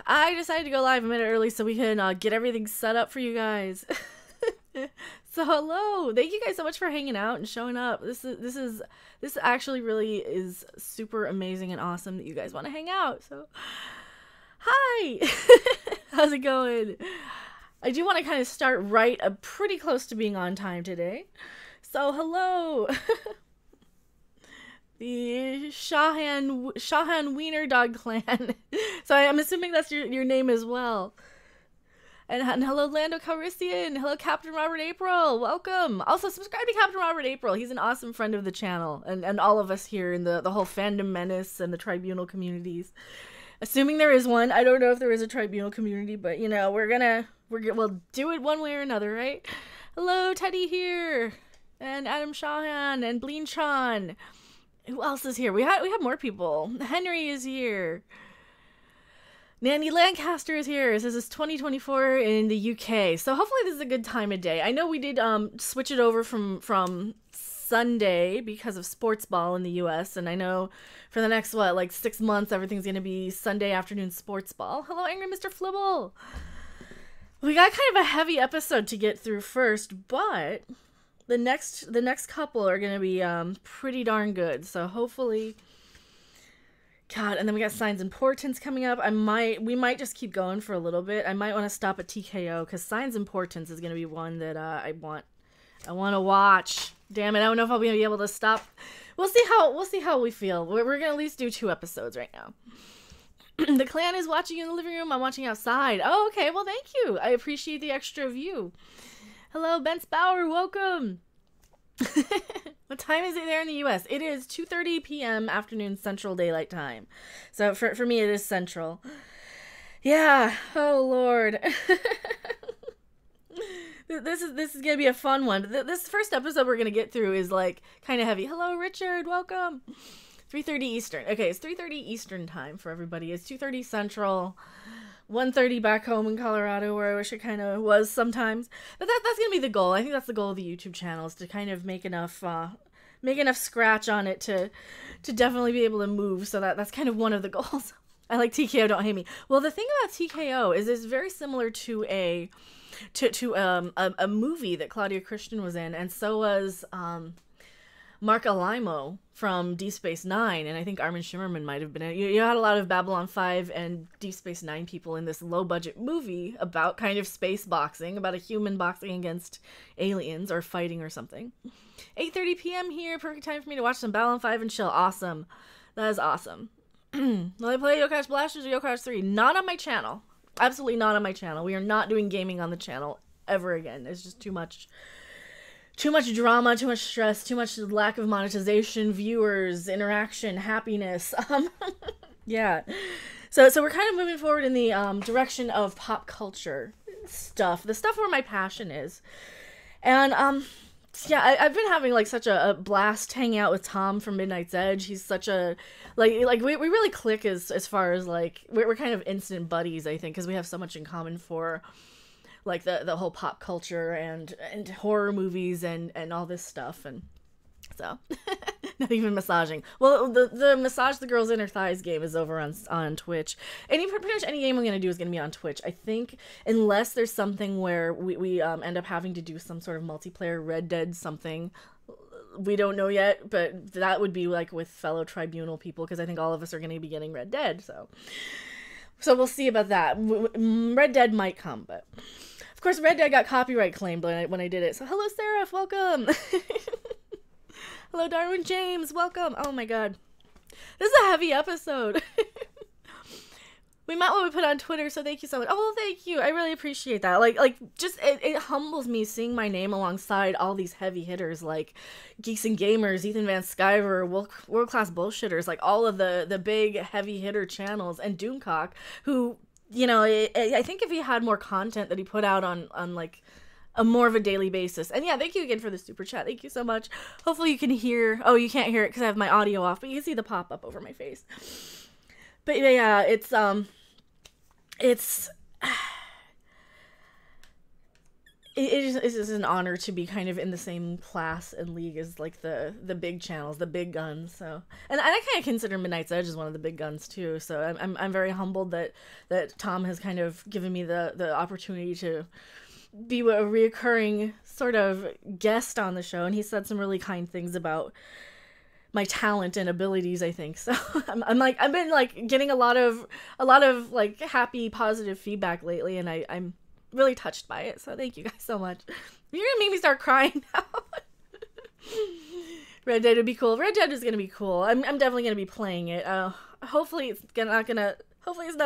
I decided to go live a minute early so we can get everything set up for you guys. So hello, thank you guys so much for hanging out and showing up. This actually really is super amazing and awesome that you guys want to hang out. So hi, how's it going? I do want to kind of start right pretty close to being on time today. So hello. The Shahan Wiener Dog Clan. So I'm assuming that's your name as well. And hello, Lando Calrissian. Hello, Captain Robert April. Welcome. Also, subscribe to Captain Robert April. He's an awesome friend of the channel. And all of us here in the whole fandom menace and the tribunal communities. Assuming there is one. I don't know if there is a tribunal community, but, you know, we'll do it one way or another, right? Hello, Teddy here. And Adam Shahan and Bleen Chan. Who else is here? We have more people. Henry is here. Nanny Lancaster is here. This is 2024 in the UK. So hopefully this is a good time of day. I know we did switch it over from Sunday because of sports ball in the US, and I know for the next 6 months everything's going to be Sunday afternoon sports ball. Hello, Angry Mr. Flibble. We got kind of a heavy episode to get through first, but the next couple are going to be pretty darn good. So hopefully, God, and then we got Signs and Portents coming up. We might just keep going for a little bit. I might want to stop at TKO because Signs and Portents is going to be one that I want to watch. Damn it, I don't know if I'll be able to stop. We'll see how we feel. We're going to at least do 2 episodes right now. The clan is watching in the living room. I'm watching outside. Oh, okay. Well, thank you. I appreciate the extra view. Hello, Bence Bauer. Welcome. What time is it there in the US? It is 2:30 p.m. afternoon Central Daylight Time. So for me, it is Central. Yeah. Oh, Lord. This is gonna be a fun one. This first episode we're gonna get through is kind of heavy. Hello, Richard. Welcome. 3:30 Eastern. Okay, it's 3:30 Eastern time for everybody. It's 2:30 Central. 1:30 back home in Colorado, where I wish it kind of was sometimes. But that's gonna be the goal. I think that's the goal of the YouTube channel, is to kind of make enough scratch on it to definitely be able to move. So that's kind of one of the goals. I like TKO. Don't hate me. Well, the thing about TKO is it's very similar to a movie that Claudia Christian was in, and so was Mark Alimo from Deep Space Nine, and I think Armin Shimmerman might have been in it. You had a lot of Babylon 5 and Deep Space Nine people in this low-budget movie about kind of space boxing, about a human boxing against aliens or fighting or something. 8:30 p.m. here, perfect time for me to watch some Babylon 5 and chill. Awesome. That is awesome. Will I play Yokai Blasters or Yokai 3? Not on my channel. Absolutely not on my channel. We are not doing gaming on the channel ever again. There's just too much drama, too much stress, too much lack of monetization, viewers, interaction, happiness. Yeah. So we're kind of moving forward in the direction of pop culture stuff, the stuff where my passion is. And yeah, I've been having such a blast hanging out with Tom from Midnight's Edge. He's such a we really click as far as we're kind of instant buddies, I think, because we have so much in common for the whole pop culture and horror movies and all this stuff. And so not even massaging. Well, the massage the girls in her thighs game is over on Twitch. Pretty much any game I'm gonna do is gonna be on Twitch, I think, unless there's something where we end up having to do some sort of multiplayer Red Dead something. We don't know yet, but that would be with fellow tribunal people, because I think all of us are gonna be getting Red Dead. So we'll see about that. Red Dead might come, but of course Red Dead got copyright claimed when I did it. So hello, Seraph, welcome. Hello, Darwin James, welcome. Oh my god. This is a heavy episode. We might want to put on Twitter, so thank you so much. Oh, well, thank you. I really appreciate that. Just it humbles me seeing my name alongside all these heavy hitters like Geeks and Gamers, Ethan Van Sciver, World Class Bullshitters, all of the big heavy hitter channels, and Doomcock, who, I think if he had more content that he put out on a more of a daily basis. And yeah, thank you again for the super chat. Thank you so much. Hopefully you can hear. Oh, you can't hear it because I have my audio off, but you can see the pop up over my face. But yeah, it is an honor to be kind of in the same class and league as like the big channels, the big guns. So, and I kind of consider Midnight's Edge as one of the big guns too. So I'm very humbled that Tom has kind of given me the opportunity to be a reoccurring sort of guest on the show, and he said some really kind things about my talent and abilities, I think. So I've been like getting a lot of like happy, positive feedback lately, and I'm really touched by it. So thank you guys so much. You're gonna make me start crying now. Red Dead would be cool. Red Dead is gonna be cool. I'm definitely gonna be playing it. Hopefully it's not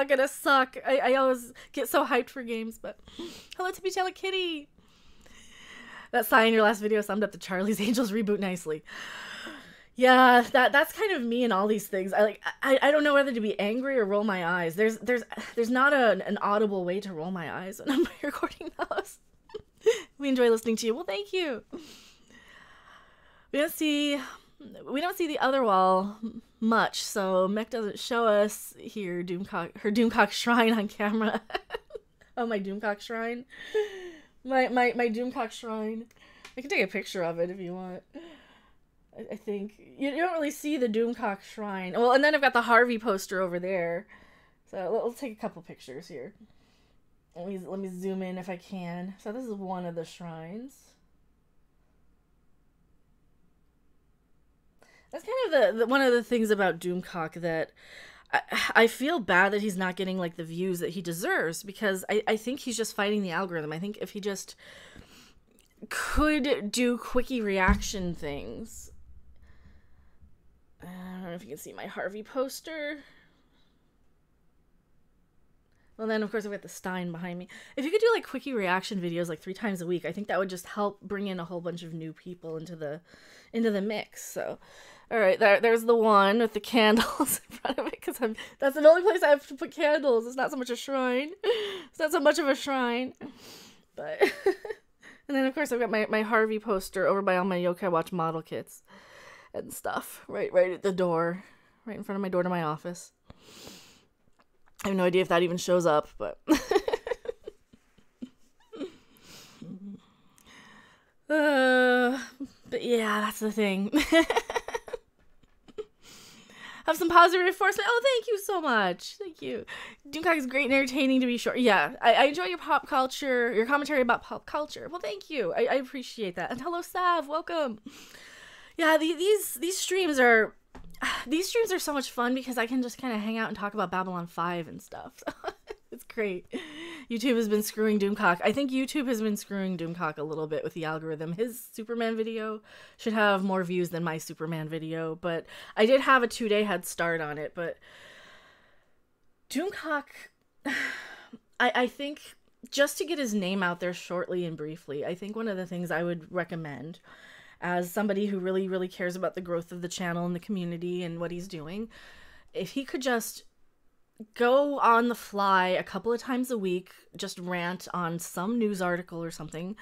gonna suck. I always get so hyped for games, but hello to Hello Kitty. That sigh in your last video summed up the Charlie's Angels reboot nicely. Yeah, that's kind of me in all these things. I don't know whether to be angry or roll my eyes. There's not an audible way to roll my eyes when I'm recording those. We enjoy listening to you. Well, thank you. We don't see the other wall much, so Mech doesn't show us here her Doomcock shrine on camera. Oh, my Doomcock shrine. My Doomcock shrine. I can take a picture of it if you want. I think you don't really see the Doomcock shrine. Well, and then I've got the Harvey poster over there. So let's take a couple pictures here. Let me zoom in if I can. So this is one of the shrines. That's kind of the one of the things about Doomcock that I feel bad that he's not getting like the views that he deserves, because I think he's just fighting the algorithm. I think if he just could do quickie reaction things. I don't know if you can see my Harvey poster. Well, then, of course, I've got the Stein behind me. If you could do, like, quickie reaction videos, like, 3 times a week, I think that would just help bring in a whole bunch of new people into the mix. So, all right, there's the one with the candles in front of it, because that's the only place I have to put candles. It's not so much a shrine. It's not so much of a shrine. But, and then, of course, I've got my Harvey poster over by all my Yokai Watch model kits and stuff, right at the door, right in front of my door to my office. I have no idea if that even shows up, but but yeah, that's the thing. Have some positive reinforcement. Oh, thank you so much. Thank you. Doomcock is great and entertaining, to be sure. Yeah, I enjoy your pop culture, your commentary about pop culture. Well, thank you. I appreciate that. And hello, Sav. Welcome. Yeah, these streams are so much fun because I can just kind of hang out and talk about Babylon 5 and stuff. So it's great. YouTube has been screwing Doomcock. I think YouTube has been screwing Doomcock a little bit with the algorithm. His Superman video should have more views than my Superman video, but I did have a 2-day head start on it. But Doomcock, I think just to get his name out there shortly and briefly, I think one of the things I would recommend as somebody who really, really cares about the growth of the channel and the community and what he's doing, if he could just go on the fly a couple of times a week, just rant on some news article or something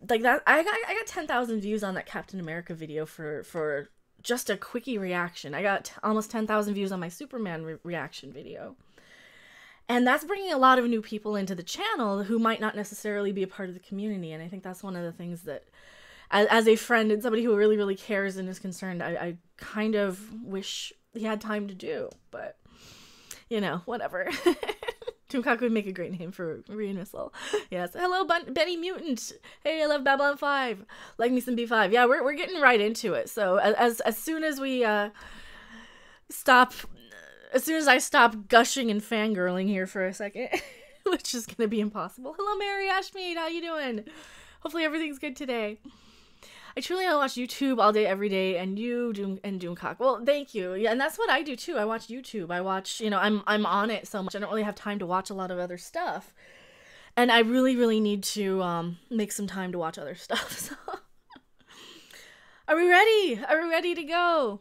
like that. I got 10,000 views on that Captain America video for just a quickie reaction. I got almost 10,000 views on my Superman reaction video. And that's bringing a lot of new people into the channel who might not necessarily be a part of the community. And I think that's one of the things that, as a friend and somebody who really, really cares and is concerned, I kind of wish he had time to do. But, you know, whatever. Doomcock would make a great name for Missile. Yes. Hello, Benny Mutant. Hey, I love Babylon 5. Like me some B5. Yeah, we're getting right into it. So as soon as we stop... As soon as I stop gushing and fangirling here for a second, which is going to be impossible. Hello, Mary Ashmead. How you doing? Hopefully everything's good today. I truly watch YouTube all day, every day, and Doomcock. Well, thank you. Yeah, and that's what I do too. I watch YouTube. I watch, you know, I'm on it so much. I don't really have time to watch a lot of other stuff. And I really, really need to make some time to watch other stuff. So. Are we ready? Are we ready to go?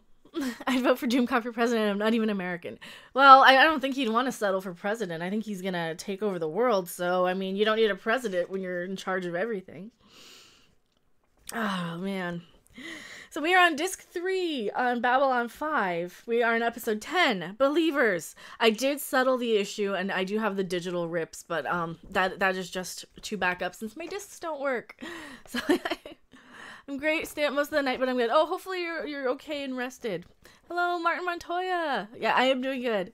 I'd vote for Doomcock for president. I'm not even American. Well, I don't think he'd want to settle for president. I think he's going to take over the world. So, I mean, you don't need a president when you're in charge of everything. Oh, man. So we are on disc 3 on Babylon 5. We are in episode 10, Believers. I did settle the issue, and I do have the digital rips, but that is just 2 backups since my discs don't work. So I'm great. Stay up most of the night, but I'm good. Oh, hopefully you're okay and rested. Hello, Martin Montoya. Yeah, I am doing good.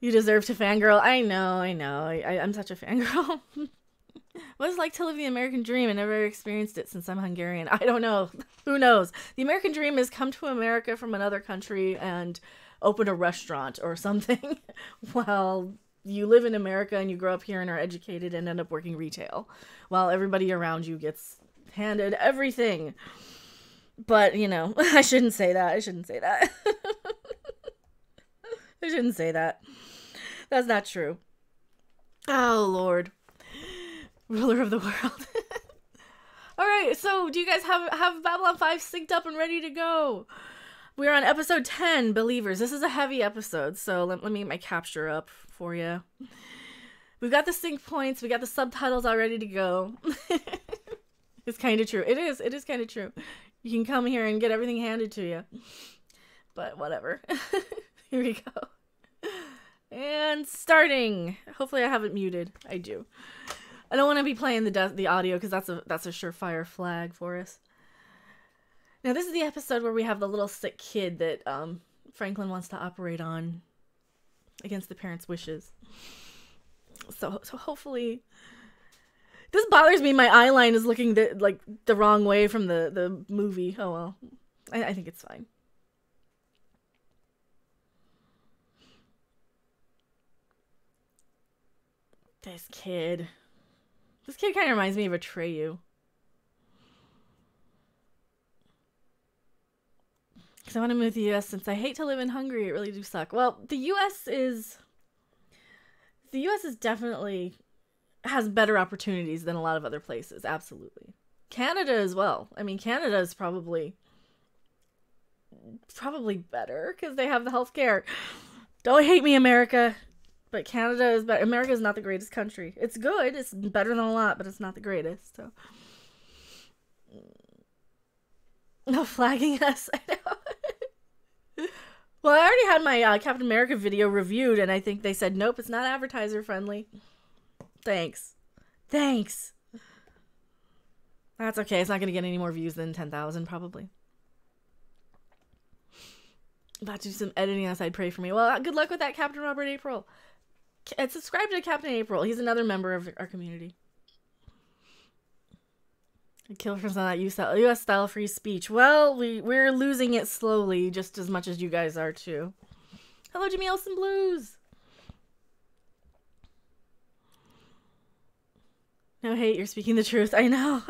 You deserve to fangirl. I know. I'm such a fangirl. What is it like to live the American dream? I never experienced it since I'm Hungarian. I don't know. Who knows? The American dream is come to America from another country and open a restaurant or something while you live in America and you grow up here and are educated and end up working retail while everybody around you gets handed everything. But, you know, I shouldn't say that. I shouldn't say that. That's not true. Oh, Lord. Ruler of the world. All right, so do you guys have Babylon 5 synced up and ready to go? We're on episode 10, Believers. This is a heavy episode, so let me get my capture up for you. We've got the sync points. We got the subtitles all ready to go. It's kind of true. It is kind of true. You can come here and get everything handed to you. But whatever. Here we go. And starting. Hopefully I have it muted. I do. I don't want to be playing the audio because that's a surefire flag for us. Now this is the episode where we have the little sick kid that Franklin wants to operate on against the parents' wishes. So hopefully, this bothers me. My eye line is looking the wrong way from the movie. Oh well, I think it's fine. This kid kind of reminds me of Atreyu. Because I want to move to the U.S. since I hate to live in Hungary. It really do suck. Well, the U.S. definitely has better opportunities than a lot of other places. Absolutely. Canada as well. I mean, Canada is probably better because they have the healthcare. Don't hate me, America. But Canada is better. America is not the greatest country. It's good. It's better than a lot, but it's not the greatest. So, no flagging us. I know. Well, I already had my Captain America video reviewed, and I think they said, nope, it's not advertiser friendly. Thanks. That's okay. It's not going to get any more views than 10,000, probably. About to do some editing on the side. Pray for me. Well, good luck with that, Captain Robert April. And subscribe to Captain April. He's another member of our community. Kill for some of that U.S. style free speech. Well, we're losing it slowly, just as much as you guys are too. Hello, Jimmy Olsen Blues. No hate, you're speaking the truth. I know.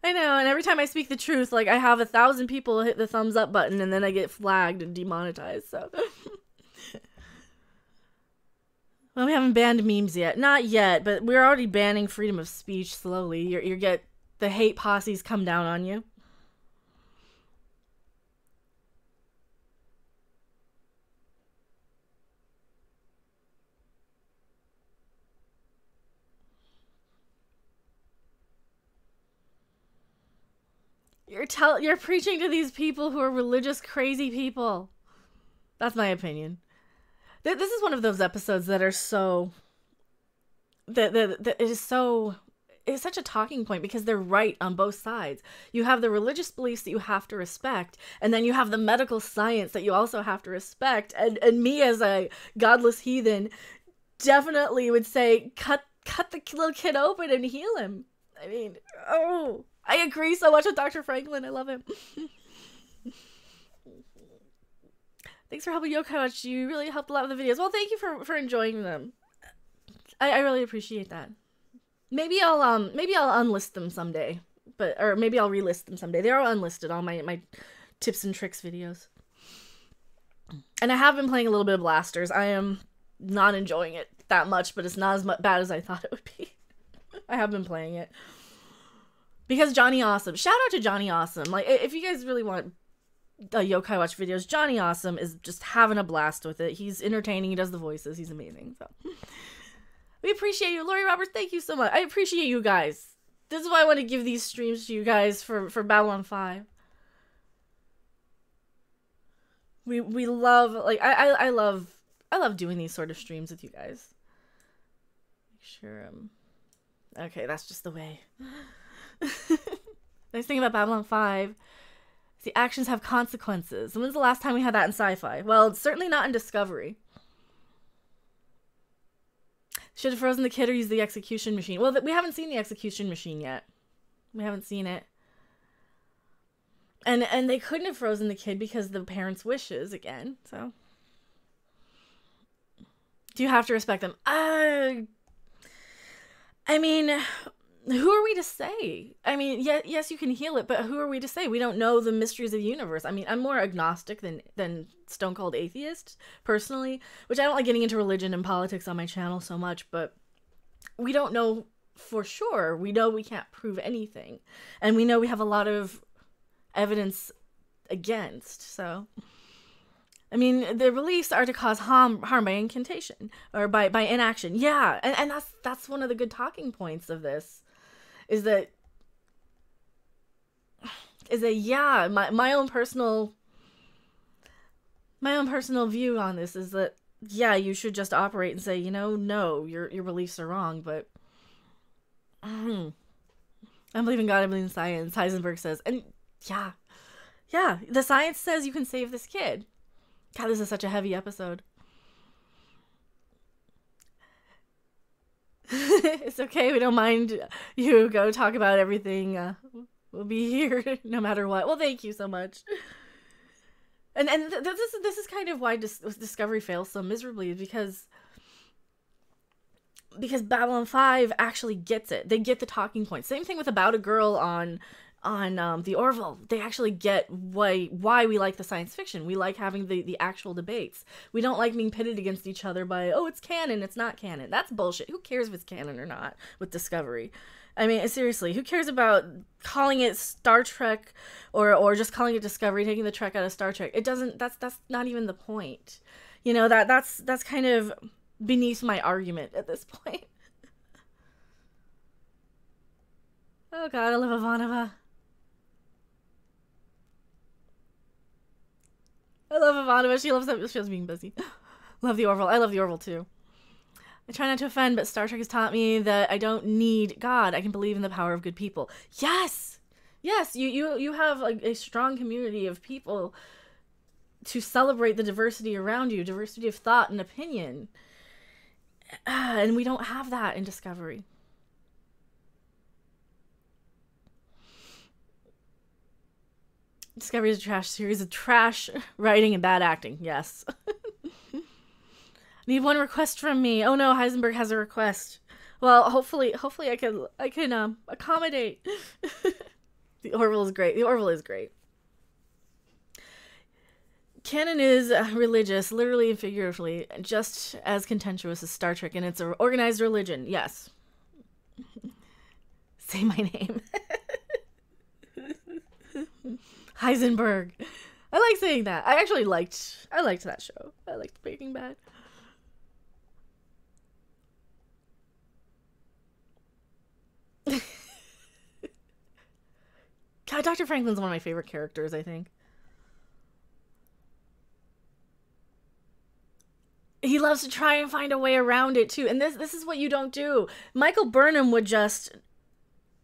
And every time I speak the truth, like I have 1,000 people hit the thumbs up button, and then I get flagged and demonetized. So. Well, we haven't banned memes yet. Not yet, but we're already banning freedom of speech slowly. You get the hate posses come down on you. You're preaching to these people who are religious crazy people. That's my opinion. This is one of those episodes that are so... That it is so... It's such a talking point because they're right on both sides. You have the religious beliefs that you have to respect, and then you have the medical science that you also have to respect. And me as a godless heathen definitely would say, cut the little kid open and heal him. I mean, oh, I agree so much with Dr. Franklin. I love him. Thanks for helping Yokai Watch. You really helped a lot with the videos. Well, thank you for enjoying them. I really appreciate that. Maybe I'll unlist them someday, or maybe I'll relist them someday. They're all unlisted, all my tips and tricks videos. And I have been playing a little bit of Blasters. I am not enjoying it that much, but it's not as bad as I thought it would be. I have been playing it because Johnny Awesome. Shout out to Johnny Awesome. Like, if you guys really want Yokai Watch videos, Johnny Awesome is just having a blast with it. He's entertaining. He does the voices. He's amazing. So we appreciate you. Lori Roberts, thank you so much. I appreciate you guys. This is why I want to give these streams to you guys for Babylon 5. We love, like, I love doing these sort of streams with you guys. Make sure okay, that's just the way. Nice thing about Babylon 5 is the actions have consequences. When's the last time we had that in sci-fi? Well, it's certainly not in Discovery. Should have frozen the kid or used the execution machine. Well, we haven't seen the execution machine yet. We haven't seen it. And they couldn't have frozen the kid because the parents' wishes again. So, do you have to respect them? I mean, who are we to say? I mean, yes, you can heal it, but who are we to say? We don't know the mysteries of the universe. I mean, I'm more agnostic than stone cold atheist, personally, which I don't like getting into religion and politics on my channel so much, but we don't know for sure. We know we can't prove anything, and we know we have a lot of evidence against. So, I mean, the beliefs are to cause harm by incantation or by inaction. Yeah, and that's one of the good talking points of this. Is that yeah, my own personal view on this is that, yeah, you should just operate and say, you know, no, your beliefs are wrong, but I believe in God, I believe in science, Heisenberg says. And yeah, the science says you can save this kid. God, this is such a heavy episode. It's okay, we don't mind you go talk about everything. We'll be here no matter what. Well, thank you so much. And this is kind of why Discovery fails so miserably, because Babylon 5 actually gets it. They get the talking points. Same thing with About a Girl on the Orville. They actually get why we like the science fiction. We like having the actual debates. We don't like being pitted against each other by, oh, it's canon, it's not canon. That's bullshit. Who cares if it's canon or not with Discovery? I mean, seriously, who cares about calling it Star Trek or just calling it Discovery, taking the Trek out of Star Trek? It doesn't, that's not even the point. You know, that's kind of beneath my argument at this point. Oh god, I love Ivanova. I love Ivanova. She loves being busy. Love the Orville. I love the Orville too. I try not to offend, but Star Trek has taught me that I don't need God. I can believe in the power of good people. Yes! Yes, you have a strong community of people to celebrate the diversity around you, diversity of thought and opinion. And we don't have that in Discovery. Discovery is a trash series of trash writing and bad acting. Yes. Need one request from me. Oh no, Heisenberg has a request. Well, hopefully I can accommodate. The Orville is great. The Orville is great. Canon is religious, literally and figuratively, just as contentious as Star Trek, and it's an organized religion. Yes. Say my name. Heisenberg. I like saying that. I liked that show. I liked Breaking Bad. God, Dr. Franklin's one of my favorite characters, I think. He loves to try and find a way around it too. And this is what you don't do. Michael Burnham would just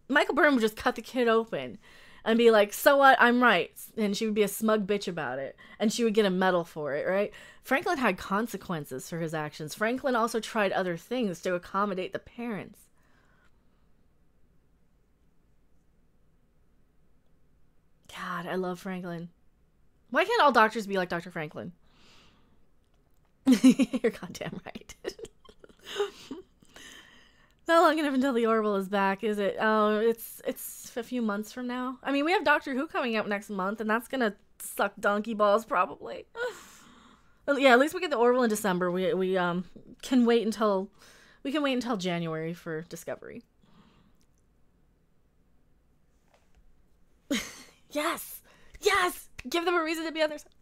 cut the kid open and be like, so what? I'm right. And she would be a smug bitch about it. And she would get a medal for it, right? Franklin had consequences for his actions. Franklin also tried other things to accommodate the parents. God, I love Franklin. Why can't all doctors be like Dr. Franklin? You're goddamn right. Not long enough until the Orville is back, is it? Oh, it's a few months from now. I mean, we have Doctor Who coming out next month, and that's gonna suck donkey balls, probably. Yeah, at least we get the Orville in December. We can wait until January for Discovery. Yes! Yes! Give them a reason to be on their side.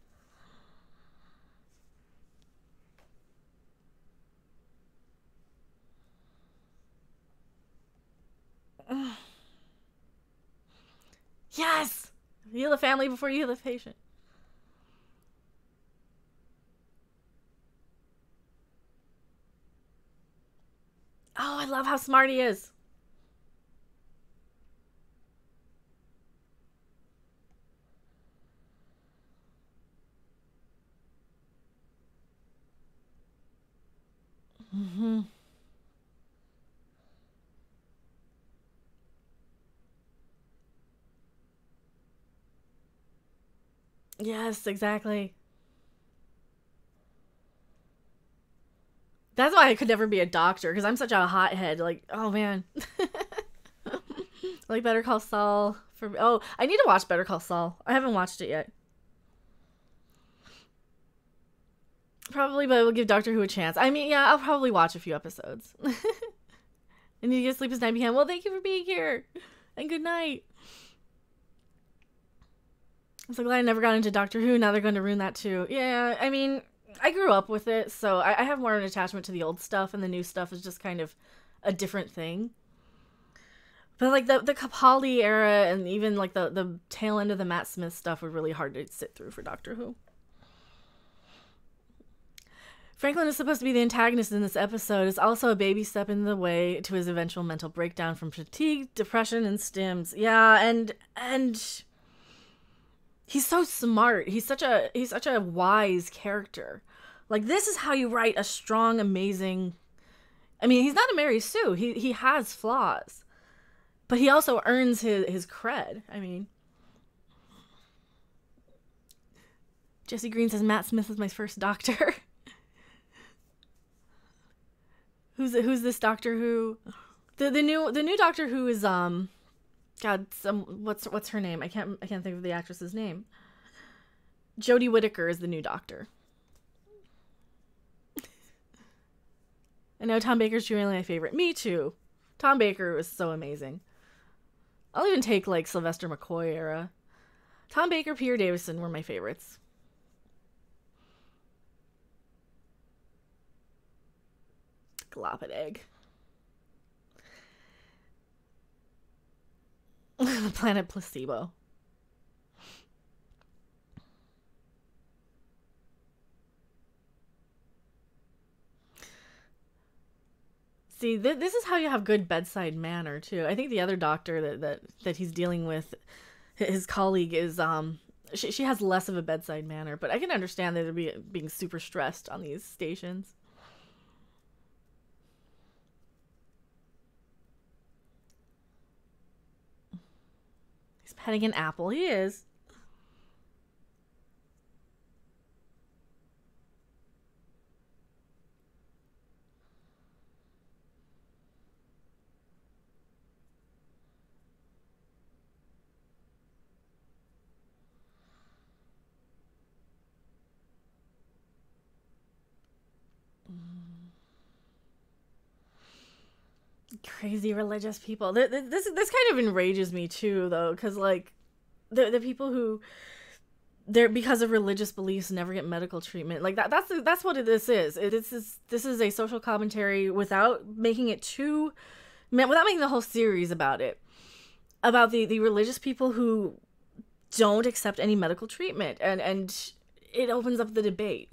Yes! Heal the family before you heal the patient. Oh, I love how smart he is. Mm-hmm. Yes, exactly. That's why I could never be a doctor, because I'm such a hothead. Like, oh man. Like Better Call Saul. Oh, I need to watch Better Call Saul. I haven't watched it yet. Probably, but we'll give Doctor Who a chance. I mean, yeah, I'll probably watch a few episodes. I need to get sleep as 9 p.m. Well, thank you for being here. And good night. I'm so glad I never got into Doctor Who. Now they're going to ruin that too. Yeah, I mean, I grew up with it, so I have more of an attachment to the old stuff, and the new stuff is just kind of a different thing. But like the Capaldi era and even like the tail end of the Matt Smith stuff were really hard to sit through for Doctor Who. Franklin is supposed to be the antagonist in this episode. It's also a baby step in the way to his eventual mental breakdown from fatigue, depression, and stims. Yeah, and he's so smart. He's such a wise character. Like, this is how you write a strong, amazing. I mean, he's not a Mary Sue. He has flaws, but he also earns his cred. I mean, Jesse Green says Matt Smith was my first Doctor. Who's this Doctor Who? The new Doctor Who is God, what's her name? I can't think of the actress's name. Jodie Whittaker is the new Doctor. I know Tom Baker's genuinely my favorite. Me too. Tom Baker was so amazing. I'll even take like Sylvester McCoy era. Tom Baker, Peter Davison were my favorites. Glop egg. The planet Placebo. See, this is how you have good bedside manner too. I think the other doctor that he's dealing with, his colleague, is she has less of a bedside manner, but I can understand that they're being super stressed on these stations. He's petting an apple. He is. Crazy religious people. This kind of enrages me too, though, because like the people who they're because of religious beliefs never get medical treatment. Like that's what this is. This is a social commentary without making the whole series about it, about the religious people who don't accept any medical treatment, and it opens up the debate.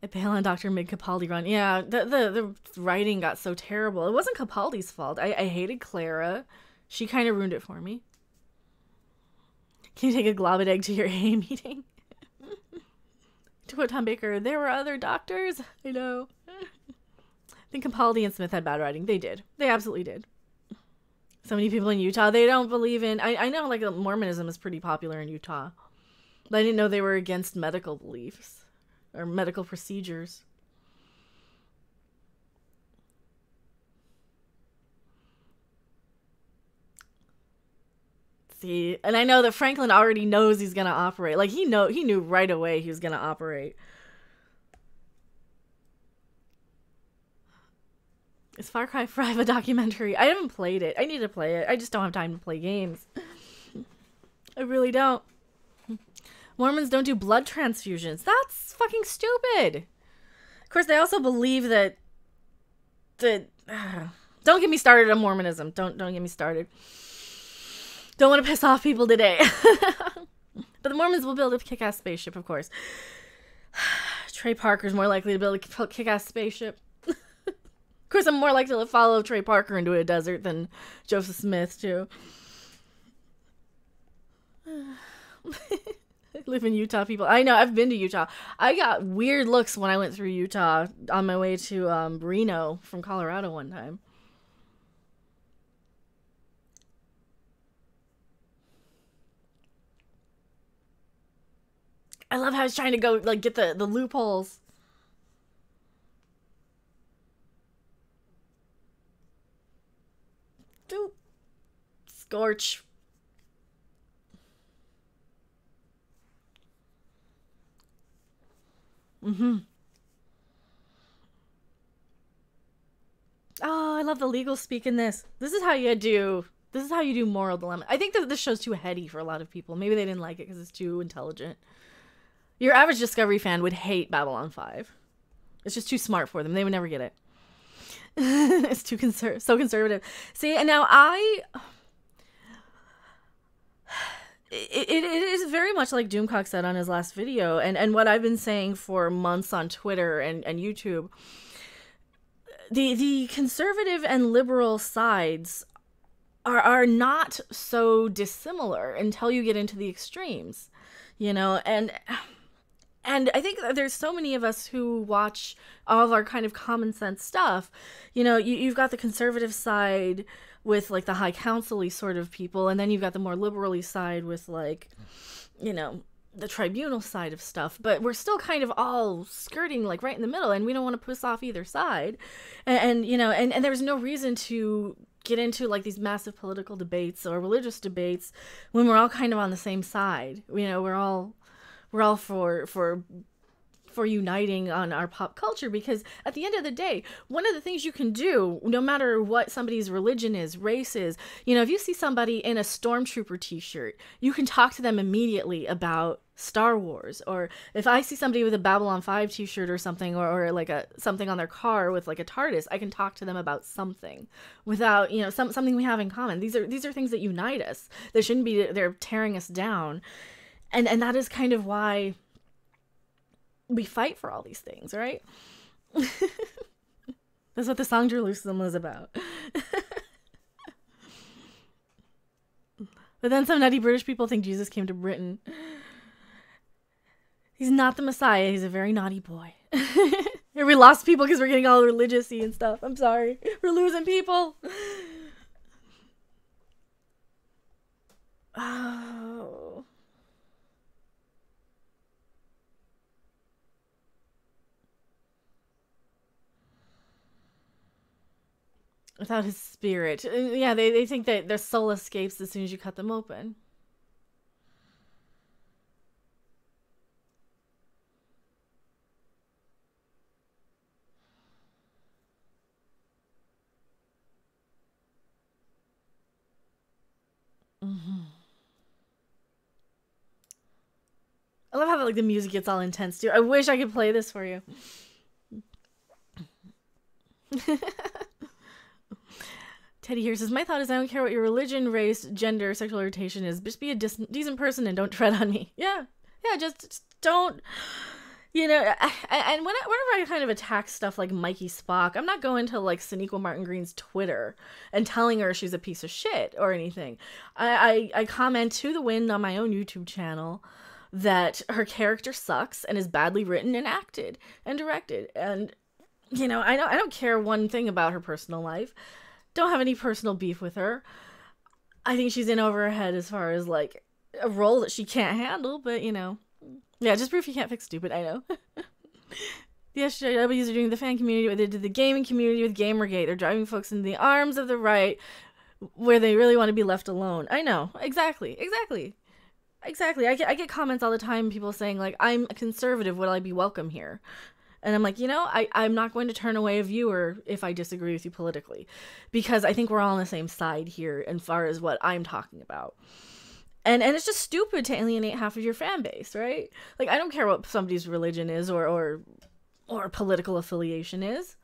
I bail on Dr. Mid Capaldi run. Yeah, the writing got so terrible. It wasn't Capaldi's fault. I hated Clara. She kind of ruined it for me. Can you take a globid egg to your AA meeting? To quote Tom Baker, there were other doctors. I know. I think Capaldi and Smith had bad writing. They did. They absolutely did. So many people in Utah, they don't believe in... I know like Mormonism is pretty popular in Utah. But I didn't know they were against medical beliefs. Or medical procedures. See, and I know that Franklin already knows he's gonna operate. Like he knew right away he was gonna operate. Is Far Cry 5 a documentary? I haven't played it. I need to play it. I just don't have time to play games. I really don't. Mormons don't do blood transfusions. That's fucking stupid. Of course, they also believe that Don't get me started on Mormonism. Don't get me started. Don't want to piss off people today. But the Mormons will build a kick-ass spaceship, of course. Trey Parker's more likely to build a kick-ass spaceship. Of course, I'm more likely to follow Trey Parker into a desert than Joseph Smith, too. Live in Utah, people. I know, I've been to Utah. I got weird looks when I went through Utah on my way to Reno from Colorado one time. I love how I was trying to go, like, get the loopholes. Doop. Scorch. Oh, I love the legal speak in this. This is how you do Moral Dilemma. I think that this show's too heady for a lot of people. Maybe they didn't like it because it's too intelligent. Your average Discovery fan would hate Babylon 5. It's just too smart for them. They would never get it. It's too so conservative. See, and now It is very much like Doomcock said on his last video, and what I've been saying for months on Twitter and YouTube. The conservative and liberal sides are not so dissimilar until you get into the extremes, you know, and I think that there's so many of us who watch all of our kind of common sense stuff. You know, you've got the conservative side with, like, the high council-y sort of people, and then you've got the more liberal-y side with, like, you know, the tribunal side of stuff. But we're still kind of all skirting, like, right in the middle, and we don't want to piss off either side. And you know, and there's no reason to get into, like, these massive political debates or religious debates when we're all kind of on the same side. You know, we're all for uniting on our pop culture, because at the end of the day, one of the things you can do, no matter what somebody's religion is, race is, you know, if you see somebody in a Stormtrooper t-shirt, you can talk to them immediately about Star Wars. Or if I see somebody with a Babylon 5 t-shirt or something, or like something on their car with, like, a TARDIS, I can talk to them about something without, you know, something we have in common. These are things that unite us. They shouldn't be, they're tearing us down. And that is kind of why we fight for all these things, right? That's what the song Jerusalem was about. But then some nutty British people think Jesus came to Britain. He's not the Messiah. He's a very naughty boy. Here we lost people because we're getting all religious-y and stuff. I'm sorry. We're losing people. Oh. Without his spirit. Yeah, they think that their soul escapes as soon as you cut them open. I love how, like, the music gets all intense too. I wish I could play this for you. Teddy here says, my thought is I don't care what your religion, race, gender, sexual orientation is. Just be a decent person and don't tread on me. Yeah, just don't, you know. And whenever I kind of attack stuff like Mikey Spock, I'm not going to, like, Sonequa Martin Green's Twitter and telling her she's a piece of shit or anything. I comment to the wind on my own YouTube channel that her character sucks and is badly written and acted and directed. And, you know, I don't care one thing about her personal life. Don't have any personal beef with her. I think she's in over her head as far as, like, a role that she can't handle, but, you know. Yeah, just proof you can't fix stupid, I know. The SJWs are doing the fan community what they did the gaming community with Gamergate. They're driving folks into the arms of the right where they really want to be left alone. I know. Exactly. I get comments all the time, people saying, like, I'm a conservative, would I be welcome here? And I'm like, you know, I'm not going to turn away a viewer if I disagree with you politically, because I think we're all on the same side here as far as what I'm talking about. And it's just stupid to alienate half of your fan base, right? Like, I don't care what somebody's religion is or political affiliation is.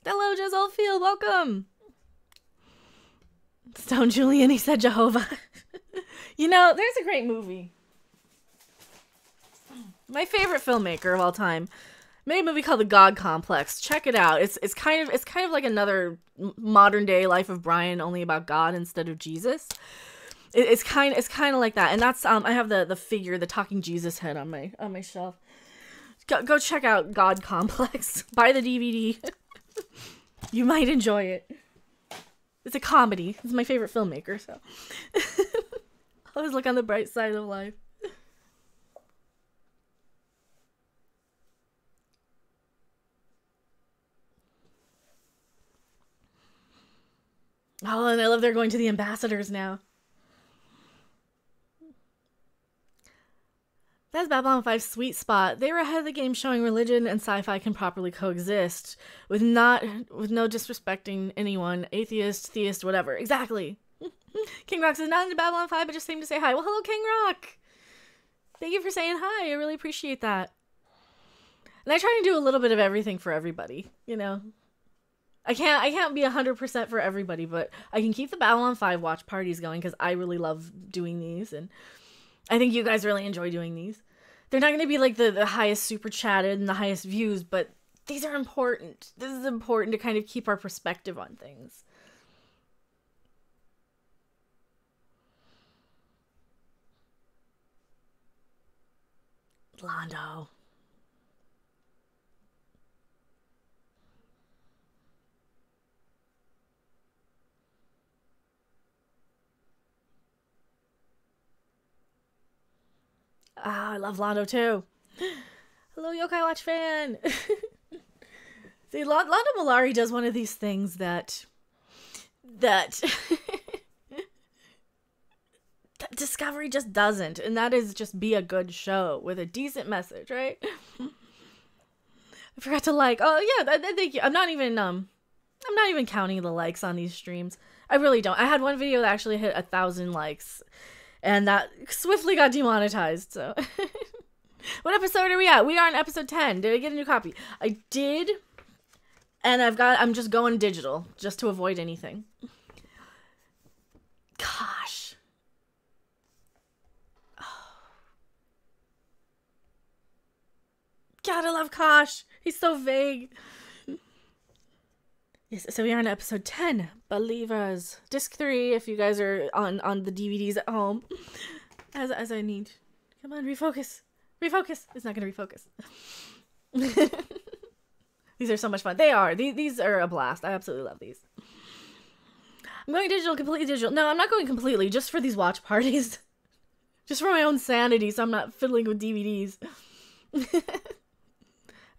Hello, Jez Oldfield. Welcome. Stone Julian, he said Jehovah. You know, there's a great movie. My favorite filmmaker of all time made a movie called The God Complex. Check it out. It's kind of like another modern day Life of Brian, only about God instead of Jesus. It's kind of like that. And that's I have the figure, the talking Jesus head on my shelf. Go check out God Complex. Buy the DVD. You might enjoy it. It's a comedy. It's my favorite filmmaker, so always look on the bright side of life. Oh, and I love they're going to the ambassadors now. That's Babylon 5's sweet spot. They were ahead of the game showing religion and sci-fi can properly coexist with no disrespecting anyone, atheist, theist, whatever. Exactly. King Rock says, not into Babylon 5, but just seemed to say hi. Well, hello, King Rock. Thank you for saying hi. I really appreciate that. And I try to do a little bit of everything for everybody, you know. I can't be 100% for everybody, but I can keep the Babylon 5 watch parties going because I really love doing these, and I think you guys really enjoy doing these. They're not going to be like the highest super chatted and the highest views, but these are important. This is important to kind of keep our perspective on things. Londo. Ah, I love Londo too. Hello, Yokai Watch fan. See, Londo Mollari does one of these things that Discovery just doesn't, and that is just be a good show with a decent message, right? I forgot to like. Oh yeah, thank you. I'm not even counting the likes on these streams. I really don't. I had one video that actually hit 1,000 likes. And that swiftly got demonetized, so. What episode are we at? We are on episode 10. Did I get a new copy? I did. And I'm just going digital, just to avoid anything. Gosh. Oh. God, I love Kosh. He's so vague. Yes, so we are on episode 10, Believers. Disc 3, if you guys are on the DVDs at home. As I need. Come on, refocus. Refocus. It's not going to refocus. These are so much fun. They are. These are a blast. I absolutely love these. I'm going digital, completely digital. No, I'm not going completely, just for these watch parties. Just for my own sanity, so I'm not fiddling with DVDs. Which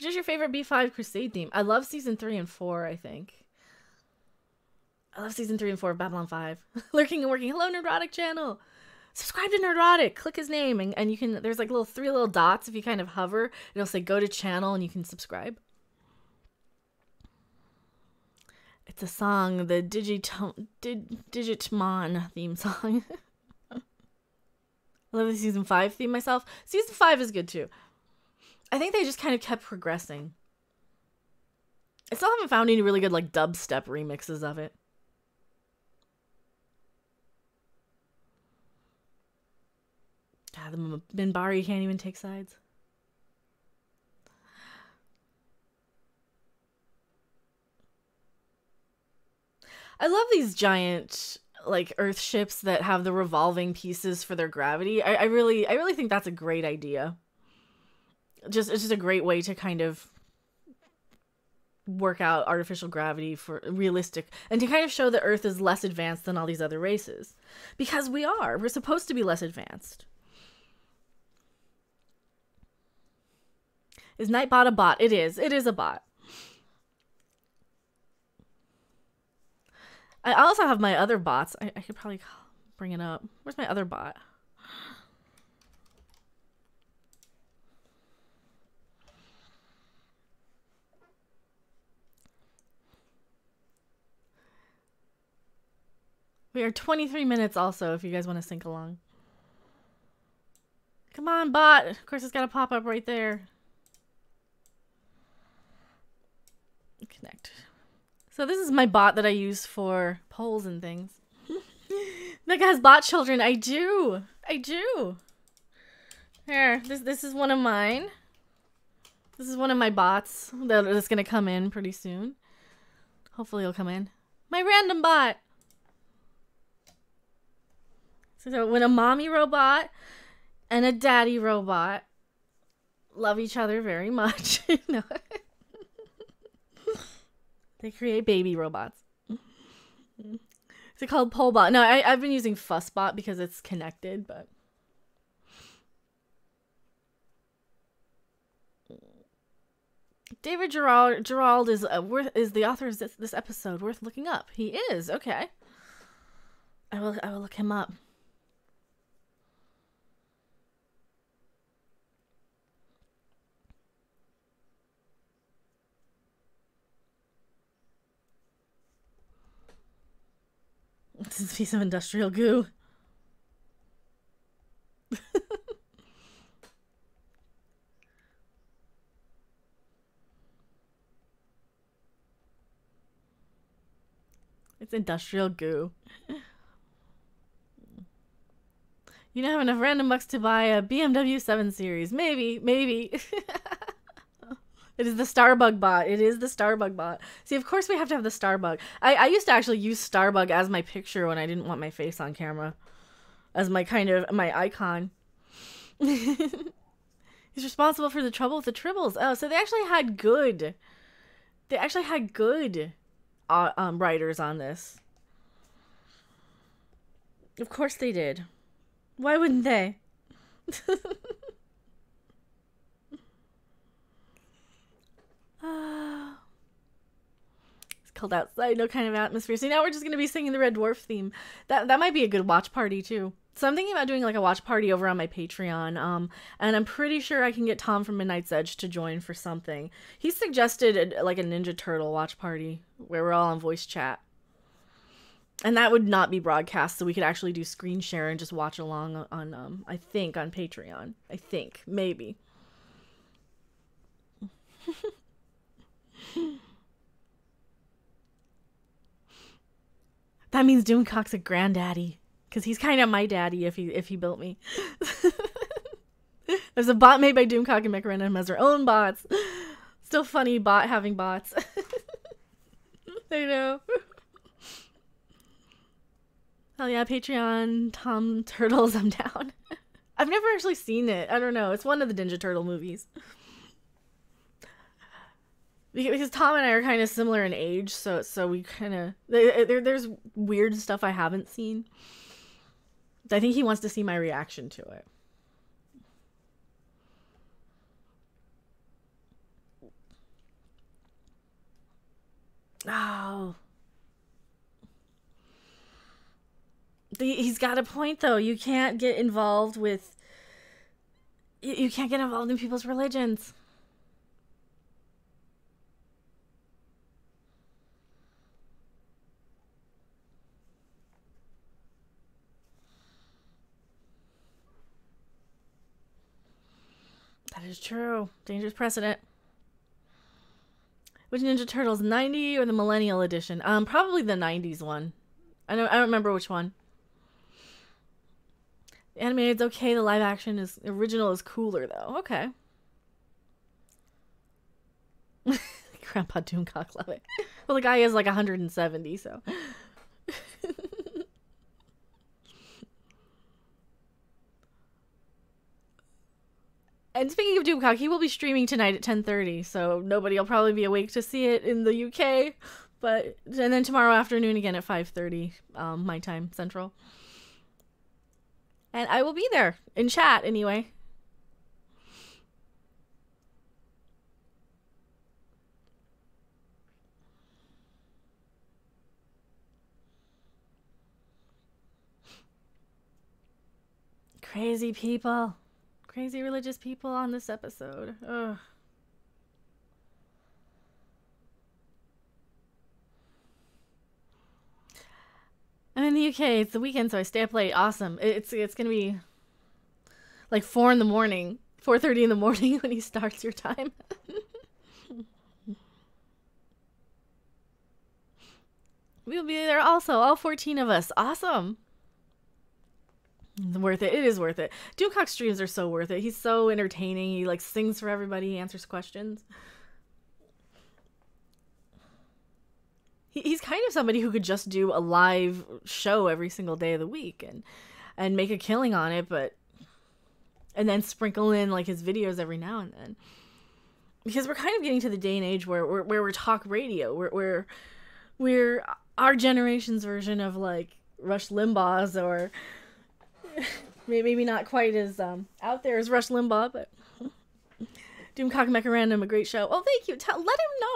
is your favorite B5 Crusade theme? I love season 3 and 4, I think. I love season 3 and 4 of Babylon 5. Lurking and working. Hello, Nerdrotic channel. Subscribe to Nerdrotic. Click his name, and you can. There's like three little dots. If you kind of hover, it'll say go to channel, and you can subscribe. It's a song, the Digitmon theme song. I love the season 5 theme myself. Season 5 is good too. I think they just kind of kept progressing. I still haven't found any really good like dubstep remixes of it. God, the Minbari can't even take sides. I love these giant like Earth ships that have the revolving pieces for their gravity. I really think that's a great idea. It's just a great way to kind of work out artificial gravity for realistic, and to kind of show that Earth is less advanced than all these other races, because we're supposed to be less advanced. Is Nightbot a bot? It is a bot. I also have my other bots. I could probably bring it up. Where's my other bot? We are 23 minutes also, if you guys want to sync along. Come on, bot. Of course, it's got to pop up right there. Connect. So this is my bot that I use for polls and things. That guy has bot children. I do. Here, this is one of mine. This is one of my bots that's gonna come in pretty soon. Hopefully he'll come in. My random bot. So when a mommy robot and a daddy robot love each other very much, no. They create baby robots. Is it called Polebot? No, I've been using Fussbot because it's connected, but David Gerald is the author of this episode worth looking up. He is. Okay. I will look him up. This is a piece of industrial goo. It's industrial goo. You don't have enough random bucks to buy a BMW 7 Series. Maybe. It is the Starbug bot. It is the Starbug bot. See, of course we have to have the Starbug. I used to actually use Starbug as my picture when I didn't want my face on camera. As my my icon. He's responsible for the trouble with the tribbles. Oh, so they actually had good. They actually had good writers on this. Of course they did. Why wouldn't they? It's cold outside, no kind of atmosphere. So now we're just gonna be singing the Red Dwarf theme. That might be a good watch party too. So I'm thinking about doing like a watch party over on my Patreon. And I'm pretty sure I can get Tom from Midnight's Edge to join for something. He suggested like a Ninja Turtle watch party where we're all on voice chat. And that would not be broadcast, so we could actually do screen share and just watch along on I think on Patreon. I think, maybe. That means Doomcock's a granddaddy, because he's kind of my daddy if he built me. There's a bot made by Doomcock, and Mech Random has their own bots. Still funny bot having bots. I know. Hell yeah, Patreon, Tom Turtles, I'm down. I've never actually seen it. I don't know. It's one of the Ninja Turtle movies. Because Tom and I are kind of similar in age, so we kind of... There's weird stuff I haven't seen. I think he wants to see my reaction to it. Oh... He's got a point, though. You can't get involved with... You can't get involved in people's religions. That is true. Dangerous precedent. Which Ninja Turtles, 90 or the Millennial Edition? Probably the 90s one. I don't remember which one. The animated's okay, the live action is original is cooler though. Okay. Grandpa Doomcock, love it. Well, the guy is like 170, so. And speaking of Doomcock, he will be streaming tonight at 10:30, so nobody will probably be awake to see it in the UK. And then tomorrow afternoon again at 5:30, my time, Central. And I will be there, in chat anyway. Crazy people. Crazy religious people on this episode. Ugh. I'm in the UK. It's the weekend, so I stay up late. Awesome. It's gonna be like 4 in the morning, 4:30 in the morning when he starts your time. We'll be there also, all 14 of us. Awesome. It's worth it. It is worth it. Doomcock streams are so worth it. He's so entertaining. He like sings for everybody. He answers questions. He's kind of somebody who could just do a live show every single day of the week and make a killing on it, and then sprinkle in like his videos every now and then. Because we're kind of getting to the day and age where we're talk radio. We're our generation's version of like Rush Limbaugh's, or maybe not quite as out there as Rush Limbaugh, but Doomcock Mecha Random, a great show. Oh, thank you. Let him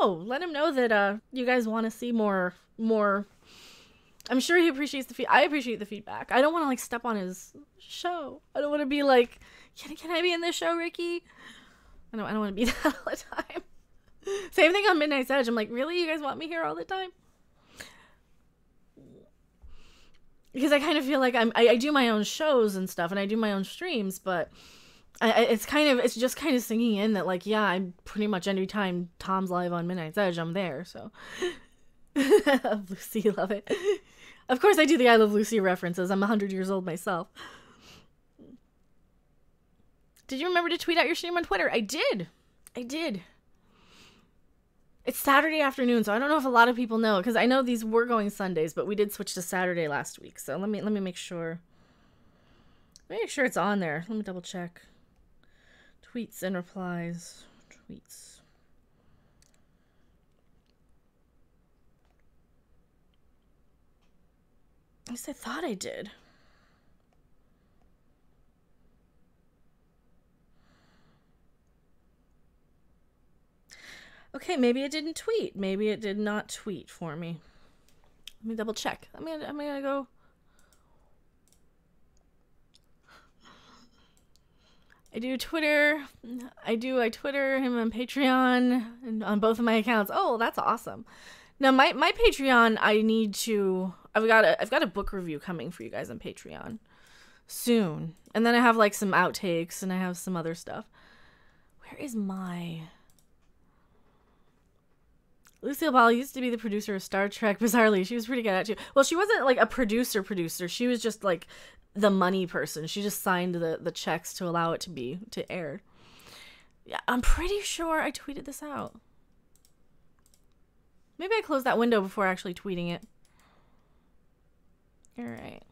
know. Let him know that you guys want to see more. I'm sure he appreciates I appreciate the feedback. I don't want to like step on his show. I don't want to be like, can I be in this show, Ricky? I don't want to be that all the time. Same thing on Midnight's Edge. I'm like, really? You guys want me here all the time? Because I kind of feel like I do my own shows and stuff, and I do my own streams, but it's just kind of sinking in that like, yeah, I'm pretty much any time Tom's live on Midnight's Edge, I'm there. So Lucy, love it. Of course I do the I Love Lucy references. I'm 100 years old myself. Did you remember to tweet out your stream on Twitter? I did. It's Saturday afternoon, so I don't know if a lot of people know, because I know these were going Sundays, but we did switch to Saturday last week. So let me make sure. Let me make sure it's on there. Let me double check. Tweets and replies. Tweets. At least I thought I did. Okay, maybe it didn't tweet. Maybe it did not tweet for me. Let me double check. I'm gonna go. I do Twitter. I Twitter him on Patreon and on both of my accounts. Oh, that's awesome. Now my Patreon, I've got a book review coming for you guys on Patreon soon. And then I have like some outtakes and I have some other stuff. Where is my Lucille Ball used to be the producer of Star Trek. Bizarrely, she was pretty good at it too. Well, she wasn't like a producer. She was just like the money person. She just signed the checks to allow it to air. Yeah, I'm pretty sure I tweeted this out. Maybe I closed that window before actually tweeting it. All right.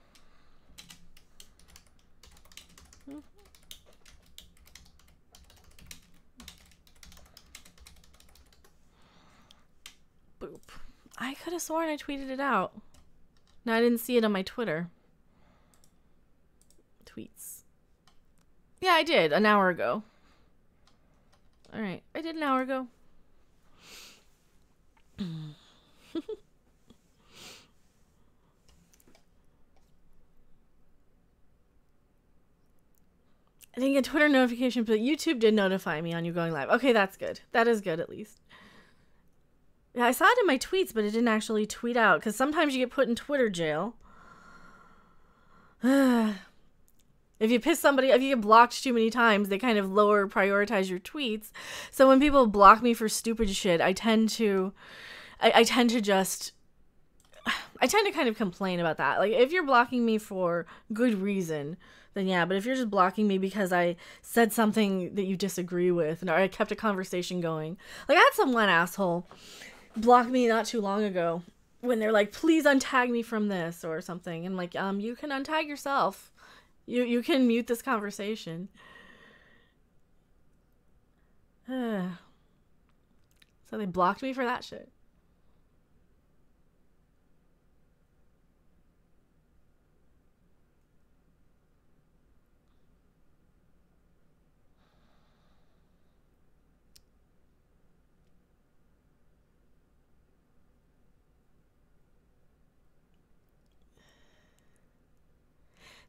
Boop. I could have sworn I tweeted it out. No, I didn't see it on my Twitter. Tweets. Yeah, I did an hour ago. All right, I did an hour ago. I didn't get Twitter notification, but YouTube did notify me on you going live. Okay, that's good. That is good, at least. Yeah, I saw it in my tweets, but it didn't actually tweet out, because sometimes you get put in Twitter jail. If you piss somebody, if you get blocked too many times, they kind of prioritize your tweets. So when people block me for stupid shit, I tend to kind of complain about that. Like, if you're blocking me for good reason, then yeah, but if you're just blocking me because I said something that you disagree with, or I kept a conversation going. Like, I had one asshole block me not too long ago when they're like, please untag me from this or something. And like, you can untag yourself. You can mute this conversation. So they blocked me for that shit.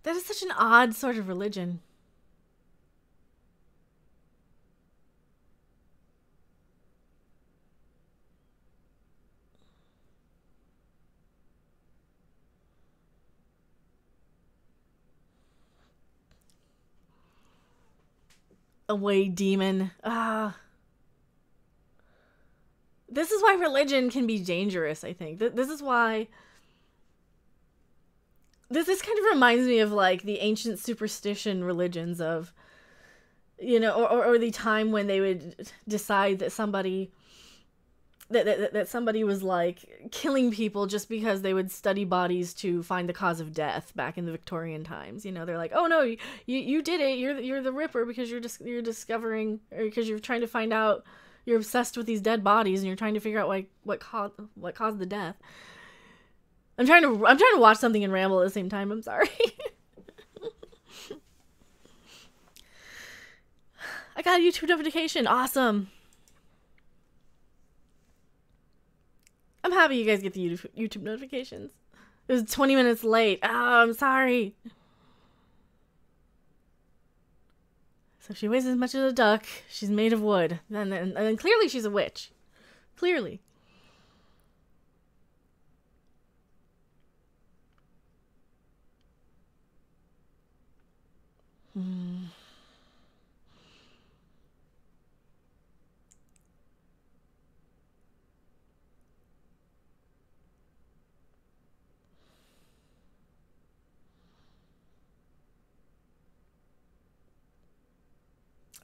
That is such an odd sort of religion. Away demon. this is why religion can be dangerous, I think. This is why... This kind of reminds me of, like, the ancient superstition religions of, you know, or the time when they would decide that somebody... That somebody was, like, killing people just because they would study bodies to find the cause of death back in the Victorian times. You know, they're like, oh, no, you did it. You're the Ripper because you're discovering... Or because you're trying to find out... You're obsessed with these dead bodies and you're trying to figure out what caused the death. I'm trying to watch something and ramble at the same time. I'm sorry. I got a YouTube notification. Awesome. I'm happy you guys get the YouTube notifications. It was 20 minutes late. Oh, I'm sorry. So she weighs as much as a duck. She's made of wood. And clearly she's a witch. Clearly.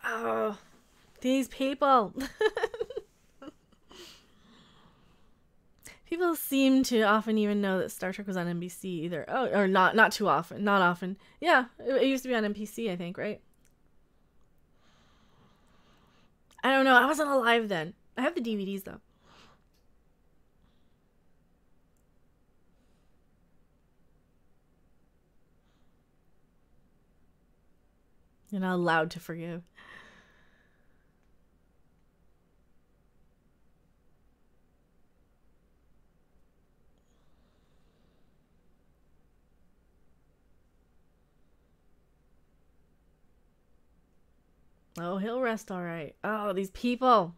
Oh, these people. People seem to often even know that Star Trek was on NBC either. Oh, or not too often. Not often. Yeah, it used to be on NBC, I think, right? I don't know. I wasn't alive then. I have the DVDs, though. You're not allowed to forgive. Oh, he'll rest all right. Oh, these people.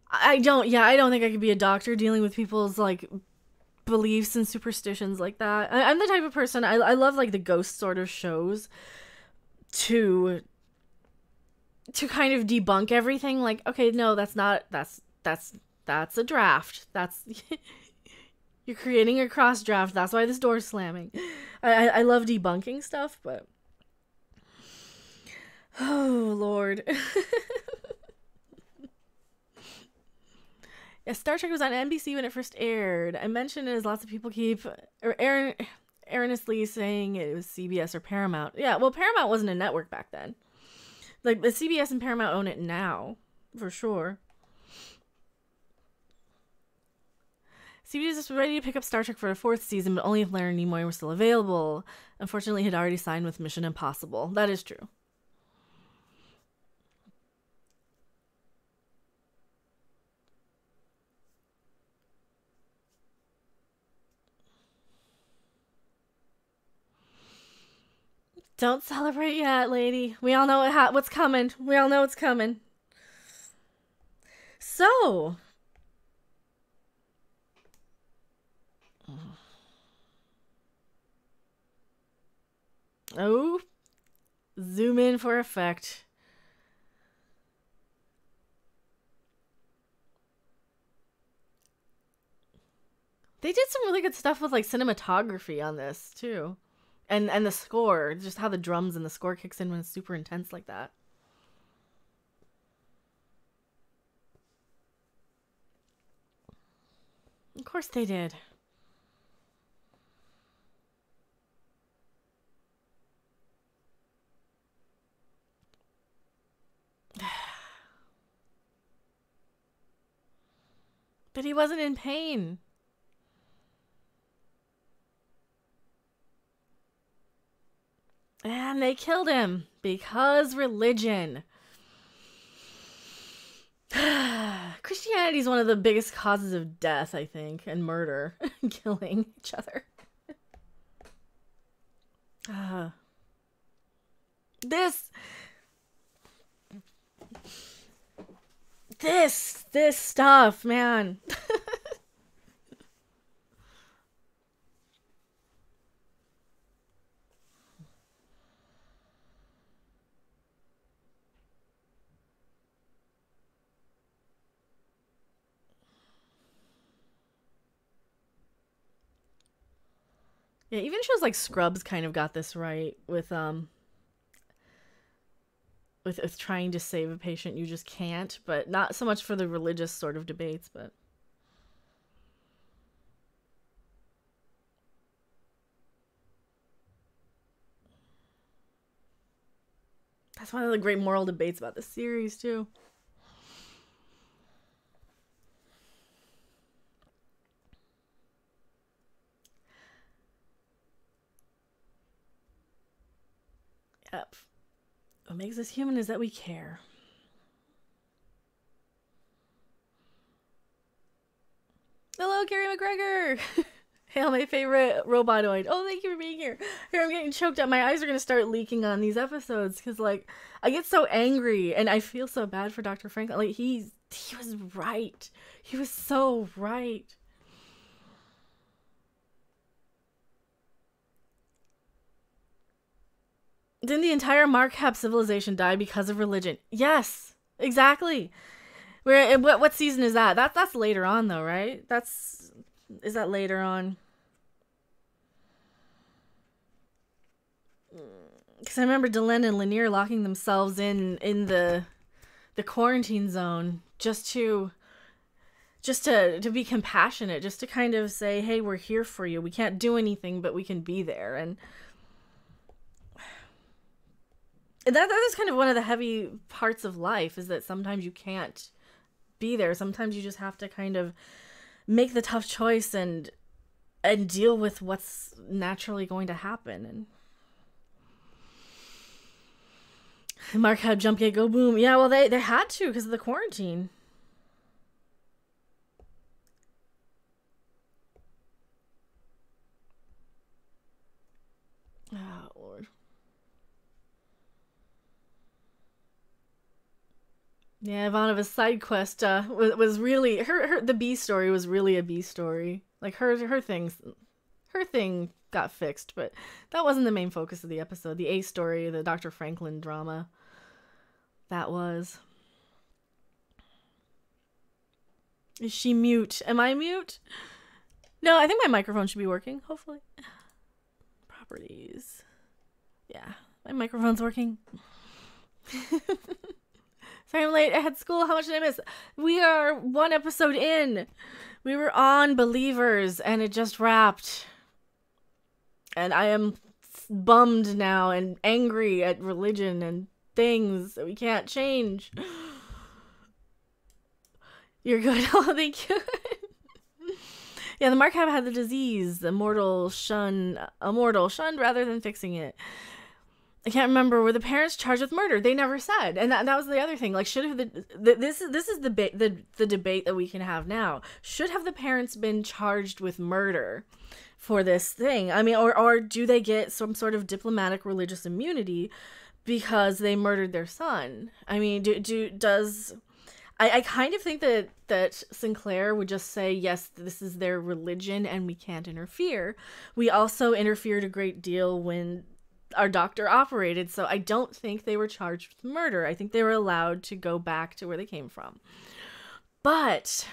I don't think I could be a doctor dealing with people's, like, beliefs and superstitions like that. I'm the type of person, I love, like, the ghost sort of shows to kind of debunk everything. Like, okay, no, that's a draft. That's... You're creating a cross draft. That's why this door's slamming. I love debunking stuff, but... Oh, Lord. Yeah, Star Trek was on NBC when it first aired. I mentioned it as lots of people keep... Or erroneously saying it was CBS or Paramount. Yeah, well, Paramount wasn't a network back then. Like, the CBS and Paramount own it now. For sure. CBS was ready to pick up Star Trek for a 4th season, but only if Leonard Nimoy was still available. Unfortunately, he had already signed with Mission Impossible. That is true. Don't celebrate yet, lady. We all know what's coming. We all know what's coming. So... Oh, zoom in for effect. They did some really good stuff with, like, cinematography on this too, and the score, just how the drums and the score kicks in when it's super intense like that. Of course they did. But he wasn't in pain. And they killed him because religion. Christianity is one of the biggest causes of death, I think, and murder. Killing each other. This stuff, man. Yeah, even shows like Scrubs kind of got this right with trying to save a patient you just can't, but not so much for the religious sort of debates, but that's one of the great moral debates about the series too. Yep. What makes us human is that we care. Hello, Carrie McGregor! Hail, my favorite robotoid. Oh, thank you for being here. Here, I'm getting choked up. My eyes are going to start leaking on these episodes because, like, I get so angry and I feel so bad for Dr. Franklin. Like, he was right. He was so right. Didn't the entire Markhab civilization die because of religion? Yes, exactly. Where what season is that? That's later on though, right? Is that later on? Because I remember Delenn and Lanier locking themselves in the quarantine zone just to be compassionate, just to kind of say, hey, we're here for you. We can't do anything, but we can be there. And that is kind of one of the heavy parts of life, is that sometimes you can't be there. Sometimes you just have to kind of make the tough choice and deal with what's naturally going to happen. And Mark had jump gate go boom. Yeah, well, they had to because of the quarantine. Oh, Lord. Yeah, Ivanova's side quest was really her the B story was really a B story. Like her thing got fixed, but that wasn't the main focus of the episode. The A story, the Dr. Franklin drama, that was. Is she mute? Am I mute? No, I think my microphone should be working, hopefully. Properties. Yeah, my microphone's working. Sorry I'm late. I had school. How much did I miss? We are one episode in. We were on Believers and it just wrapped. And I am bummed now and angry at religion and things that we can't change. You're good. Oh, thank you. Yeah, the Markhab had the disease. Immortal shunned rather than fixing it. I can't remember, were the parents charged with murder? They never said. And that was the other thing. Like, should have this is the debate that we can have now. Should have the parents been charged with murder for this thing? I mean, or do they get some sort of diplomatic religious immunity because they murdered their son? I mean, I kind of think that Sinclair would just say, yes, this is their religion and we can't interfere. We also interfered a great deal when our doctor operated, so I don't think they were charged with murder. I think they were allowed to go back to where they came from. But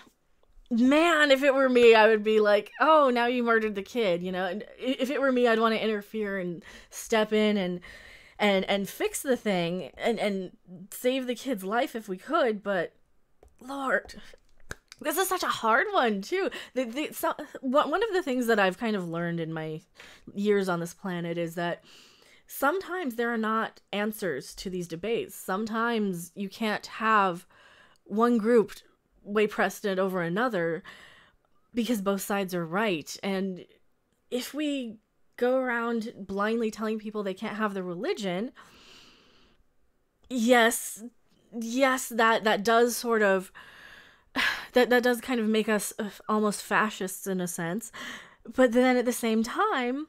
man, if it were me, I would be like, oh, now you murdered the kid, you know? And if it were me, I'd want to interfere and step in and fix the thing and save the kid's life if we could, but Lord, this is such a hard one too. One of the things that I've kind of learned in my years on this planet is that sometimes there are not answers to these debates. Sometimes you can't have one group weigh precedent over another because both sides are right. And if we go around blindly telling people they can't have their religion, yes, that does sort of, that does kind of make us almost fascists in a sense. But then at the same time,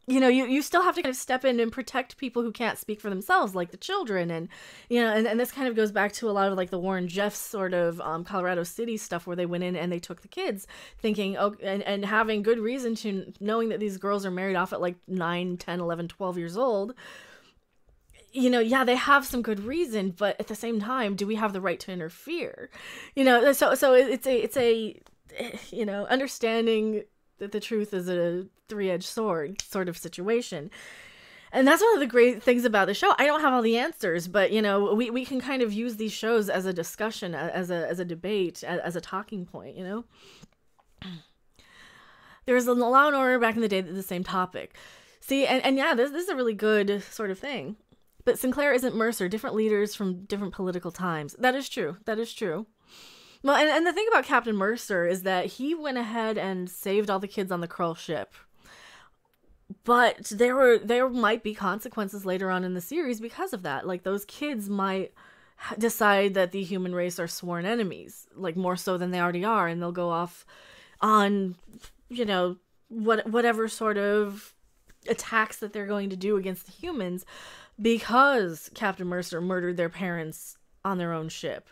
you know, you still have to kind of step in and protect people who can't speak for themselves, like the children. And, you know, and this kind of goes back to a lot of like the Warren Jeffs sort of Colorado City stuff where they went in and they took the kids thinking, oh, and having good reason to knowing that these girls are married off at like 9, 10, 11, 12 years old. You know, yeah, they have some good reason, but at the same time, do we have the right to interfere? You know, so it's a, you know, understanding the truth is a three-edged sword sort of situation. And that's one of the great things about the show. I don't have all the answers, but, you know, we can kind of use these shows as a discussion, as a debate, as a talking point, you know? There was a Law and Order back in the day that the same topic. See, and yeah, this is a really good sort of thing. But Sinclair isn't Mercer, different leaders from different political times. That is true. That is true. Well, and the thing about Captain Mercer is that he went ahead and saved all the kids on the Krull ship. But there might be consequences later on in the series because of that. Like, those kids might decide that the human race are sworn enemies, like more so than they already are, and they'll go off on, you know, whatever sort of attacks that they're going to do against the humans because Captain Mercer murdered their parents on their own ship.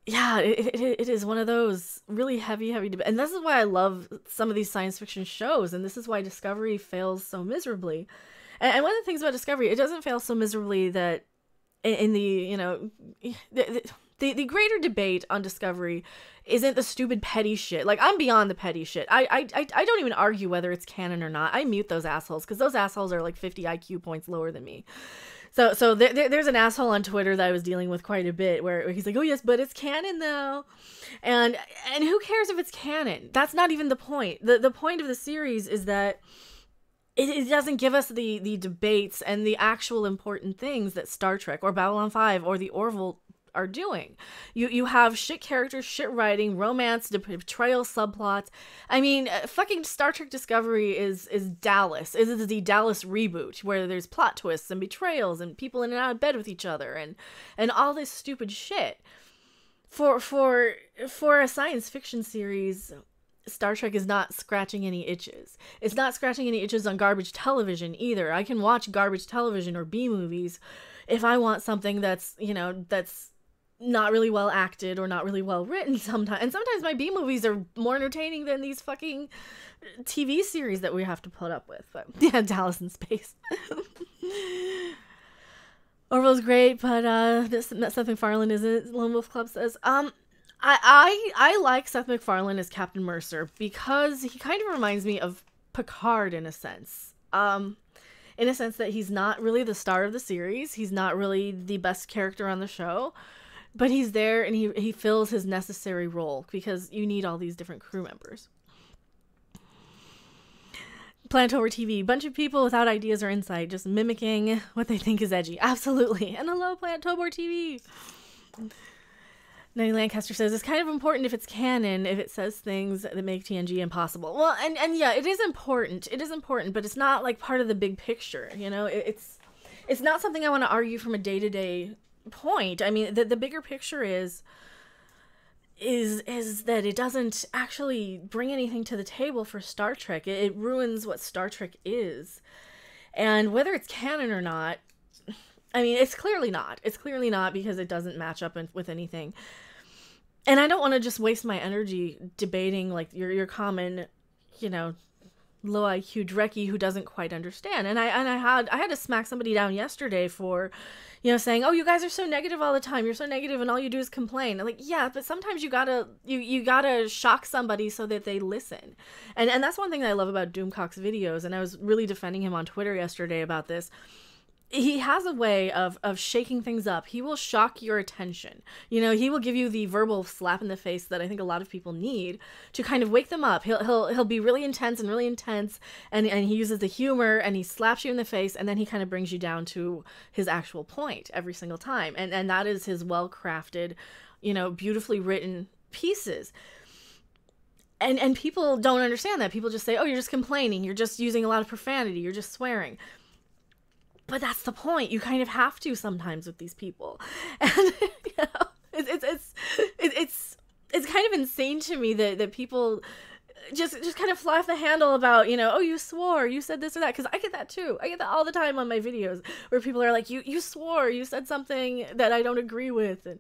Yeah, it is one of those really heavy debates. And this is why I love some of these science fiction shows, and this is why Discovery fails so miserably. And one of the things about Discovery, it doesn't fail so miserably that in the, you know, the greater debate on Discovery isn't the stupid petty shit. Like, I'm beyond the petty shit. I don't even argue whether it's canon or not. I mute those assholes, because those assholes are like 50 IQ points lower than me. So there's an asshole on Twitter that I was dealing with quite a bit where he's like, oh yes, but it's canon though. And who cares if it's canon? That's not even the point. The point of the series is that it doesn't give us the debates and the actual important things that Star Trek or Babylon 5 or the Orville are doing. You have shit characters, shit writing, romance, betrayal subplots. I mean, fucking Star Trek Discovery is Dallas. It is the Dallas reboot where there's plot twists and betrayals and people in and out of bed with each other and all this stupid shit. For a science fiction series, Star Trek is not scratching any itches. It's not scratching any itches on garbage television either. I can watch garbage television or B movies if I want something that's, you know, that's not really well acted or not really well written sometimes. And sometimes my B movies are more entertaining than these fucking TV series that we have to put up with. But yeah, Dallas in space. Orville's great, but Seth MacFarlane isn't, Lone Wolf Club says. I like Seth MacFarlane as Captain Mercer because he kind of reminds me of Picard in a sense. In a sense that he's not really the star of the series. He's not really the best character on the show. But he's there and he fills his necessary role because you need all these different crew members. Planet Over TV. Bunch of people without ideas or insight just mimicking what they think is edgy. Absolutely. And hello, Planet Over TV. Nanny Lancaster says, it's kind of important if it's canon, if it says things that make TNG impossible. Well, and yeah, it is important. It is important, but it's not like part of the big picture, you know? It's not something I want to argue from a day-to-day point. I mean, the bigger picture is that it doesn't actually bring anything to the table for Star Trek. It ruins what Star Trek is. And whether it's canon or not, I mean, it's clearly not. It's clearly not because it doesn't match up with anything. And I don't want to just waste my energy debating like your common, you know, low IQ Drekkie who doesn't quite understand. And I had to smack somebody down yesterday for, you know, saying, oh, you guys are so negative all the time. You're so negative and all you do is complain. I'm like, yeah, but sometimes you gotta shock somebody so that they listen. And that's one thing that I love about Doomcock's videos. And I was really defending him on Twitter yesterday about this. He has a way of shaking things up. He will shock your attention. You know, he will give you the verbal slap in the face that I think a lot of people need to kind of wake them up. He'll be really intense, and he uses the humor, and he slaps you in the face, and then he kind of brings you down to his actual point every single time. And that is his well-crafted, you know, beautifully written pieces. And people don't understand that. People just say, oh, you're just complaining. You're just using a lot of profanity. You're just swearing. But that's the point. You kind of have to sometimes with these people, and you know, it's kind of insane to me that people just kind of fly off the handle about, you know, oh, you swore, you said this or that, because I get that too. I get that all the time on my videos where people are like, you swore, you said something that I don't agree with, and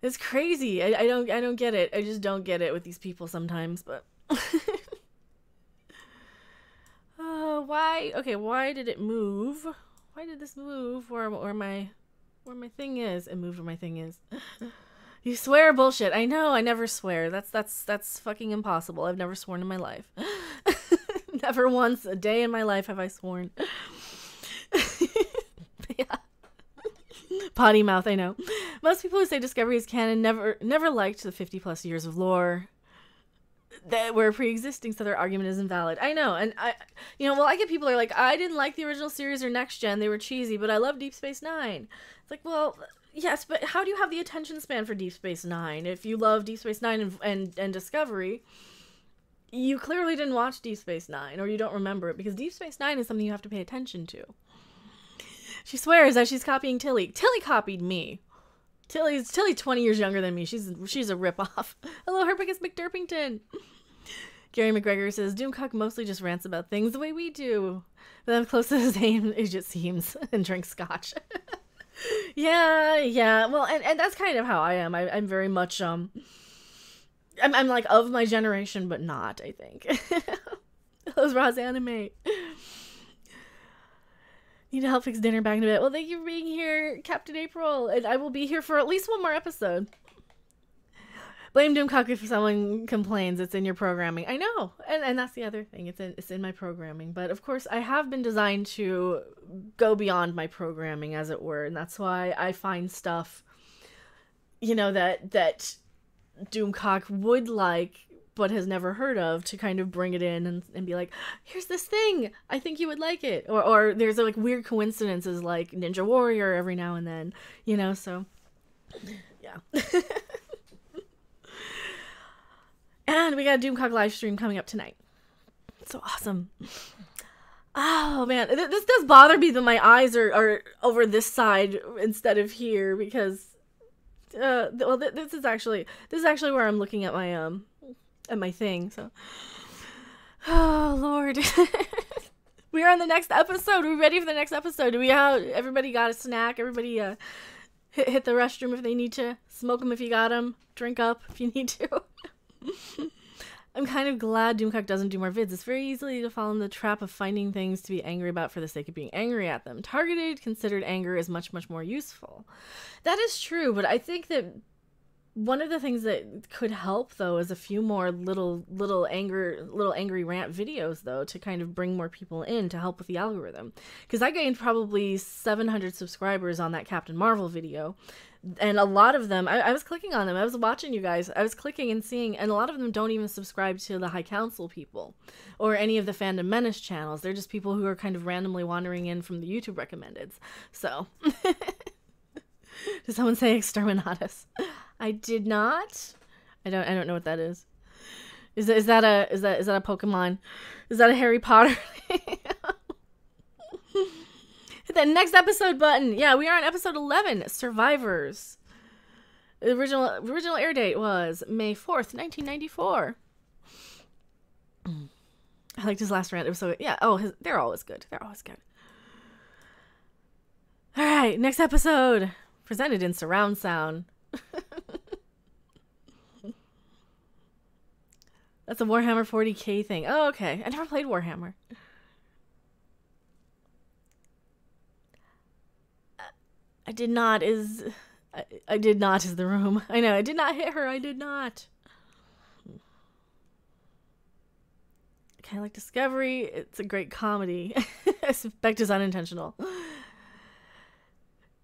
it's crazy. I don't get it. I just don't get it with these people sometimes, but. Why did it move? Why did this move where my thing is? It moved where my thing is. You swear bullshit. I know, I never swear. That's fucking impossible. I've never sworn in my life. Never once a day in my life have I sworn. Yeah. Potty mouth, I know. Most people who say Discovery is canon never liked the 50+ years of lore that were pre-existing, so their argument is invalid. I know, and I get people who are like, I didn't like the original series or Next Gen, they were cheesy, but I love Deep Space Nine. It's like, well, yes, but how do you have the attention span for Deep Space Nine? If you love Deep Space Nine and Discovery, you clearly didn't watch Deep Space Nine, or you don't remember it, because Deep Space Nine is something you have to pay attention to. She swears that she's copying Tilly. Tilly copied me. Tilly's 20 years younger than me. She's a ripoff. Hello, Herpicus McDurpington. Gary McGregor says, Doomcock mostly just rants about things the way we do. But I'm close to his age, it seems, and drinks scotch. Yeah. Well, and that's kind of how I am. I'm very much, I'm like of my generation, but not, I think. Those Roz Anime. Need to help fix dinner back in a bit. Well, thank you for being here, Captain April. And I will be here for at least one more episode. Blame Doomcock if someone complains. It's in your programming. I know. And that's the other thing. It's in my programming. But of course, I have been designed to go beyond my programming, as it were. And that's why I find stuff, that Doomcock would like, but has never heard of, to kind of bring it in and be like, here's this thing, I think you would like it. Or there's like weird coincidences like Ninja Warrior every now and then, so yeah. And we got a Doomcock live stream coming up tonight. So awesome. Oh man, this does bother me that my eyes are over this side instead of here, because this is actually where I'm looking at my thing, so. Oh, Lord. We are on the next episode. Are we ready for the next episode? Everybody got a snack? Everybody hit the restroom if they need to. Smoke them if you got them. Drink up if you need to. I'm kind of glad Doomcock doesn't do more vids. It's very easy to fall in the trap of finding things to be angry about for the sake of being angry at them. Targeted, considered anger is much, much more useful. That is true, but I think that one of the things that could help, though, is a few more little angry rant videos, though, to kind of bring more people in to help with the algorithm. Because I gained probably 700 subscribers on that Captain Marvel video, and a lot of them, I was clicking on them. I was watching you guys. I was clicking and seeing, and a lot of them don't even subscribe to the High Council people or any of the Fandom Menace channels. They're just people who are kind of randomly wandering in from the YouTube recommendeds. So, did someone say Exterminatus? I did not. I don't know what that is. Is that a Pokemon? Is that a Harry Potter? Hit that next episode button. Yeah, we are on episode 11, Survivors. The original air date was May 4th, 1994. I liked his last rant. It was so good. Yeah. Oh, they're always good. They're always good. All right, next episode, presented in surround sound. That's a Warhammer 40k thing. Oh, okay. I never played Warhammer. I did not is the room. I know. I did not hit her. I did not. Kind of like Discovery. It's a great comedy. I suspect it's unintentional.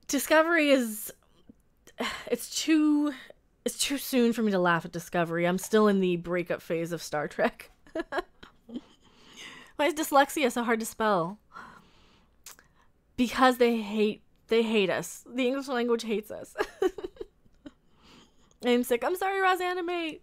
Discovery is... It's too soon for me to laugh at Discovery. I'm still in the breakup phase of Star Trek. Why is dyslexia so hard to spell? Because they hate us. The English language hates us. I'm sick. I'm sorry, Roz Animate.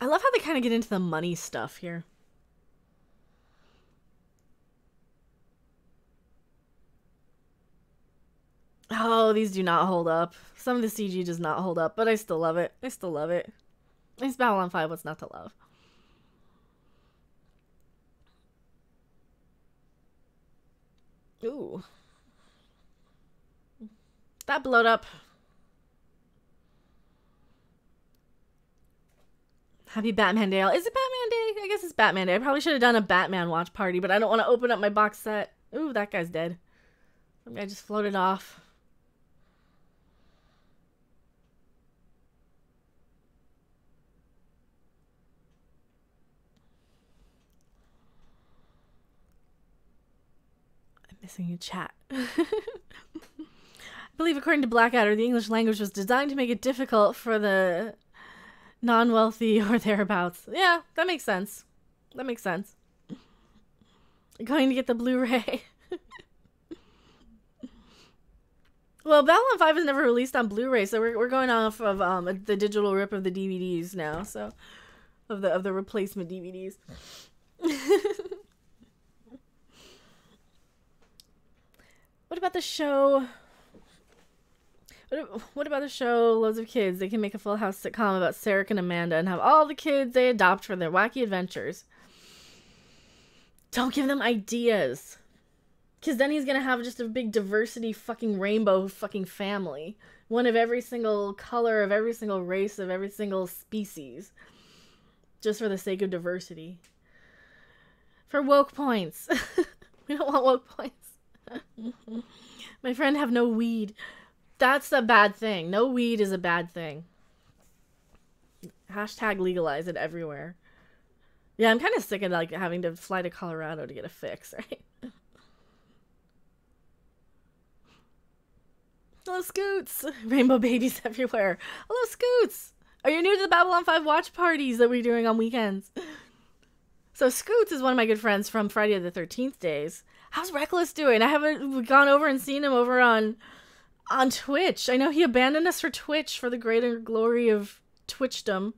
I love how they kind of get into the money stuff here. Oh, these do not hold up. Some of the CG does not hold up, but I still love it. I still love it. It's Babylon 5, what's not to love? Ooh. That blowed up. Happy Batman Day. Is it Batman Day? I guess it's Batman Day. I probably should have done a Batman watch party, but I don't want to open up my box set. Ooh, that guy's dead. Some guy just floated off. I'm missing a chat. I believe according to Blackadder, the English language was designed to make it difficult for the non-wealthy or thereabouts. Yeah, that makes sense. That makes sense. Going to get the Blu-ray. Well, Babylon 5 is never released on Blu-ray, so we're going off of the digital rip of the DVDs now, so of the replacement DVDs. What about the show? What about the show Loads of Kids? They can make a Full House sitcom about Sarah and Amanda and have all the kids they adopt for their wacky adventures. Don't give them ideas. Because then he's going to have just a big diversity fucking rainbow fucking family. One of every single color, of every single race, of every single species. Just for the sake of diversity. For woke points. We don't want woke points. My friend have no weed. That's a bad thing. No weed is a bad thing. Hashtag legalize it everywhere. Yeah, I'm kind of sick of like having to fly to Colorado to get a fix, right? Hello, Scoots! Rainbow babies everywhere. Hello, Scoots! Are you new to the Babylon 5 watch parties that we're doing on weekends? So Scoots is one of my good friends from Friday the 13th days. How's Reckless doing? I haven't gone over and seen him over on Twitch. I know he abandoned us for Twitch for the greater glory of Twitchdom.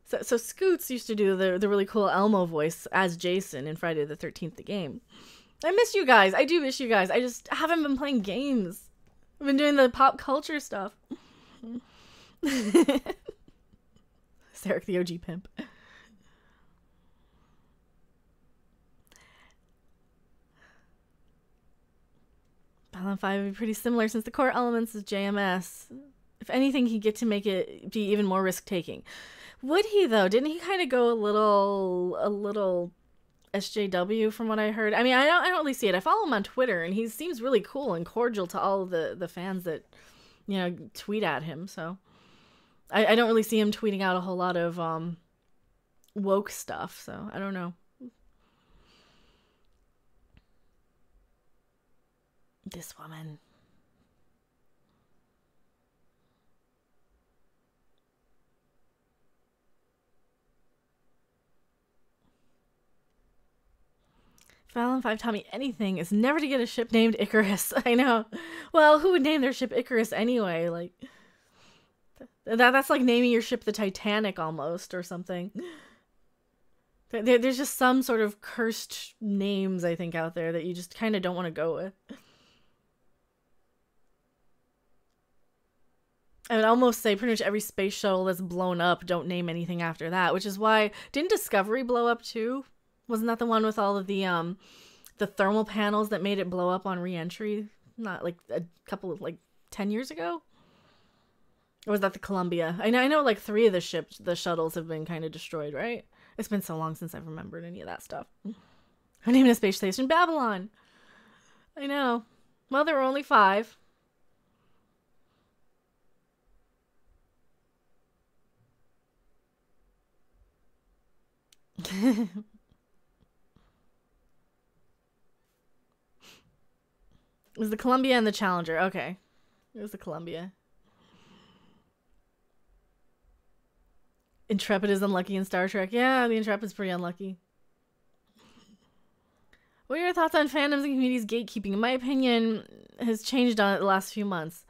So Scoots used to do the really cool Elmo voice as Jason in Friday the 13th, the game. I miss you guys. I do miss you guys. I just haven't been playing games. I've been doing the pop culture stuff. Sarek the OG pimp. Babylon 5 would be pretty similar since the core elements is JMS. If anything, he'd get to make it be even more risk-taking. Would he, though? Didn't he kind of go a little SJW from what I heard? I mean, I don't really see it. I follow him on Twitter, and he seems really cool and cordial to all of the fans that, you know, tweet at him. So I don't really see him tweeting out a whole lot of woke stuff. So I don't know. This woman. If Babylon 5 taught me anything, is never to get a ship named Icarus. I know. Well, who would name their ship Icarus anyway? Like, that's like naming your ship the Titanic almost, or something. There's just some sort of cursed names, I think, out there that you just kind of don't want to go with. I would almost say pretty much every space shuttle that's blown up, don't name anything after that, which is why... Didn't Discovery blow up too? Wasn't that the one with all of the thermal panels that made it blow up on re-entry? Not like a couple of, like, 10 years ago? Or was that the Columbia? I know like 3 of the shuttles have been kind of destroyed, right? It's been so long since I've remembered any of that stuff. Her name is Space Station Babylon. I know. Well, there were only 5. It was the Columbia and the Challenger. Okay. It was the Columbia. Intrepid is unlucky in Star Trek. Yeah, the Intrepid's pretty unlucky. What are your thoughts on fandoms and communities gatekeeping? In my opinion, has changed on it the last few months.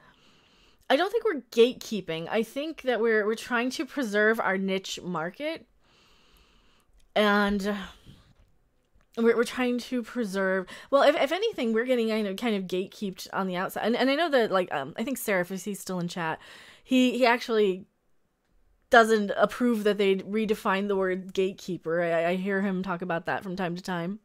I don't think we're gatekeeping. I think that we're trying to preserve our niche market. And we're trying to preserve... Well, if anything, we're getting kind of gatekeeped on the outside. And I know that, like, I think Seraph, if he's still in chat, he actually doesn't approve that they redefine the word gatekeeper. I hear him talk about that from time to time.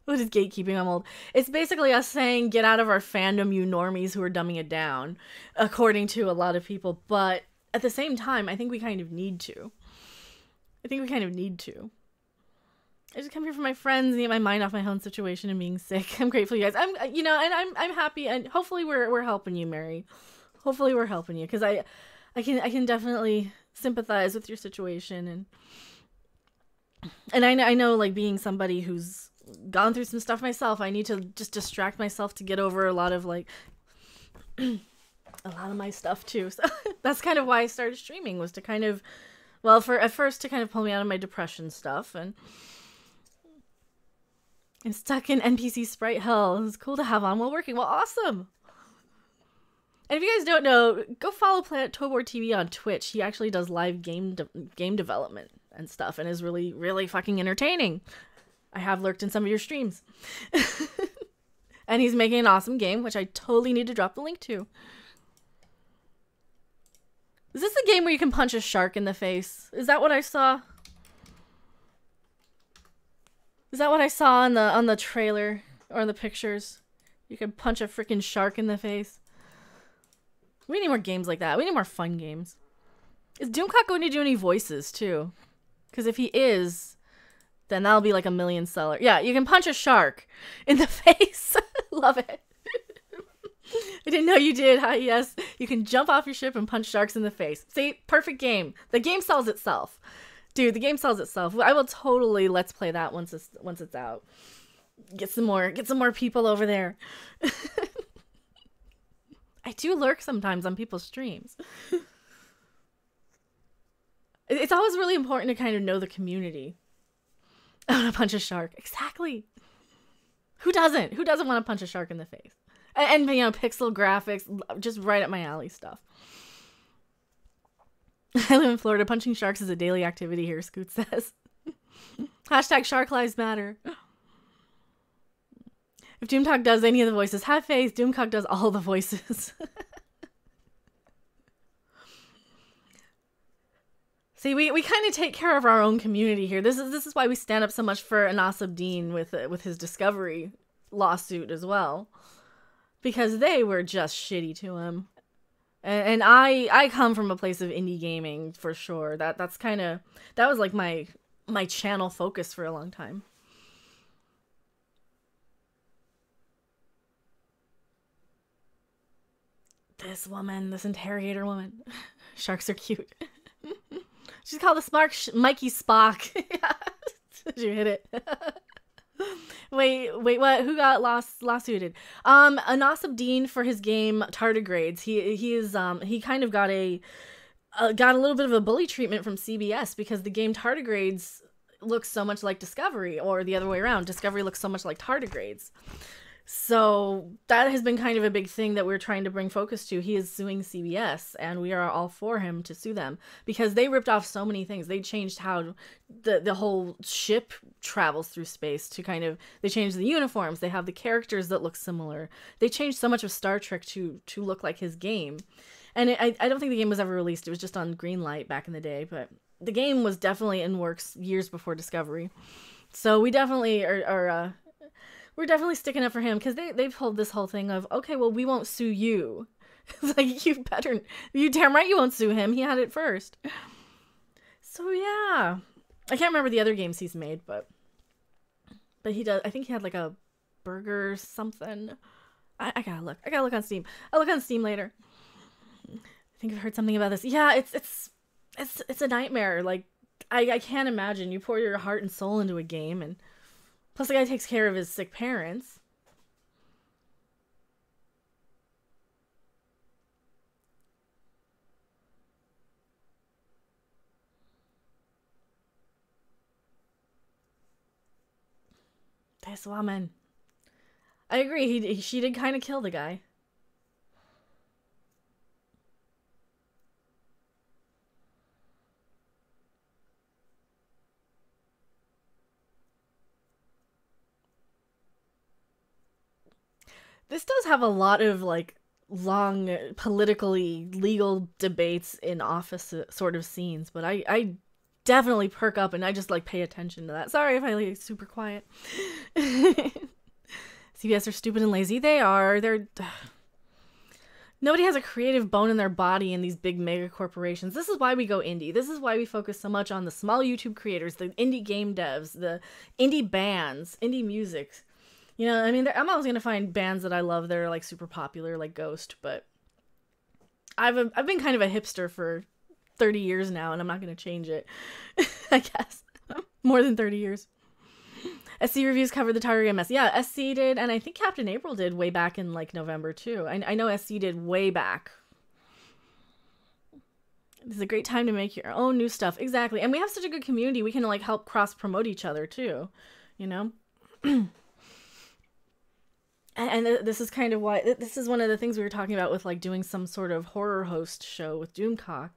What is gatekeeping? I'm old. It's basically us saying, get out of our fandom, you normies who are dumbing it down, according to a lot of people. But at the same time, I think we kind of need to. I just come here for my friends and get my mind off my own situation and being sick. I'm grateful, you guys. I'm happy, and hopefully we're helping you, Mary. Hopefully we're helping you, because I can definitely sympathize with your situation, and I know, like, being somebody who's gone through some stuff myself, I need to just distract myself to get over a lot of, like, a lot of my stuff too. So that's kind of why I started streaming, was to kind of, well, at first to kind of pull me out of my depression stuff, and I'm stuck in NPC sprite hell. It's cool to have on while working. Well, awesome. And if you guys don't know, go follow Planet Tobor TV on Twitch. He actually does live game development and stuff, and is really, really fucking entertaining. I have lurked in some of your streams. And he's making an awesome game, which I totally need to drop the link to. Is this the game where you can punch a shark in the face? Is that what I saw? Is that what I saw on the trailer or in the pictures? You can punch a freaking shark in the face. We need more games like that. We need more fun games. Is Doomcock going to do any voices too? Because if he is, then that'll be like a $1 million seller. Yeah, you can punch a shark in the face. Love it. I didn't know you did. Hi, yes. You can jump off your ship and punch sharks in the face. See, perfect game. The game sells itself. Dude, the game sells itself. I will totally let's play that once it's out. Get some more people over there. I do lurk sometimes on people's streams. It's always really important to kind of know the community. I want to punch a shark. Exactly. Who doesn't? Who doesn't want to punch a shark in the face? And you know, pixel graphics, just right up my alley stuff. I live in Florida. Punching sharks is a daily activity here, Scoot says. Hashtag Shark Lives Matter. If Doomcock does any of the voices, have faith. Doomcock does all the voices. See, we kind of take care of our own community here. This is why we stand up so much for Anasabdeen with his Discovery lawsuit as well, because they were just shitty to him. And I come from a place of indie gaming for sure. That was like my channel focus for a long time. This interrogator woman. Sharks are cute. She's called the smart Mikey Spock. Did you hit it? Wait, what? Who got lawsuited? Anasabdeen for his game Tardigrades. He kind of got a little bit of a bully treatment from CBS because the game Tardigrades looks so much like Discovery, or the other way around. Discovery looks so much like Tardigrades. So that has been kind of a big thing that we're trying to bring focus to. He is suing CBS, and we are all for him to sue them because they ripped off so many things. They changed how the whole ship travels through space they changed the uniforms. They have the characters that look similar. They changed so much of Star Trek to look like his game. And I don't think the game was ever released. It was just on Greenlight back in the day, but the game was definitely in works years before Discovery. So we definitely we're definitely sticking up for him because they've pulled this whole thing of, okay, well, we won't sue you. It's like, you damn right you won't sue him. He had it first. So yeah, I can't remember the other games he's made, but he does. I think he had like a burger something. I gotta look. I gotta look on Steam. I'll look on Steam later. I think I've heard something about this. Yeah, it's a nightmare. Like I can't imagine. You pour your heart and soul into a game, and plus the guy takes care of his sick parents. This woman. I agree. She did kind of kill the guy. This does have a lot of like long politically legal debates in office sort of scenes, but I definitely perk up and I just like pay attention to that. Sorry if I like super quiet. CBS are stupid and lazy. They are. Nobody has a creative bone in their body in these big mega corporations. This is why we go indie. This is why we focus so much on the small YouTube creators, the indie game devs, the indie bands, indie music. You know, I mean, I'm always going to find bands that I love that are like super popular, like Ghost, but I've been kind of a hipster for 30 years now, and I'm not going to change it, I guess. More than 30 years. SC Reviews covered the Target MS. Yeah, SC did, and I think Captain April did way back in like November too. I know SC did way back. This is a great time to make your own new stuff. Exactly. And we have such a good community. We can like help cross promote each other too, you know? And this is kind of why, this is one of the things we were talking about with like doing some sort of horror host show with Doomcock.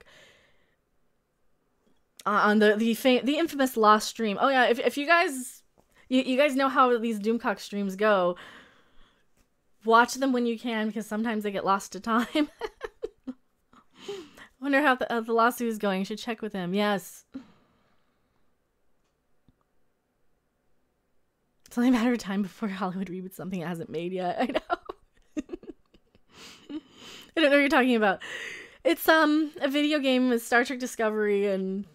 On the infamous Lost stream. Oh yeah, if you guys... You guys know how these Doomcock streams go. Watch them when you can, because sometimes they get lost to time. Wonder how the lawsuit is going. Should check with him. Yes. It's only a matter of time before Hollywood reboots something it hasn't made yet. I know. I don't know what you're talking about. It's a video game with Star Trek Discovery, and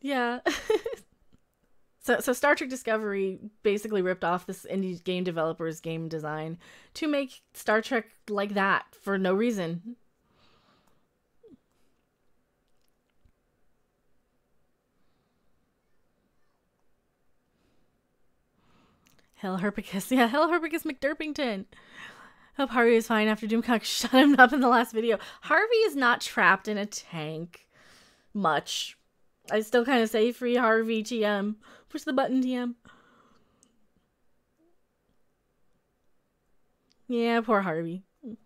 yeah. So Star Trek Discovery basically ripped off this indie game developer's game design to make Star Trek like that for no reason. Hell Herpicus. Yeah, Hell Herpicus McDurpington. Hope Harvey is fine after Doomcock shut him up in the last video. Harvey is not trapped in a tank much. I still kind of say free Harvey TM. Push the button TM. Yeah, poor Harvey. The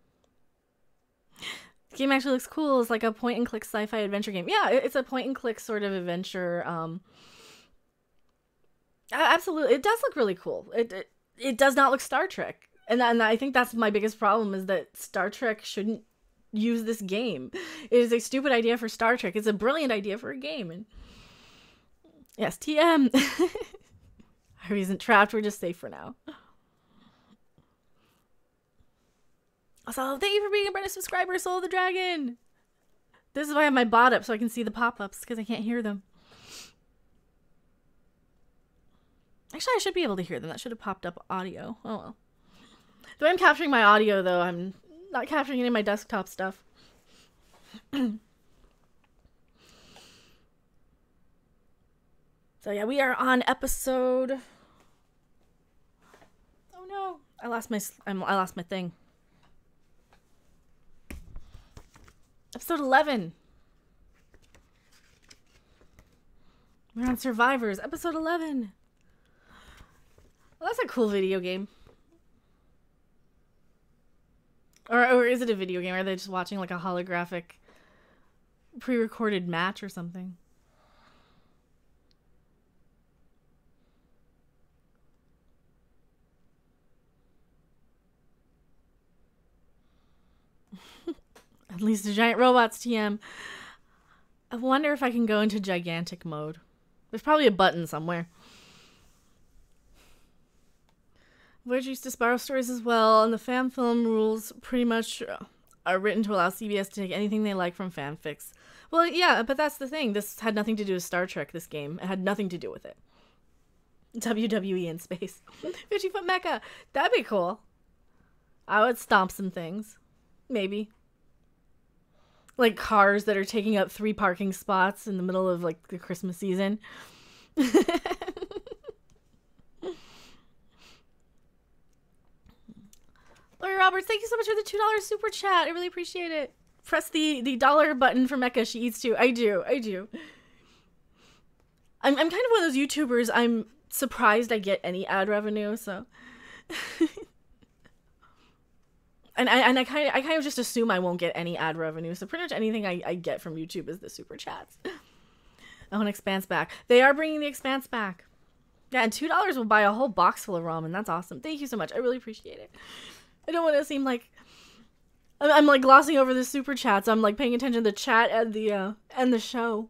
game actually looks cool. It's like a point and click sci-fi adventure game. Yeah, it's a point and click sort of adventure. Absolutely. It does look really cool. It does not look Star Trek. And I think that's my biggest problem, is that Star Trek shouldn't use this game. It is a stupid idea for Star Trek. It's a brilliant idea for a game. And yes, TM. Harvey isn't trapped. We're just safe for now. Also, thank you for being a brand new subscriber, Soul of the Dragon. This is why I have my bot up, so I can see the pop-ups, because I can't hear them. Actually, I should be able to hear them. That should have popped up audio. Oh well. The way I'm capturing my audio, though, I'm not capturing any of my desktop stuff. So yeah, we are on episode... Oh no, I lost my thing. Episode 11. We're on Survivors, episode 11. Well, that's a cool video game. Or is it a video game? Or are they just watching like a holographic pre-recorded match or something? At least the giant robots, TM. I wonder if I can go into gigantic mode. There's probably a button somewhere. Voyager used to borrow stories as well, and the fan film rules pretty much are written to allow CBS to take anything they like from fanfics. Well, yeah, but that's the thing. This had nothing to do with Star Trek, this game. It had nothing to do with it. WWE in space. 50-foot mecha. That'd be cool. I would stomp some things. Maybe. Like cars that are taking up 3 parking spots in the middle of like the Christmas season. Lori Roberts, thank you so much for the $2 super chat. I really appreciate it. Press the dollar button for Mecha. She eats too. I do. I'm kind of one of those YouTubers. I'm surprised I get any ad revenue. So, and I kind of just assume I won't get any ad revenue. So pretty much anything I get from YouTube is the super chats. Oh, an Expanse back. They are bringing the Expanse back. Yeah, and $2 will buy a whole box full of ramen. That's awesome. Thank you so much. I really appreciate it. I don't want to seem like I'm like glossing over the super chats. I'm like paying attention to the chat and the show.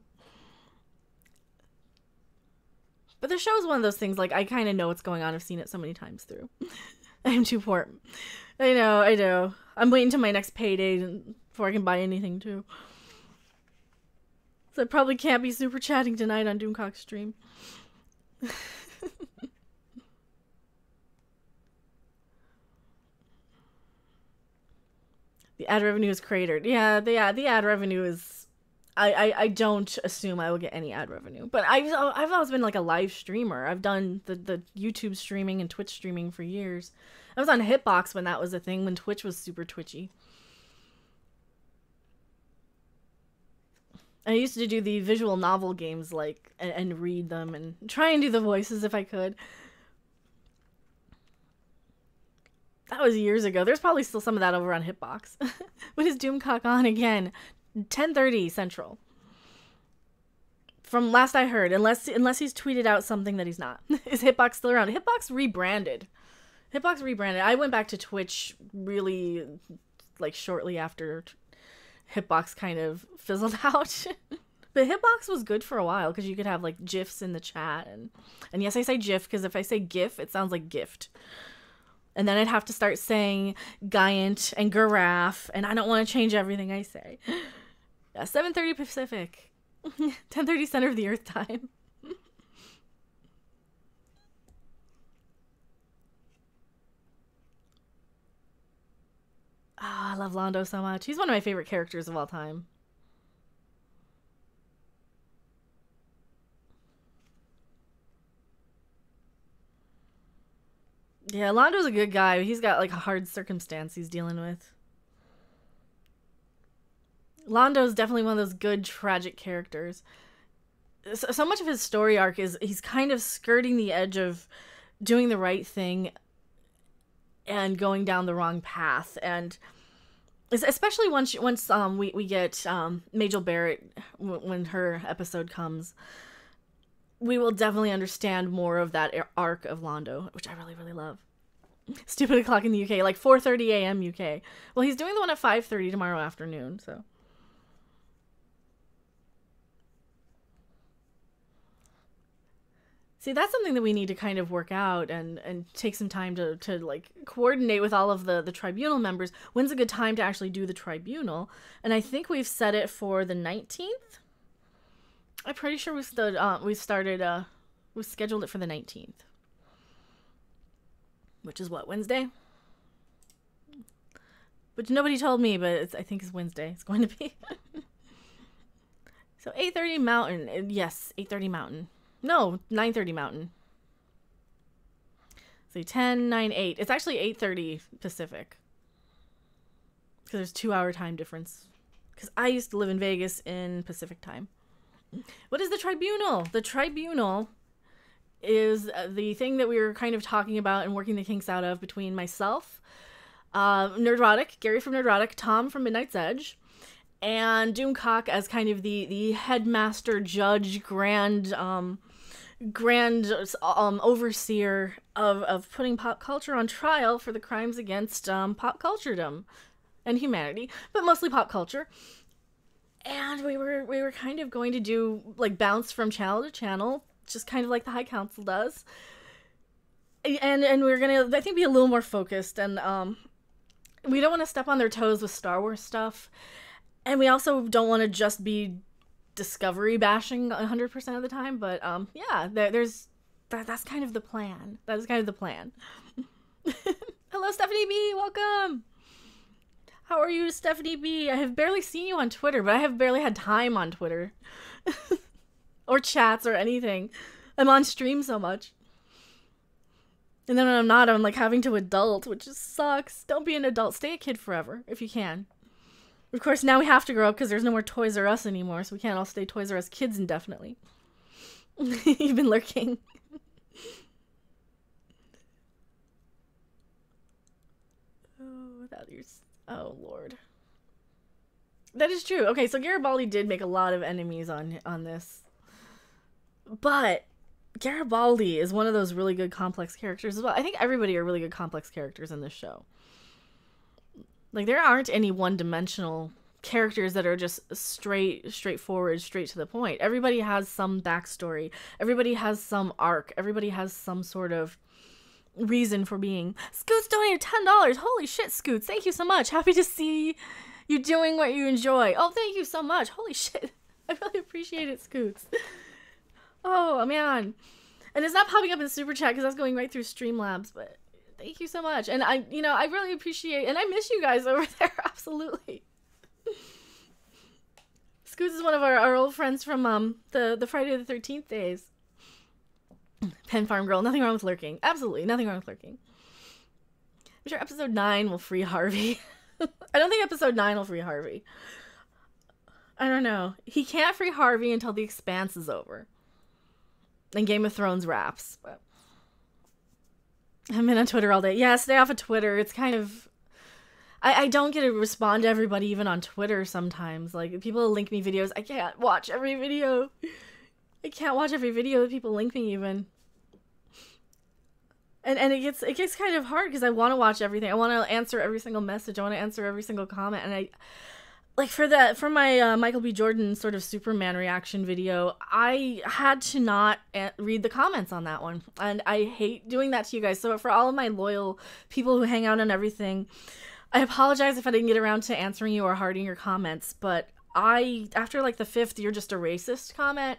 But the show is one of those things, like, I kind of know what's going on. I've seen it so many times through. I'm too poor. I know. I'm waiting till my next payday before I can buy anything, too. So I probably can't be super chatting tonight on Doomcock's stream. The ad revenue is cratered. Yeah, the ad revenue is... I don't assume I will get any ad revenue. But I've always been like a live streamer. I've done the YouTube streaming and Twitch streaming for years. I was on Hitbox when that was a thing, when Twitch was super twitchy. I used to do the visual novel games, like, and read them and try and do the voices if I could. That was years ago. There's probably still some of that over on Hitbox. When is Doomcock on again? 10:30 Central. From last I heard, unless he's tweeted out something that he's not. Is Hitbox still around? Hitbox rebranded. I went back to Twitch really, like, shortly after Hitbox kind of fizzled out. But Hitbox was good for a while because you could have, like, GIFs in the chat. And yes, I say GIF because if I say GIF, it sounds like gift. And then I'd have to start saying Giant and Giraffe, and I don't want to change everything I say. Yeah, 7:30 Pacific. 10:30 Center of the Earth time. I love Londo so much. He's one of my favorite characters of all time. Yeah, Londo's a good guy, but he's got, like, a hard circumstance he's dealing with. Londo's definitely one of those good, tragic characters. So much of his story arc is he's kind of skirting the edge of doing the right thing and going down the wrong path. And especially once we get Majel Barrett, when her episode comes, we will definitely understand more of that arc of Londo, which I really, really love. Stupid o'clock in the UK, like 4:30 a.m. UK. Well, he's doing the one at 5:30 tomorrow afternoon, so. See, that's something that we need to kind of work out and take some time to like coordinate with all of the tribunal members. When's a good time to actually do the tribunal? And I think we've set it for the 19th. I'm pretty sure we scheduled it for the 19th. Which is what, Wednesday? But nobody told me, but I think it's Wednesday. It's going to be. So 8:30 Mountain. Yes, 8:30 Mountain. No, 9:30 Mountain. So 10, 9, 8. It's actually 8:30 Pacific. Because there's 2-hour time difference. Because I used to live in Vegas in Pacific time. What is the tribunal? The tribunal is the thing that we were kind of talking about and working the kinks out of between myself, Nerdrotic, Gary from Nerdrotic, Tom from Midnight's Edge, and Doomcock as kind of the headmaster, judge, grand overseer of putting pop culture on trial for the crimes against pop culturedom and humanity, but mostly pop culture. And we were kind of going to do, like, bounce from channel to channel, just kind of like the High Council does. And we're going to, I think, be a little more focused. And we don't want to step on their toes with Star Wars stuff. And we also don't want to just be Discovery bashing 100% of the time. But yeah, that's kind of the plan. That is kind of the plan. Hello, Stephanie B. Welcome. How are you, Stephanie B? I have barely seen you on Twitter, but I have barely had time on Twitter. Or chats or anything. I'm on stream so much. And then when I'm not, I'm like having to adult, which just sucks. Don't be an adult. Stay a kid forever, if you can. Of course, now we have to grow up because there's no more Toys R Us anymore, so we can't all stay Toys R Us kids indefinitely. You've been lurking. Oh, Lord. That is true. Okay, so Garibaldi did make a lot of enemies on this. But Garibaldi is one of those really good complex characters as well. I think everybody are really good complex characters in this show. Like, there aren't any one-dimensional characters that are just straightforward, straight to the point. Everybody has some backstory. Everybody has some arc. Everybody has some sort of reason for being. Scoots donated $10. Holy shit, Scoots. Thank you so much. Happy to see you doing what you enjoy. Oh, thank you so much. Holy shit. I really appreciate it, Scoots. Oh, man. And it's not popping up in Super Chat because that's going right through Streamlabs, but thank you so much. And I really appreciate, and I miss you guys over there. Absolutely. Scoots is one of our old friends from the Friday the 13th days. Pen Farm Girl, nothing wrong with lurking. Absolutely, nothing wrong with lurking. I'm sure episode 9 will free Harvey. I don't think episode 9 will free Harvey. I don't know. He can't free Harvey until The Expanse is over. And Game of Thrones wraps. But I'm in on Twitter all day. Yeah, stay off of Twitter. It's kind of... I don't get to respond to everybody even on Twitter sometimes. Like, people link me videos. I can't watch every video. I can't watch every video that people link me even. And it gets kind of hard because I want to watch everything. I want to answer every single message. I want to answer every single comment. And I... Like, for my Michael B. Jordan sort of Superman reaction video, I had to not read the comments on that one. And I hate doing that to you guys. So for all of my loyal people who hang out on everything, I apologize if I didn't get around to answering you or hearting your comments. But after like the 5th, you're just a racist comment,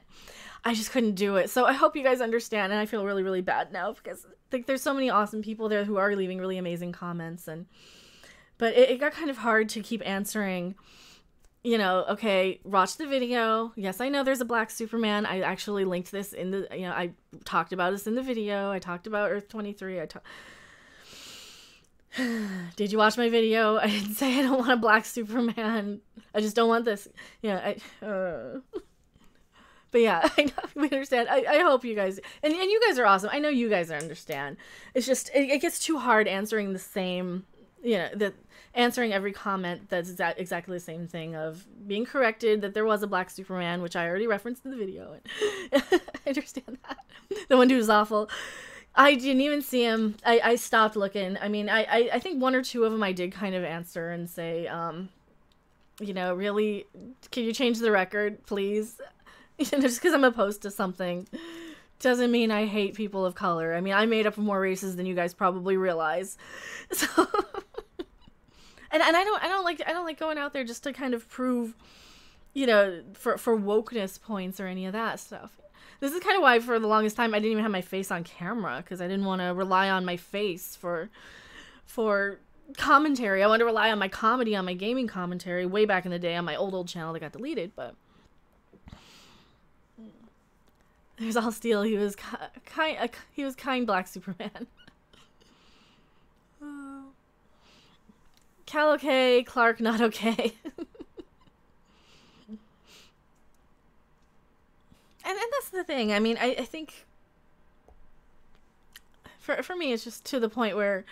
I just couldn't do it. So I hope you guys understand. And I feel really, really bad now because like, there's so many awesome people there who are leaving really amazing comments. But it got kind of hard to keep answering. You know, okay, watch the video. Yes, I know there's a black Superman. I actually linked this in the, I talked about this in the video. I talked about Earth 23. Did you watch my video? I didn't say I don't want a black Superman. I just don't want this. Yeah, but yeah, I know, we understand. I hope you guys, and you guys are awesome. I know you guys understand. It's just, it gets too hard answering the same, answering every comment that's exactly the same thing of being corrected that there was a black Superman, which I already referenced in the video. And I understand that. The one who's awful. I didn't even see him. I stopped looking. I mean, I think 1 or 2 of them I did kind of answer and say, really, can you change the record, please? Just because I'm opposed to something doesn't mean I hate people of color. I mean, I made up more races than you guys probably realize. So... And I don't like going out there just to kind of prove, for wokeness points or any of that stuff. This is kind of why for the longest time I didn't even have my face on camera because I didn't want to rely on my face for commentary. I wanted to rely on my comedy, on my gaming commentary way back in the day on my old channel that got deleted. But there's all Steel. He was kind black Superman. Cal okay, Clark not okay. and that's the thing. I mean, I think for me it's just to the point where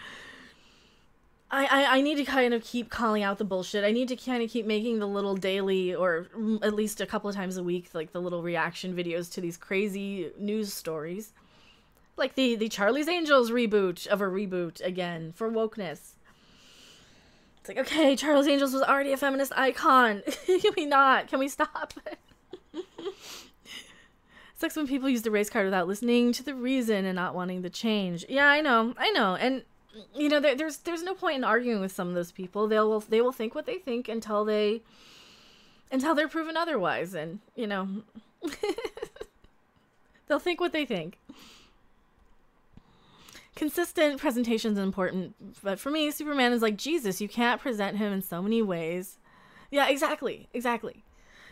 I need to kind of keep calling out the bullshit. I need to kind of keep making the little daily or at least a couple of times a week, like the little reaction videos to these crazy news stories. Like the Charlie's Angels reboot of a reboot again for wokeness. It's like, okay, Charlie's Angels was already a feminist icon. Can we not? Can we stop? It sucks when people use the race card without listening to the reason and not wanting the change. Yeah, I know. And, there's no point in arguing with some of those people. They will think what they think until they're proven otherwise. And, they'll think what they think. Consistent presentation is important, but for me, Superman is like Jesus. You can't present him in so many ways. Yeah, exactly.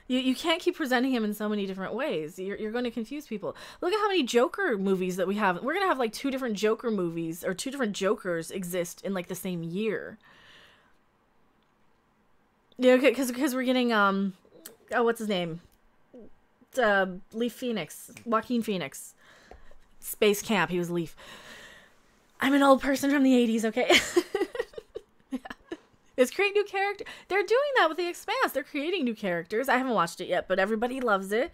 You can't keep presenting him in so many different ways. You're going to confuse people. Look at how many Joker movies that we have. We're going to have like 2 different Joker movies or 2 different Jokers exist in like the same year. Yeah, because we're getting what's his name? Joaquin Phoenix. Space Camp. He was Leaf. I'm an old person from the 80s, okay? Yeah. Let's create new characters. They're doing that with The Expanse. They're creating new characters. I haven't watched it yet, but everybody loves it.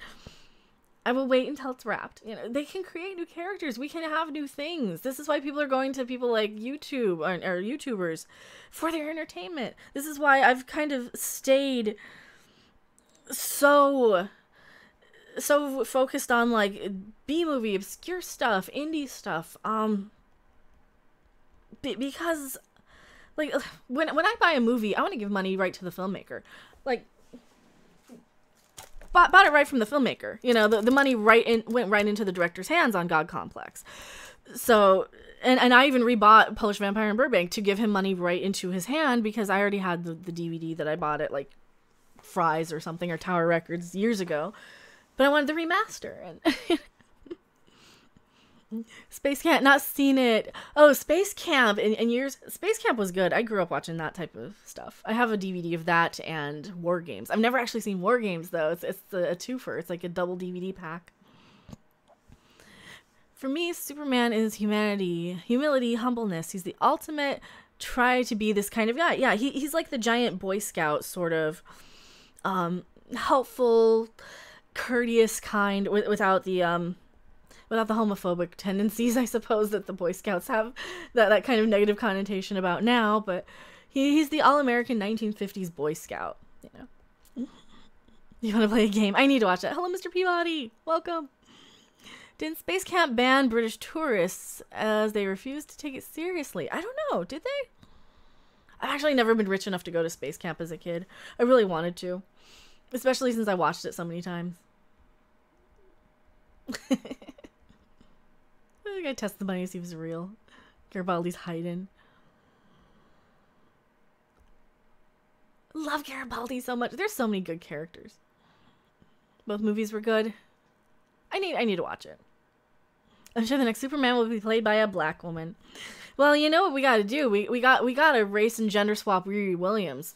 I will wait until it's wrapped. They can create new characters. We can have new things. This is why people are going to people like YouTube or YouTubers for their entertainment. This is why I've kind of stayed so focused on like B-movie, obscure stuff, indie stuff. Because like when I buy a movie, I want to give money right to the filmmaker. Like bought it right from the filmmaker. The money went right into the director's hands on God Complex. So, and I even rebought Polish Vampire in Burbank to give him money right into his hand because I already had the DVD that I bought at like Fry's or something or Tower Records years ago. But I wanted the remaster. And Space Camp, not seen it. Oh, Space Camp in years. Space Camp was good. I grew up watching that type of stuff. I have a DVD of that and War Games. I've never actually seen War Games though. It's a twofer. It's like a double DVD pack. For me, Superman is humility, humbleness. He's the ultimate try to be this kind of guy. Yeah, he's like the giant Boy Scout sort of helpful, courteous kind without the homophobic tendencies, I suppose, that the Boy Scouts have that kind of negative connotation about now. But he's the all-American 1950s Boy Scout. You want to play a game? I need to watch that. Hello, Mr. Peabody. Welcome. Didn't Space Camp ban British tourists as they refused to take it seriously? I don't know. Did they? I've actually never been rich enough to go to Space Camp as a kid. I really wanted to, especially since I watched it so many times. I gotta test the money to see if it's real. Garibaldi's hiding. Love Garibaldi so much. There's so many good characters. Both movies were good. I need to watch it. I'm sure the next Superman will be played by a black woman. Well, you know what we gotta do? We gotta race and gender swap Riri Williams.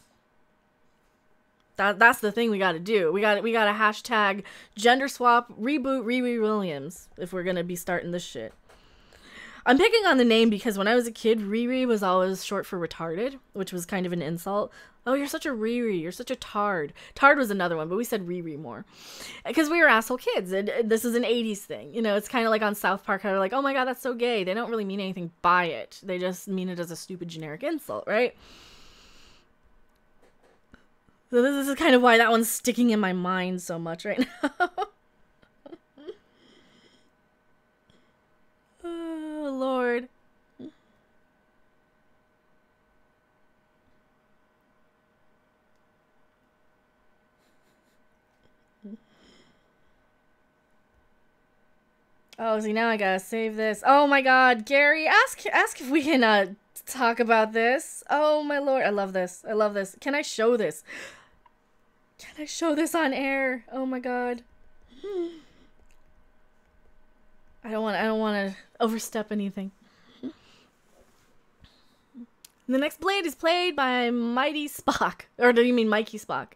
That's the thing we gotta do. We gotta hashtag gender swap reboot Riri Williams if we're gonna be starting this shit. I'm picking on the name because when I was a kid, Riri was always short for retarded, which was kind of an insult. Oh, you're such a Riri. You're such a tard. Tard was another one, but we said Riri more. Because we were asshole kids. And this is an 80s thing. It's kind of like on South Park how they're like, oh my god, that's so gay. They don't really mean anything by it. They just mean it as a stupid generic insult, right? So this is kind of why that one's sticking in my mind so much right now. Oh, Lord. Oh, see, now I gotta save this. Oh my god, Gary, ask if we can talk about this. Oh my lord, I love this. I love this. Can I show this? Can I show this on air? Oh my god. I don't want to overstep anything. The next Blade is played by Mighty Spock. Or do you mean Mikey Spock?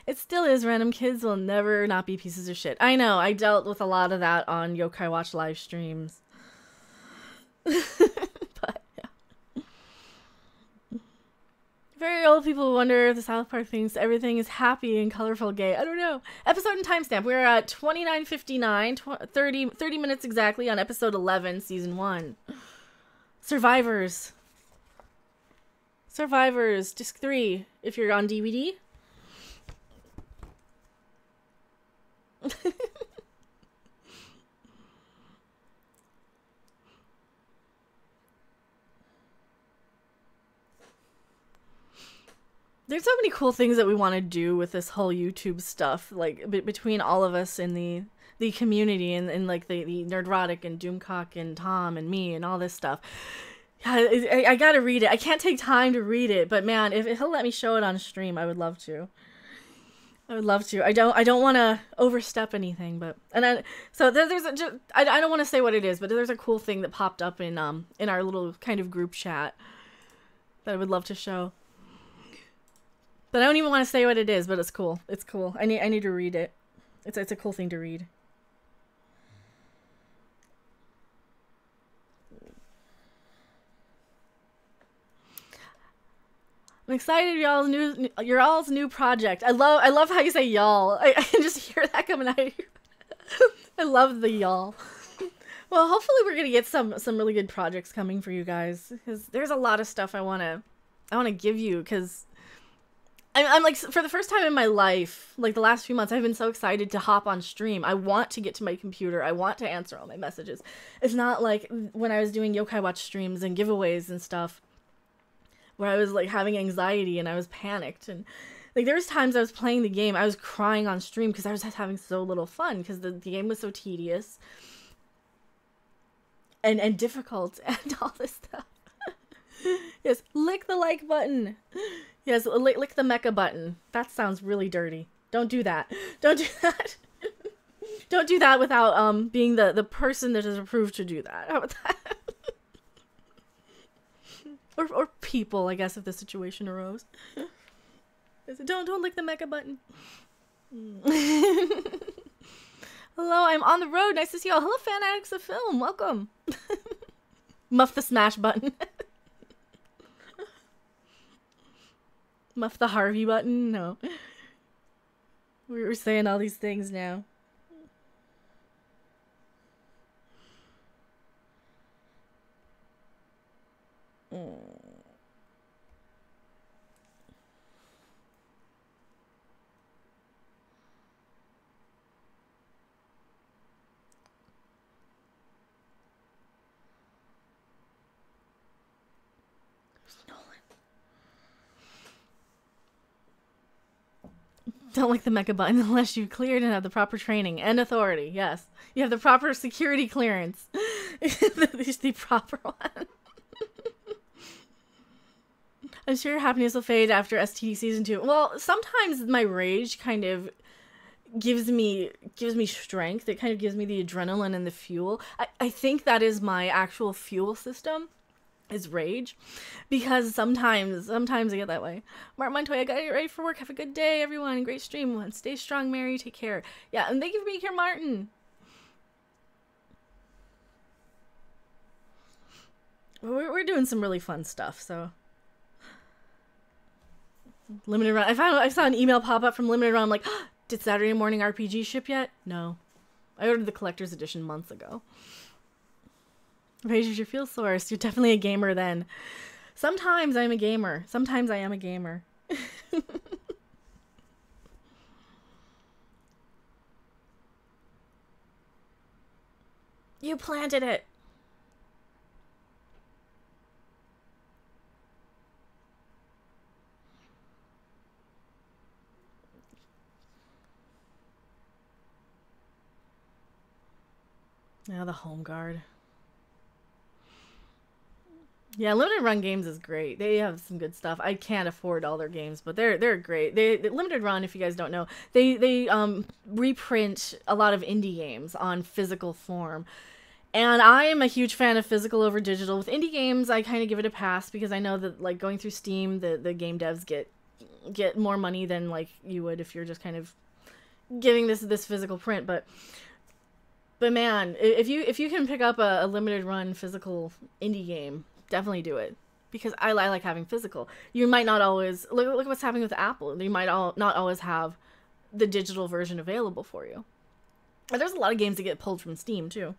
It still is. Random kids will never not be pieces of shit. I know. I dealt with a lot of that on Yokai Watch live streams. But, yeah. Very old people wonder if the South Park thinks everything is happy and colorful gay. I don't know. Episode and timestamp. We're at 29:59, 30 minutes exactly on episode 11, season 1. Survivors. Survivors, disc 3, if you're on DVD. There's so many cool things that we want to do with this whole YouTube stuff, like between all of us in the community and like the Nerdrotic and Doomcock and Tom and me and all this stuff. I gotta read it. I can't take time to read it, but man, if he'll let me show it on stream, I would love to. I would love to. I don't want to overstep anything, but I don't want to say what it is, but there's a cool thing that popped up in our little kind of group chat that I would love to show. But I don't even want to say what it is, but it's cool. It's cool. I need to read it. It's a cool thing to read. I'm excited your all's new project. I love how you say y'all. I can just hear that coming out of you. I love the y'all. Well, hopefully we're gonna get some really good projects coming for you guys, because there's a lot of stuff I wanna give you, because I'm like, for the first time in my life, like the last few months, I've been so excited to hop on stream. I want to get to my computer. I want to answer all my messages. It's not like when I was doing Yokai Watch streams and giveaways and stuff, where I was like having anxiety and I was panicked, and like there was times I was playing the game, I was crying on stream because I was just having so little fun because the game was so tedious and difficult and all this stuff. Yes, lick the like button. Yes, lick the mecha button. That sounds really dirty. Don't do that. Don't do that. Don't do that without being the person that is approved to do that. How about that? Or people, I guess, if the situation arose. Don't lick the mecha button. Hello, I'm on the road. Nice to see y'all. Hello, fan addicts of film. Welcome. Muff the smash button. Muff the Harvey button. No. We're saying all these things now. Don't like the mecha button unless you cleared and have the proper training and authority. Yes. You have the proper security clearance. The proper one. I'm sure your happiness will fade after STD season 2. Well, sometimes my rage kind of gives me strength. It kind of gives me the adrenaline and the fuel. I think that is my actual fuel system. Is rage, because sometimes I get that way. Martin Montoya, I gotta get ready for work. Have a good day, everyone. Great stream. Stay strong, Mary. Take care. Yeah, and thank you for being here, Martin. We're doing some really fun stuff. So limited run. I saw an email pop up from limited run. I'm like, oh, did Saturday Morning RPG ship yet? No, I ordered the collector's edition months ago. Rage is your fuel source. You're definitely a gamer then. Sometimes I'm a gamer. Sometimes I am a gamer. You planted it. Now the home guard. Yeah, limited run games is great. They have some good stuff. I can't afford all their games, but they're great. They limited run, if you guys don't know, they reprint a lot of indie games on physical form. And I am a huge fan of physical over digital. With indie games, I kind of give it a pass because I know that like going through Steam, the game devs get more money than like you would if you're just kind of giving this physical print, but man, if you can pick up a limited run physical indie game, definitely do it, because I like having physical. You might not always look what's happening with Apple. You might not always have the digital version available for you. But there's a lot of games that get pulled from Steam too.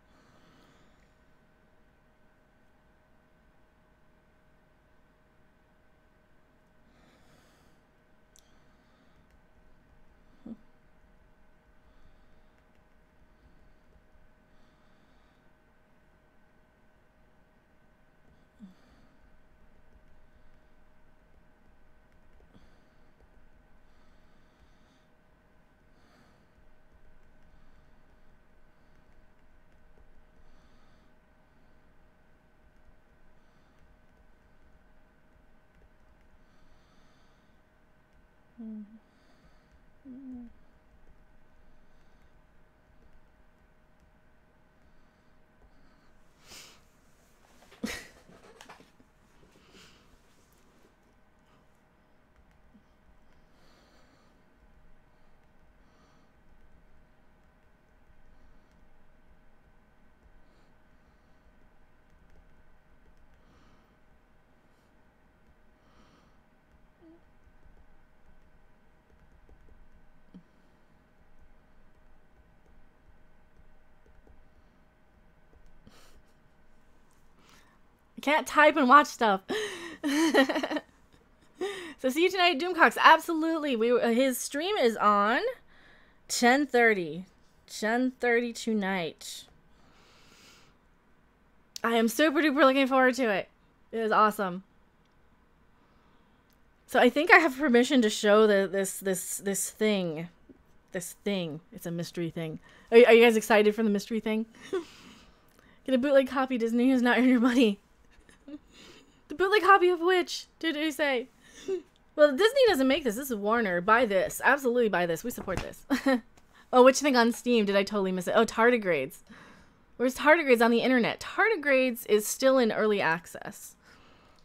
can't type and watch stuff. So see you tonight, Doomcocks. Absolutely. His stream is on 10:30. 10:30 tonight. I am super duper looking forward to it. It is awesome. So I think I have permission to show this thing. This thing. It's a mystery thing. Are you guys excited for the mystery thing? Get a bootleg copy. Disney has not earned your money. The bootleg copy of which? Did he say? Well, Disney doesn't make this. This is Warner. Buy this. Absolutely buy this. We support this. Oh, which thing on Steam? Did I totally miss it? Oh, Tardigrades. Where's Tardigrades on the internet? Tardigrades is still in early access.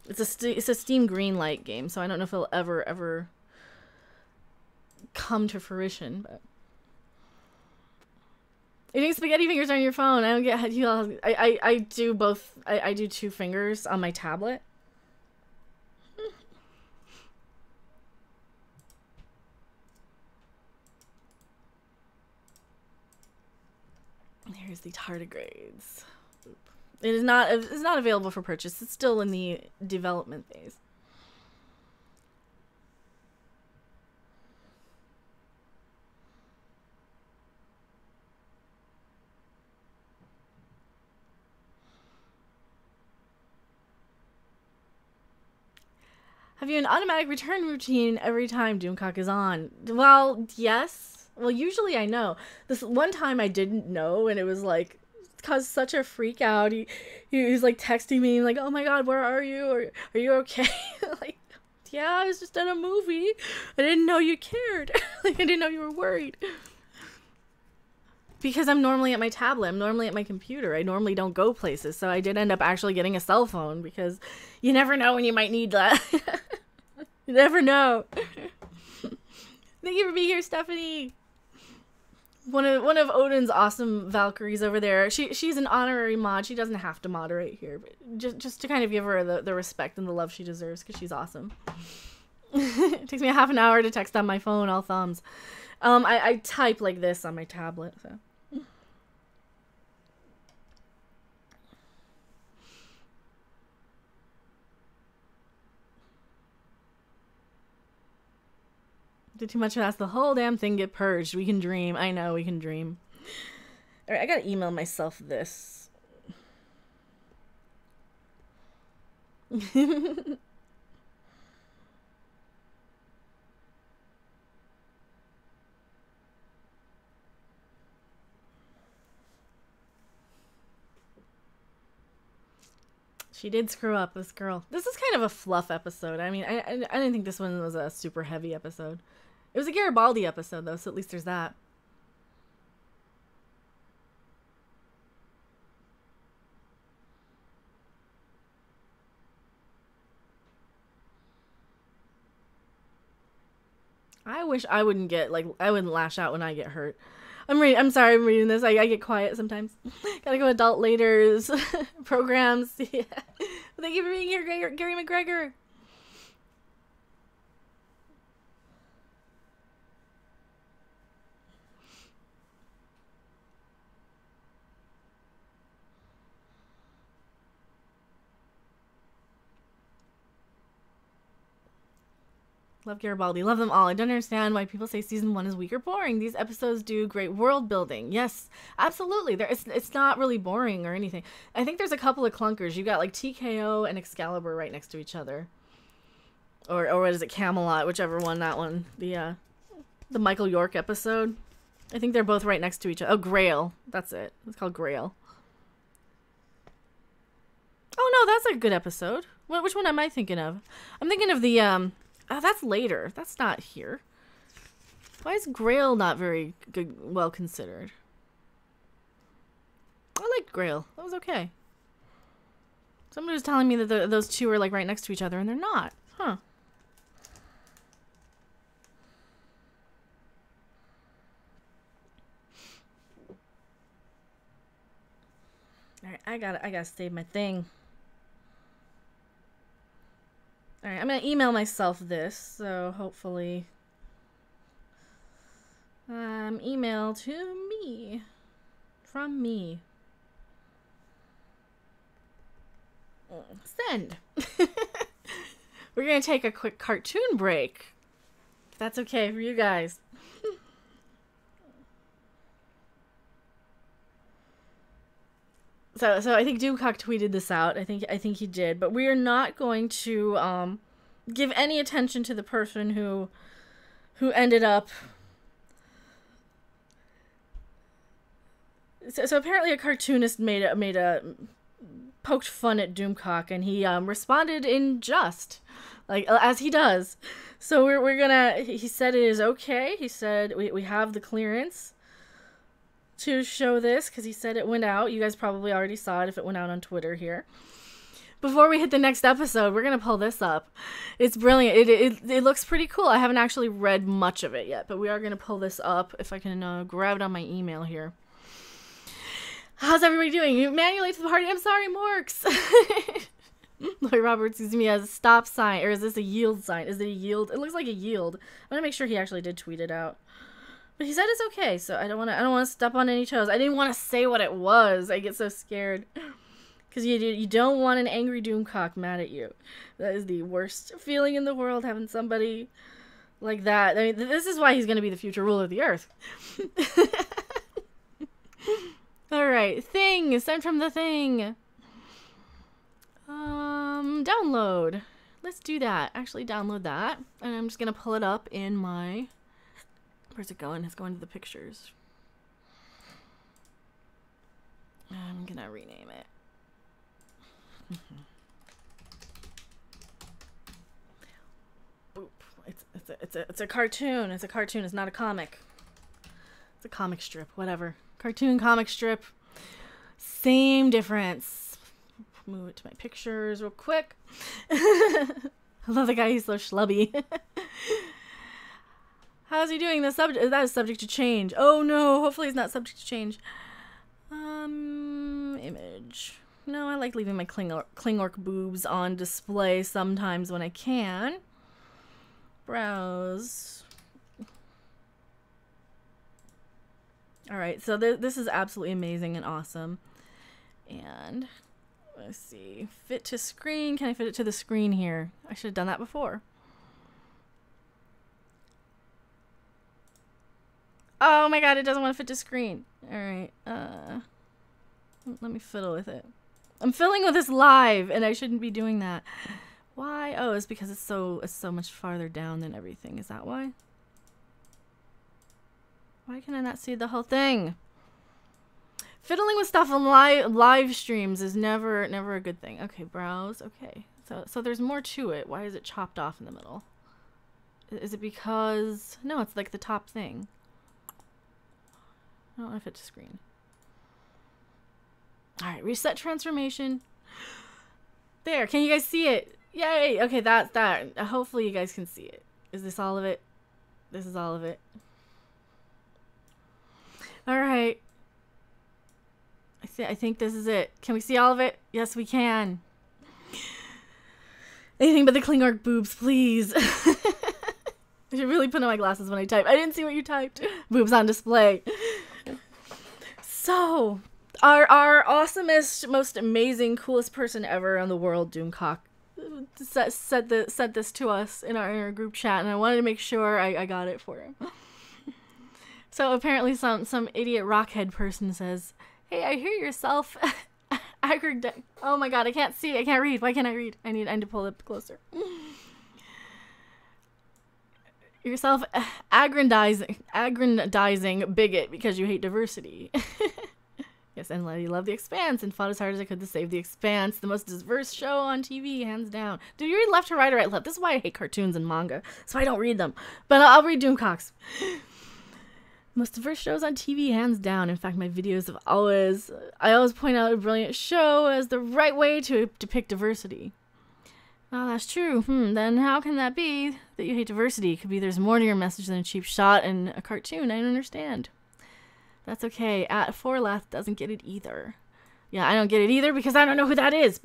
It's a Steam Greenlight game, so I don't know if it'll ever come to fruition. But you think spaghetti fingers are on your phone? I don't get how you all. I do both. I do 2 fingers on my tablet. Here's the tardigrades. It is not. It's not available for purchase. It's still in the development phase. Have you an automatic return routine every time Doomcock is on? Well, yes. Well, usually I know. This one time I didn't know, and it was like, it caused such a freak out. He's like texting me, like, oh my god, where are you? Or, are you okay? Like, yeah, I was just in a movie. I didn't know you cared. Like, I didn't know you were worried. Because I'm normally at my tablet. I'm normally at my computer. I normally don't go places. So I did end up actually getting a cell phone because you never know when you might need that. You never know. Thank you for being here, Stephanie. One of Odin's awesome Valkyries over there. She's an honorary mod. She doesn't have to moderate here, but just to kind of give her the respect and the love she deserves because she's awesome. It takes me a half an hour to text on my phone, all thumbs. I type like this on my tablet, so. Did too much fast, the whole damn thing get purged. We can dream. I know, we can dream. Alright, I gotta email myself this. She did screw up, this girl. This is kind of a fluff episode. I mean, I didn't think this one was a super heavy episode. It was a Garibaldi episode, though, so at least there's that. I wish I wouldn't get, like, I wouldn't lash out when I get hurt. I'm sorry I'm reading this. I get quiet sometimes. Gotta go adult laters. Programs. Yeah. Thank you for being here, Gary McGregor. Love Garibaldi. Love them all. I don't understand why people say season 1 is weak or boring. These episodes do great world building. Yes, absolutely. It's not really boring or anything. I think there's a couple of clunkers. You got like TKO and Excalibur right next to each other. Or what is it? Camelot, whichever one that one. The Michael York episode. I think they're both right next to each other. Oh, Grail. That's it. It's called Grail. Oh no, that's a good episode. Which one am I thinking of? I'm thinking of the oh, that's later. That's not here. Why is Grail not very good, well considered? I liked Grail. That was okay. Somebody was telling me that those two are like right next to each other, and they're not. Huh. All right, I gotta save my thing. Alright, I'm gonna email myself this, so hopefully email to me. From me. Send. We're gonna take a quick cartoon break. If that's okay for you guys. So I think Doomcock tweeted this out. I think he did, but we are not going to give any attention to the person who ended up. So apparently a cartoonist made a poked fun at Doomcock, and he responded in just like as he does. So we're gonna. He said it is okay. He said we have the clearance to show this because he said it went out. You guys probably already saw it if it went out on Twitter here. Before we hit the next episode, we're gonna pull this up. It's brilliant. It looks pretty cool. I haven't actually read much of it yet, but we are gonna pull this up if I can grab it on my email here. How's everybody doing? Manually late to the party. I'm sorry, Morks. Lloyd Roberts uses me as a stop sign, or is this a yield sign? Is it a yield? It looks like a yield. I'm gonna make sure he actually did tweet it out. But he said it's okay, so I don't want to step on any toes. I didn't want to say what it was. I get so scared. Because you don't want an angry Doomcock mad at you. That is the worst feeling in the world, having somebody like that. I mean, this is why he's going to be the future ruler of the earth. Alright, Thing. Sent from the Thing. Download. Let's do that. Actually, download that. And I'm just going to pull it up in my... Where's it going? It's going to the pictures. I'm gonna rename it. Boop. It's a cartoon. It's a cartoon. It's not a comic. It's a comic strip. Whatever. Cartoon, comic strip. Same difference. Move it to my pictures real quick. I love the guy. He's so schlubby. How's he doing? That is subject to change. Oh no, hopefully it's not subject to change. Image. No, I like leaving my Klingork boobs on display sometimes when I can. Browse. Alright, so this is absolutely amazing and awesome. And let's see. Fit to screen. Can I fit it to the screen here? I should have done that before. Oh my god, it doesn't want to fit to screen. Alright, let me fiddle with it. I'm fiddling with this live, and I shouldn't be doing that. Why? Oh, it's because it's so much farther down than everything. Is that why? Why can I not see the whole thing? Fiddling with stuff on live streams is never a good thing. Okay, browse. Okay, so there's more to it. Why is it chopped off in the middle? Is it because... No, it's like the top thing. I don't want to fit to screen. Alright, reset transformation. There, can you guys see it? Yay! Okay, that's that. Hopefully you guys can see it. Is this all of it? This is all of it. Alright. I think this is it. Can we see all of it? Yes, we can. Anything but the Klingork boobs, please. I should really put on my glasses when I type. I didn't see what you typed. Boobs on display. So, our awesomest, most amazing, coolest person ever in the world, Doomcock, said this to us in our group chat, and I wanted to make sure I got it for him. So apparently some idiot rockhead person says, "Hey, I hear yourself oh my god, I can't see, I can't read. Why can't I read? I need to pull it closer. Yourself aggrandizing bigot because you hate diversity." Yes, and you love The Expanse and fought as hard as I could to save The Expanse, the most diverse show on TV, hands down. Do you read left to right or right left? This is why I hate cartoons and manga, so I don't read them. But I'll read Doomcock's. Most diverse shows on TV, hands down. In fact, my videos have I always point out a brilliant show as the right way to depict diversity. Oh, that's true. Then how can that be that you hate diversity? Could be there's more to your message than a cheap shot in a cartoon. I don't understand. That's okay. At 4left doesn't get it either. Yeah, I don't get it either because I don't know who that is,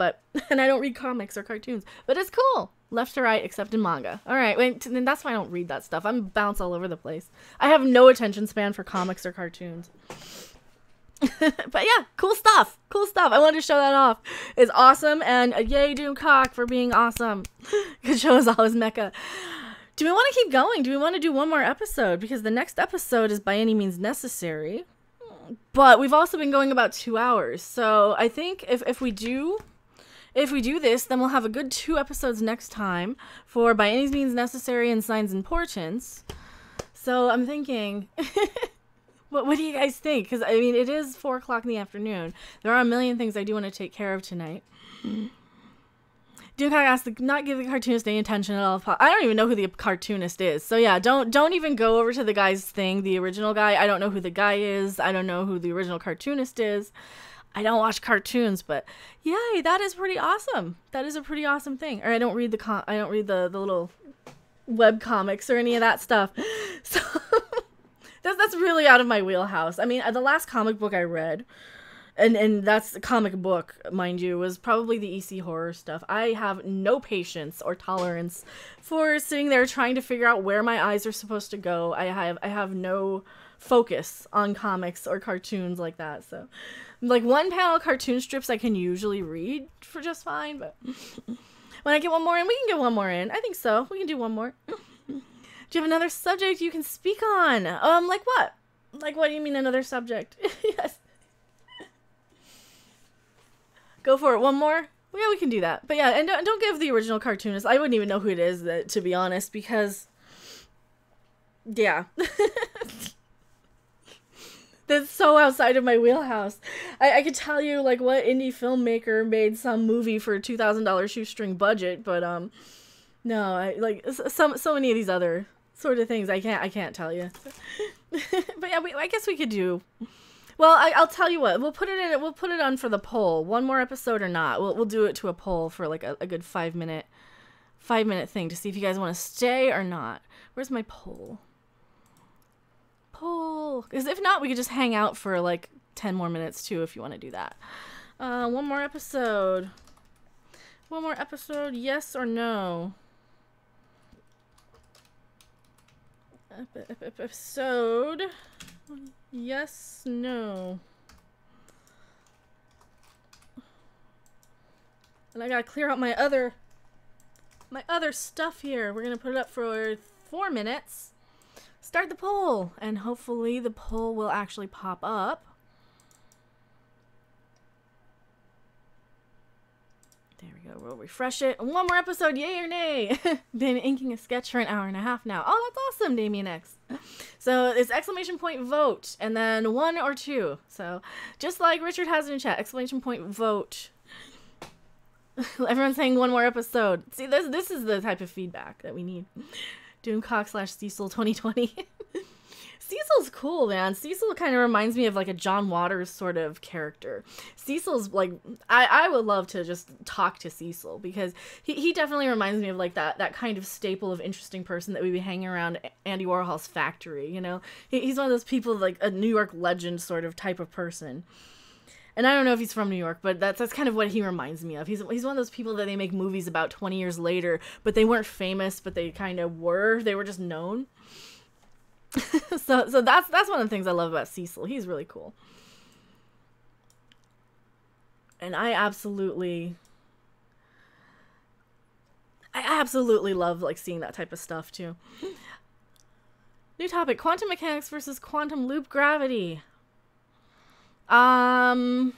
and I don't read comics or cartoons. But it's cool. Left to right, except in manga. Alright, wait, then that's why I don't read that stuff. I'm bounce all over the place. I have no attention span for comics or cartoons. But yeah, cool stuff. Cool stuff. I wanted to show that off. It's awesome, and yay, Doomcock for being awesome. Good show as always, Mecha. Do we want to keep going? Do we want to do one more episode? Because the next episode is By Any Means Necessary. But we've also been going about 2 hours. So I think if we do this, then we'll have a good 2 episodes next time for By Any Means Necessary and Signs Importance. So I'm thinking, what do you guys think? Because, I mean, it is 4 o'clock in the afternoon. There are a million things I do want to take care of tonight. Doomcock asked to not give the cartoonist any attention at all. I don't even know who the cartoonist is. So yeah, don't even go over to the guy's thing, the original guy. I don't know who the guy is. I don't know who the original cartoonist is. I don't watch cartoons, but yay, that is pretty awesome. That is a pretty awesome thing. Or I don't read the little web comics or any of that stuff. So that's really out of my wheelhouse. I mean, the last comic book I read, and that's a comic book, mind you, was probably the EC horror stuff. I have no patience or tolerance for sitting there trying to figure out where my eyes are supposed to go. I have no focus on comics or cartoons like that. So, like, one panel cartoon strips I can usually read for just fine, but when I get one more in, we can get one more in. I think so. We can do one more. Do you have another subject you can speak on? Like what? Like, what do you mean another subject? Yes. Go for it. One more? Well, yeah, we can do that. But yeah, and don't give the original cartoonist. I wouldn't even know who it is, to be honest, because yeah. That's so outside of my wheelhouse. I could tell you, like, what indie filmmaker made some movie for a $2,000 shoestring budget, but no, I like so many of these other sort of things I can't tell you. But yeah, I guess we could do. Well, I'll tell you what. We'll put it on for the poll. One more episode or not? We'll do it to a poll for like a good 5-minute thing to see if you guys want to stay or not. Where's my poll? Because if not, we could just hang out for like 10 more minutes too if you want to do that. One more episode, yes or no? Episode, yes, no. And I gotta clear out my other stuff here. We're gonna put it up for 4 minutes. Start the poll, and hopefully the poll will actually pop up. There we go. We'll refresh it. One more episode, yay or nay? Been inking a sketch for an hour and a half now. Oh, that's awesome, Damien X. So it's exclamation point vote, and then 1 or 2. So just like Richard has in chat, exclamation point vote. Everyone's saying one more episode. See, this is the type of feedback that we need. Doomcock / Cecil 2020. Cecil's cool, man. Cecil kind of reminds me of like a John Waters sort of character. Cecil's like, I would love to just talk to Cecil because he definitely reminds me of like that kind of staple of interesting person that we'd be hanging around Andy Warhol's factory, you know? He's one of those people, like a New York legend sort of type of person. And I don't know if he's from New York, but that's kind of what he reminds me of. He's one of those people that they make movies about 20 years later, but they weren't famous, but they kind of were. They were just known. so that's one of the things I love about Cecil. He's really cool. And I absolutely love like seeing that type of stuff too. New topic: quantum mechanics versus quantum loop gravity. Well,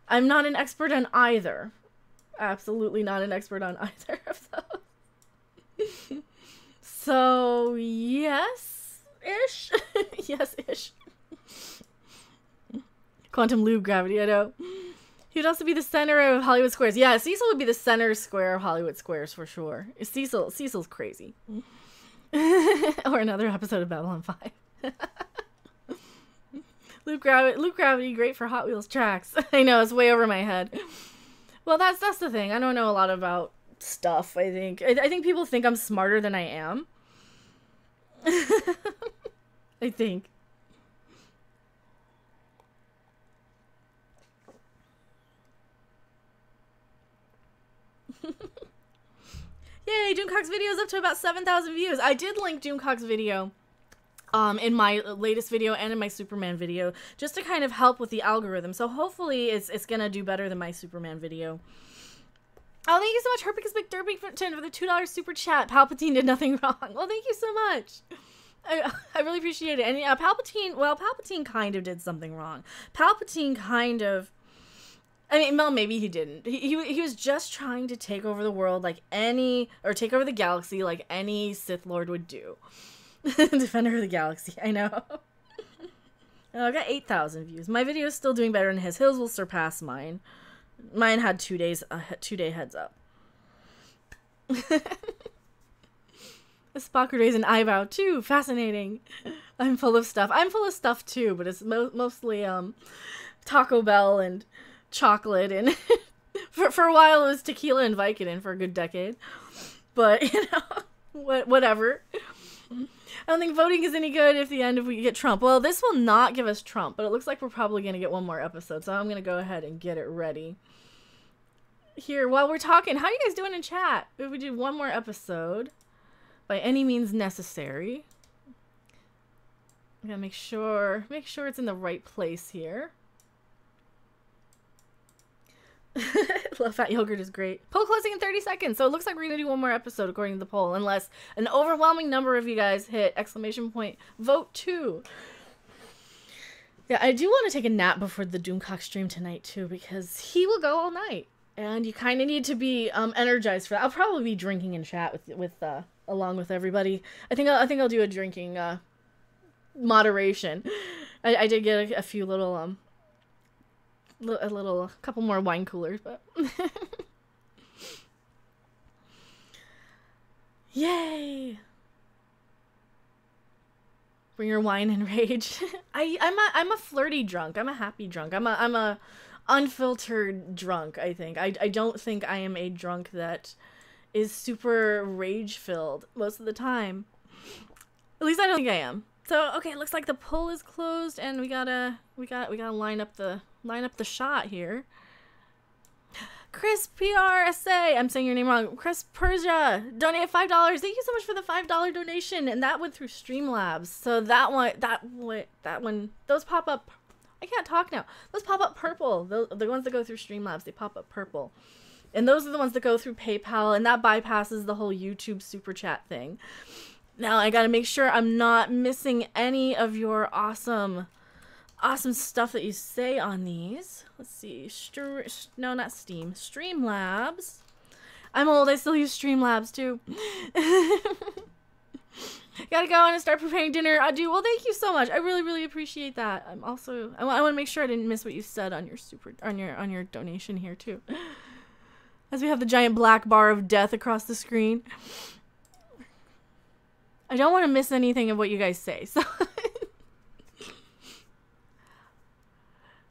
I'm not an expert on either. Absolutely not an expert on either of those. So, yes-ish? Yes-ish. Quantum loop gravity, I know. He would also be the center of Hollywood Squares. Yeah, Cecil would be the center square of Hollywood Squares for sure. Cecil's crazy. Or another episode of Babylon 5. Loop gravity, great for Hot Wheels tracks. I know, it's way over my head. Well, that's the thing. I don't know a lot about stuff, I think. I think people think I'm smarter than I am. I think. Yay, Doomcock's video is up to about 7,000 views. I did link Doomcock's video in my latest video and in my Superman video, just to kind of help with the algorithm. So hopefully it's gonna do better than my Superman video. Oh, thank you so much, Herpicus McDerby for the $2 super chat. Palpatine did nothing wrong. Well, thank you so much. I really appreciate it. And Palpatine kind of did something wrong. Palpatine kind of, I mean, well, maybe he didn't. He was just trying to take over the world or take over the galaxy like any Sith Lord would do. Defender of the Galaxy, I know. I got 8,000 views. My video is still doing better than his. His will surpass mine. Mine had 2 2-day heads up. Spocker Day's an eyebrow too. Fascinating. I'm full of stuff. I'm full of stuff too, but it's mostly Taco Bell and chocolate, and for a while it was tequila and Vicodin for a good decade. But you know, whatever. I don't think voting is any good if we get Trump. Well, this will not give us Trump, but it looks like we're probably going to get one more episode, so I'm going to go ahead and get it ready. Here, while we're talking, how are you guys doing in chat? If we do one more episode, by any means necessary. I'm going to make sure it's in the right place here. Love Fat Yogurt is great. Poll closing in 30 seconds. So it looks like we're going to do one more episode according to the poll, unless an overwhelming number of you guys hit !vote 2. Yeah, I do want to take a nap before the Doomcock stream tonight too, because he will go all night. And you kind of need to be energized for that. I'll probably be drinking in chat with along with everybody. I think I'll do a drinking moderation. I did get a few little a couple more wine coolers, but yay! Bring your wine and rage. I'm a flirty drunk. I'm a happy drunk. I'm a unfiltered drunk. I think I don't think I am a drunk that is super rage filled most of the time. At least I don't think I am. So okay, it looks like the poll is closed, and we gotta line up the shot here. Chris PRSA, I'm saying your name wrong. Chris Persia donated $5. Thank you so much for the $5 donation, and that went through Streamlabs. So that one, those pop up. I can't talk now. Those pop up purple. The ones that go through Streamlabs, they pop up purple, and those are the ones that go through PayPal, and that bypasses the whole YouTube super chat thing. Now I gotta make sure I'm not missing any of your awesome stuff that you say on these. Let's see. No, not Steam. Streamlabs. I'm old. I still use Streamlabs too. Gotta go on and start preparing dinner. I do. Well, thank you so much. I really, really appreciate that. I want to make sure I didn't miss what you said on your donation here too. As we have the giant black bar of death across the screen. I don't want to miss anything of what you guys say. So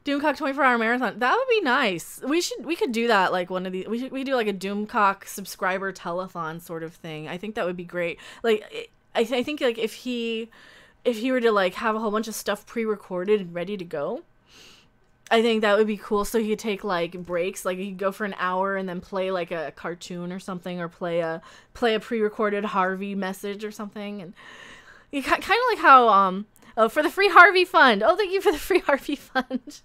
Doomcock 24-hour marathon. That would be nice. We could do that, like one of these. We do like a Doomcock subscriber telethon sort of thing. I think that would be great. Like I think like if he were to like have a whole bunch of stuff pre-recorded and ready to go, I think that would be cool. So he could take like breaks, like he could go for an hour and then play like a cartoon or something, or play a pre-recorded Harvey message or something. And you kind of like how oh, for the free Harvey fund. Oh, thank you for the free Harvey fund.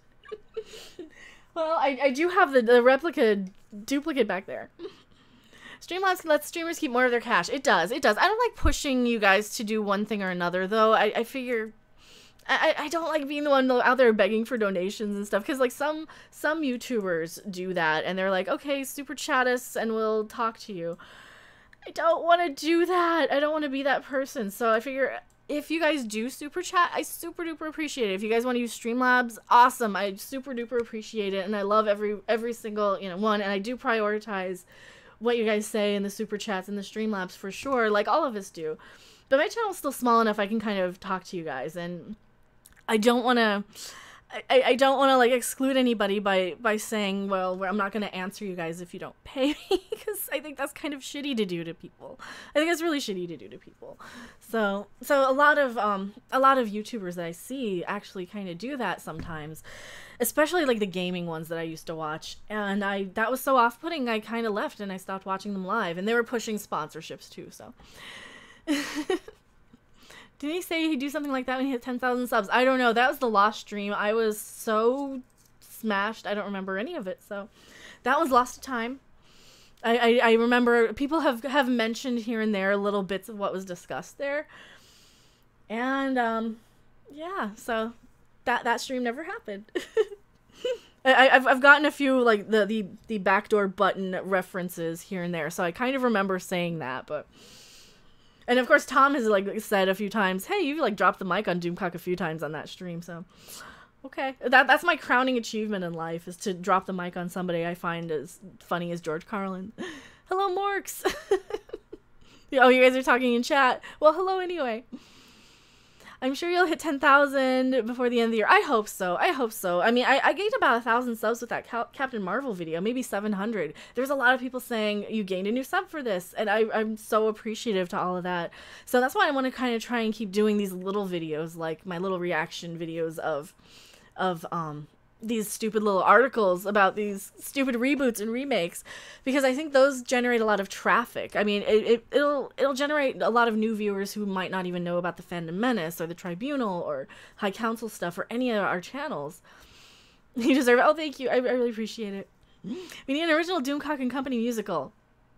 Well, I do have the duplicate back there. Streamlabs lets streamers keep more of their cash. It does. I don't like pushing you guys to do one thing or another, though. I figure I don't like being the one out there begging for donations and stuff, because like some YouTubers do that, and they're like, okay, super chat us and we'll talk to you. I don't want to do that. I don't want to be that person. So I figure if you guys do super chat, I super duper appreciate it. If you guys want to use Streamlabs, awesome. I super duper appreciate it, and I love every single one, and I do prioritize what you guys say in the super chats and the Streamlabs for sure, like all of us do. But my channel's still small enough I can kind of talk to you guys, and I don't want to I don't want to like exclude anybody by saying, well, I'm not going to answer you guys if you don't pay me, because I think that's kind of shitty to do to people. I think it's really shitty to do to people. So a lot of YouTubers that I see actually kind of do that sometimes, especially like the gaming ones that I used to watch, and that was so off-putting. I kind of left and I stopped watching them live, and they were pushing sponsorships too. So. Didn't he say he'd do something like that when he hit 10,000 subs? I don't know. That was the lost stream. I was so smashed. I don't remember any of it. So that was lost to time. I remember people have mentioned here and there little bits of what was discussed there. And, yeah, so that stream never happened. I've gotten a few, like, the backdoor button references here and there. So I kind of remember saying that, but... And of course, Tom has like said a few times, "Hey, you like dropped the mic on Doomcock a few times on that stream." So, okay, that's my crowning achievement in life, is to drop the mic on somebody I find as funny as George Carlin. Hello, Morks. Oh, you guys are talking in chat. Well, hello anyway. I'm sure you'll hit 10,000 before the end of the year. I hope so. I hope so. I mean, I gained about 1,000 subs with that Captain Marvel video, maybe 700. There's a lot of people saying you gained a new sub for this, and I'm so appreciative to all of that. So that's why I want to kind of try and keep doing these little videos, like my little reaction videos of these stupid little articles about these stupid reboots and remakes, because I think those generate a lot of traffic. I mean, it'll generate a lot of new viewers who might not even know about the Fandom Menace or the Tribunal or High Council stuff or any of our channels. You deserve it. Oh, thank you. I really appreciate it. We need an original Doomcock and Company musical.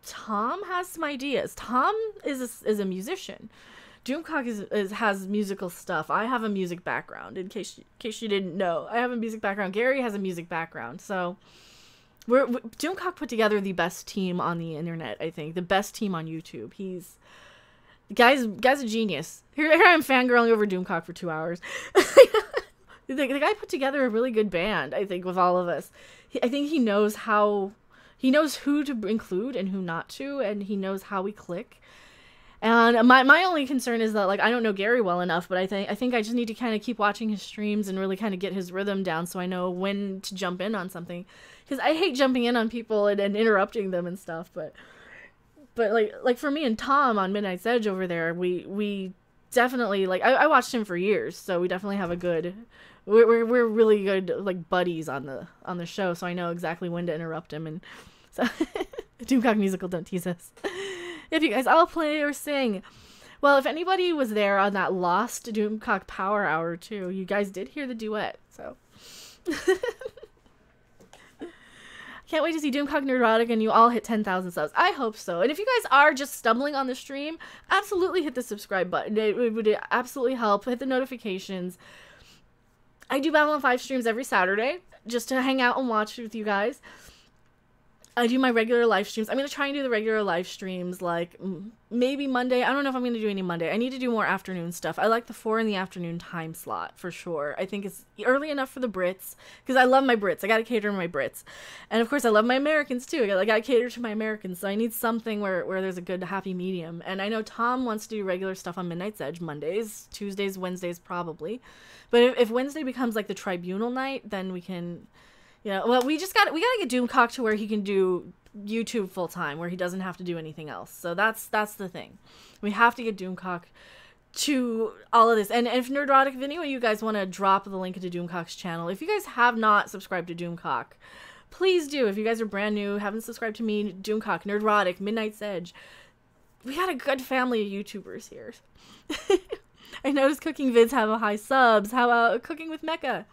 Tom has some ideas. Tom is a musician. Doomcock has musical stuff. I have a music background, in case you didn't know. I have a music background. Gary has a music background. So Doomcock put together the best team on the internet, I think. The best team on YouTube. Guy's a genius. Here I am fangirling over Doomcock for 2 hours. The guy put together a really good band, I think, with all of us. I think he knows who to include and who not to, and he knows how we click. And my only concern is that, like, I don't know Gary well enough, but I think I just need to kind of keep watching his streams and really kind of get his rhythm down so I know when to jump in on something. Because I hate jumping in on people and interrupting them and stuff, but like for me and Tom on Midnight's Edge over there, we definitely, like, I watched him for years, so we definitely have we're really good, like, buddies on the show, so I know exactly when to interrupt him. And so Doomcock musical, don't tease us. If you guys all play or sing. Well, if anybody was there on that lost Doomcock Power Hour too, you guys did hear the duet, so. Can't wait to see Doomcock Nerdotic and you all hit 10,000 subs. I hope so. And if you guys are just stumbling on the stream, absolutely hit the subscribe button. It would absolutely help. Hit the notifications. I do Babylon 5 streams every Saturday just to hang out and watch with you guys. I do my regular live streams. I'm going to try and do the regular live streams, like, maybe Monday. I don't know if I'm going to do any Monday. I need to do more afternoon stuff. I like the 4 in the afternoon time slot, for sure. I think it's early enough for the Brits, because I love my Brits. I got to cater to my Brits. And, of course, I love my Americans, too. I got to cater to my Americans, so I need something where there's a good, happy medium. And I know Tom wants to do regular stuff on Midnight's Edge, Mondays, Tuesdays, Wednesdays, probably. But if Wednesday becomes, like, the Tribunal night, then we can... Yeah, well, we gotta get Doomcock to where he can do YouTube full time, where he doesn't have to do anything else. So that's the thing. We have to get Doomcock to all of this. And if Nerdotic, if any of you guys want to drop the link into Doomcock's channel, if you guys have not subscribed to Doomcock, please do. If you guys are brand new, haven't subscribed to me, Doomcock, Nerdotic, Midnight's Edge, we got a good family of YouTubers here. I noticed cooking vids have a high subs. How about cooking with Mecha?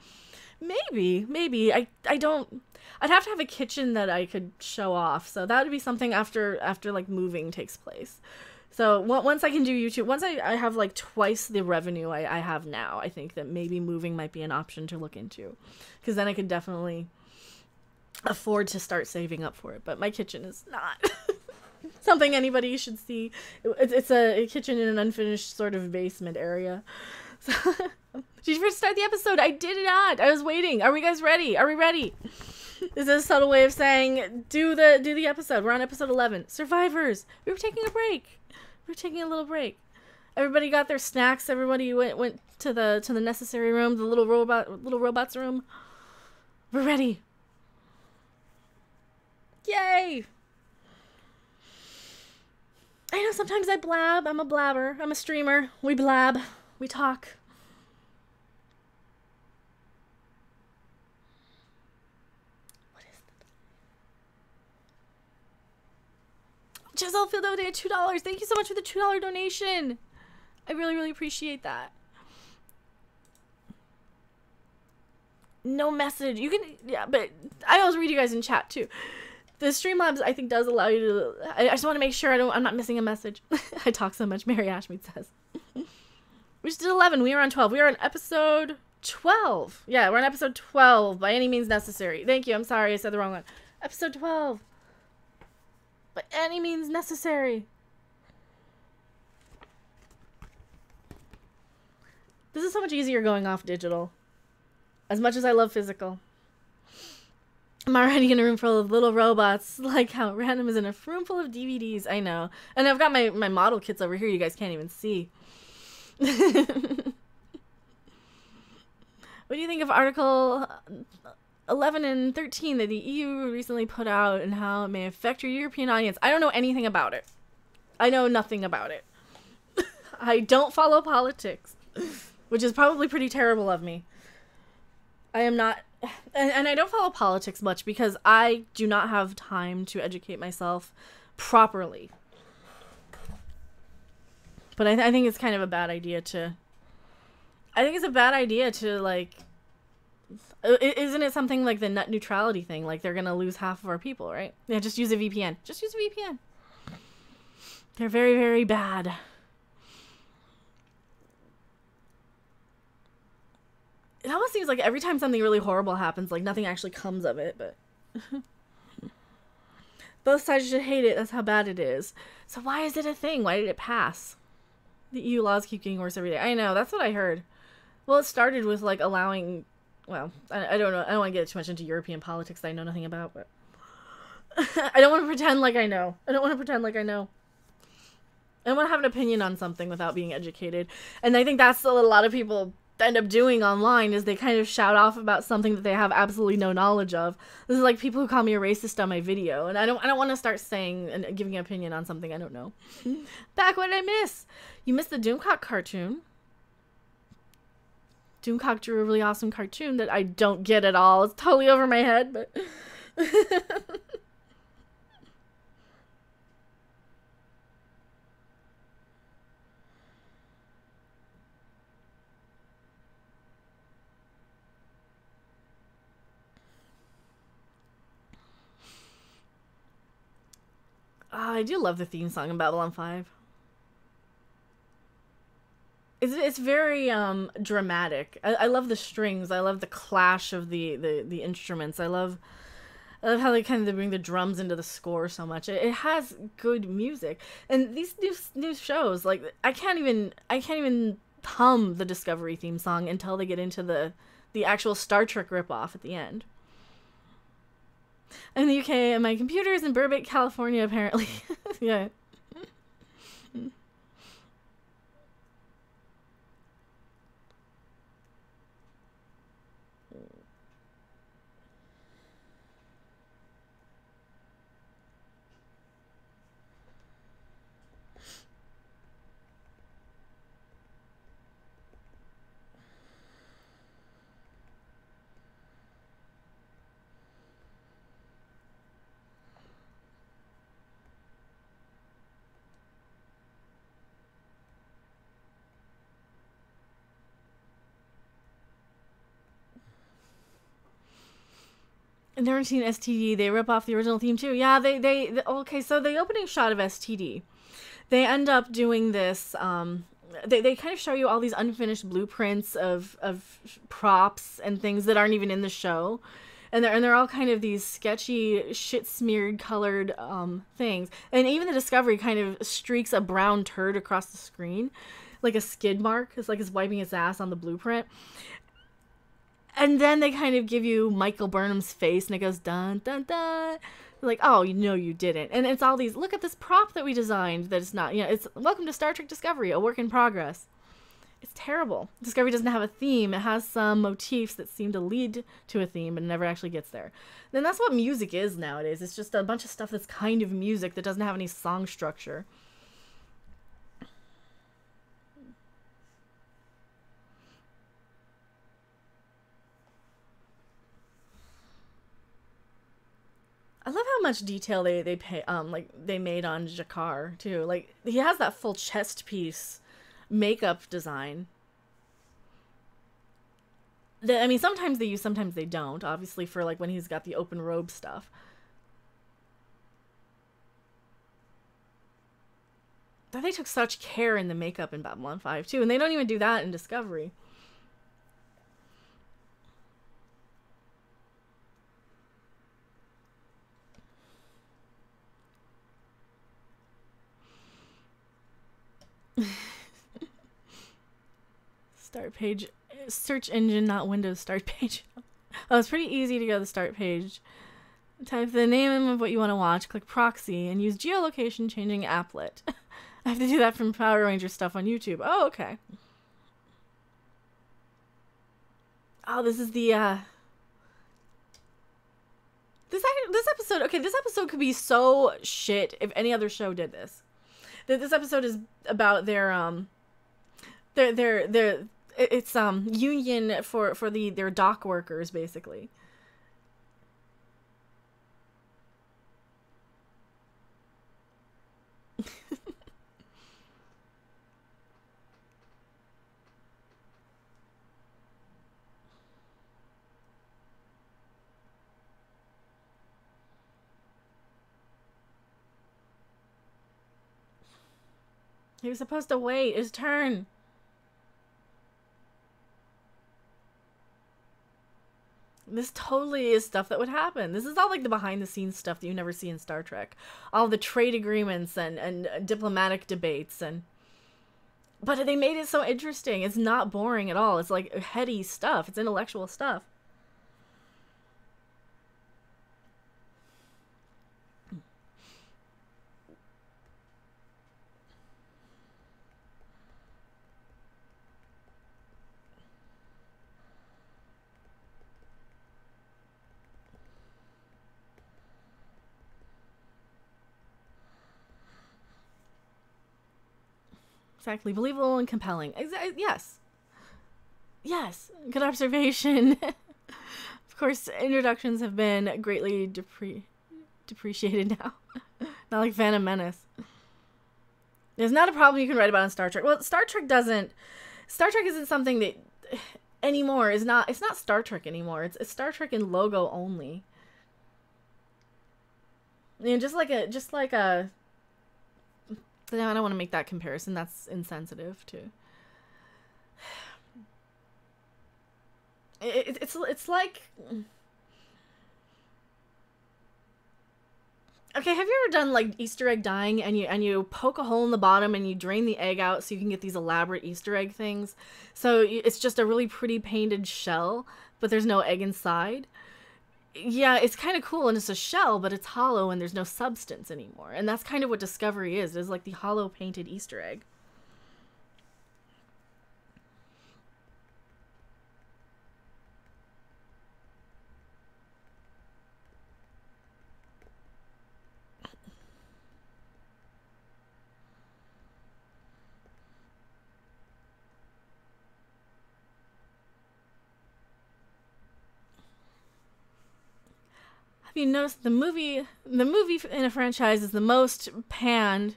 Maybe. I don't... I'd have to have a kitchen that I could show off. So that would be something after like, moving takes place. So once I can do YouTube, once I have, like, twice the revenue I have now, I think that maybe moving might be an option to look into. Because then I could definitely afford to start saving up for it. But my kitchen is not something anybody should see. It's a kitchen in an unfinished sort of basement area. So... Did you first start the episode? I did not. I was waiting. Are we guys ready? Are we ready? This is a subtle way of saying do the episode. We're on episode 11. Survivors. We were taking a break. We were taking a little break. Everybody got their snacks. Everybody went to the necessary room, the little robots room. We're ready. Yay! I know sometimes I blab. I'm a blabber. I'm a streamer. We blab. We talk. What is that? Giselle Field donated $2. Thank you so much for the $2 donation. I really, really appreciate that. No message. You can, yeah, but I always read you guys in chat too. The Streamlabs, I think, does allow you to... I just want to make sure I'm not missing a message. I talk so much, Mary Ashmead says. We just did 11. We are on 12. We are on episode 12. Yeah, we're on episode 12. By any means necessary. Thank you. I'm sorry. I said the wrong one. Episode 12. By any means necessary. This is so much easier going off digital. As much as I love physical. I'm already in a room full of little robots. Like how random is in a room full of DVDs. I know. And I've got my model kits over here you guys can't even see. What do you think of Article 11 and 13 that the EU recently put out and how it may affect your European audience? I don't know anything about it. I know nothing about it. I don't follow politics, which is probably pretty terrible of me. I am not... And I don't follow politics much because I do not have time to educate myself properly. But I think it's kind of a bad idea to... I think it's a bad idea to, like... Isn't it something like the net neutrality thing? Like, they're gonna lose half of our people, right? Yeah, just use a VPN. Just use a VPN. They're very, very bad. It almost seems like every time something really horrible happens, like, nothing actually comes of it, but... Both sides should hate it. That's how bad it is. So why is it a thing? Why did it pass? The EU laws keep getting worse every day. I know. That's what I heard. Well, it started with, like, allowing... Well, I don't know. I don't want to get too much into European politics that I know nothing about, but... I don't want to pretend like I know. I don't want to pretend like I know. I don't want to have an opinion on something without being educated. And I think that's what a lot of people end up doing online, is they kind of shout off about something that they have absolutely no knowledge of. This is like people who call me a racist on my video, and I don't want to start saying and giving an opinion on something I don't know. Back, what did I miss? You missed the Doomcock cartoon. Doomcock drew a really awesome cartoon that I don't get at all. It's totally over my head, but... I do love the theme song in Babylon 5. It's very dramatic. I love the strings. I love the clash of the instruments. I love how they kind of bring the drums into the score so much. It has good music. And these new shows, like, I can't even hum the Discovery theme song until they get into the actual Star Trek ripoff at the end. I'm in the UK and my computer is in Burbank, California, apparently. Yeah. I've never seen STD. They rip off the original theme too. Yeah, okay, so the opening shot of STD, they end up doing this, they kind of show you all these unfinished blueprints of props and things that aren't even in the show. And they're all kind of these sketchy, shit-smeared colored things. And even the Discovery kind of streaks a brown turd across the screen, like a skid mark. It's like it's wiping its ass on the blueprint. And then they kind of give you Michael Burnham's face, and it goes dun dun dun. Like, oh, you know you didn't. And it's all these, look at this prop that we designed that it's not, you know, it's welcome to Star Trek Discovery, a work in progress. It's terrible. Discovery doesn't have a theme. It has some motifs that seem to lead to a theme, but it never actually gets there. Then that's what music is nowadays. It's just a bunch of stuff that's kind of music that doesn't have any song structure. I love how much detail they made on Jakar too. Like, he has that full chest piece makeup design. I mean, sometimes they use, sometimes they don't. Obviously, for like when he's got the open robe stuff. But they took such care in the makeup in Babylon 5 too, and they don't even do that in Discovery. Start page, search engine, not Windows start page. Oh, it's pretty easy to go to the start page. Type the name of what you want to watch, click proxy, and use geolocation changing applet. I have to do that from Power Ranger stuff on YouTube. Oh, okay. Oh, this is the, this episode, okay, this episode could be so shit if any other show did this. This episode is about their it's union for their dock workers, basically. He was supposed to wait his turn. This totally is stuff that would happen. This is all like the behind the scenes stuff that you never see in Star Trek. All the trade agreements and diplomatic debates but they made it so interesting. It's not boring at all. It's like heady stuff. It's intellectual stuff. Exactly. Believable and compelling. Yes. Yes. Good observation. Of course, introductions have been greatly depreciated now. Not like Phantom Menace. There's not a problem you can write about in Star Trek. Well, Star Trek isn't something that anymore it's not Star Trek anymore. It's Star Trek in logo only. You know, just like a no, I don't want to make that comparison. That's insensitive too. It's like, okay, have you ever done like Easter egg dyeing and you poke a hole in the bottom and you drain the egg out so you can get these elaborate Easter egg things? So it's just a really pretty painted shell, but there's no egg inside. Yeah, it's kind of cool and it's a shell, but it's hollow and there's no substance anymore. And that's kind of what Discovery is. It's like the hollow painted Easter egg. You notice the movie in a franchise is the most panned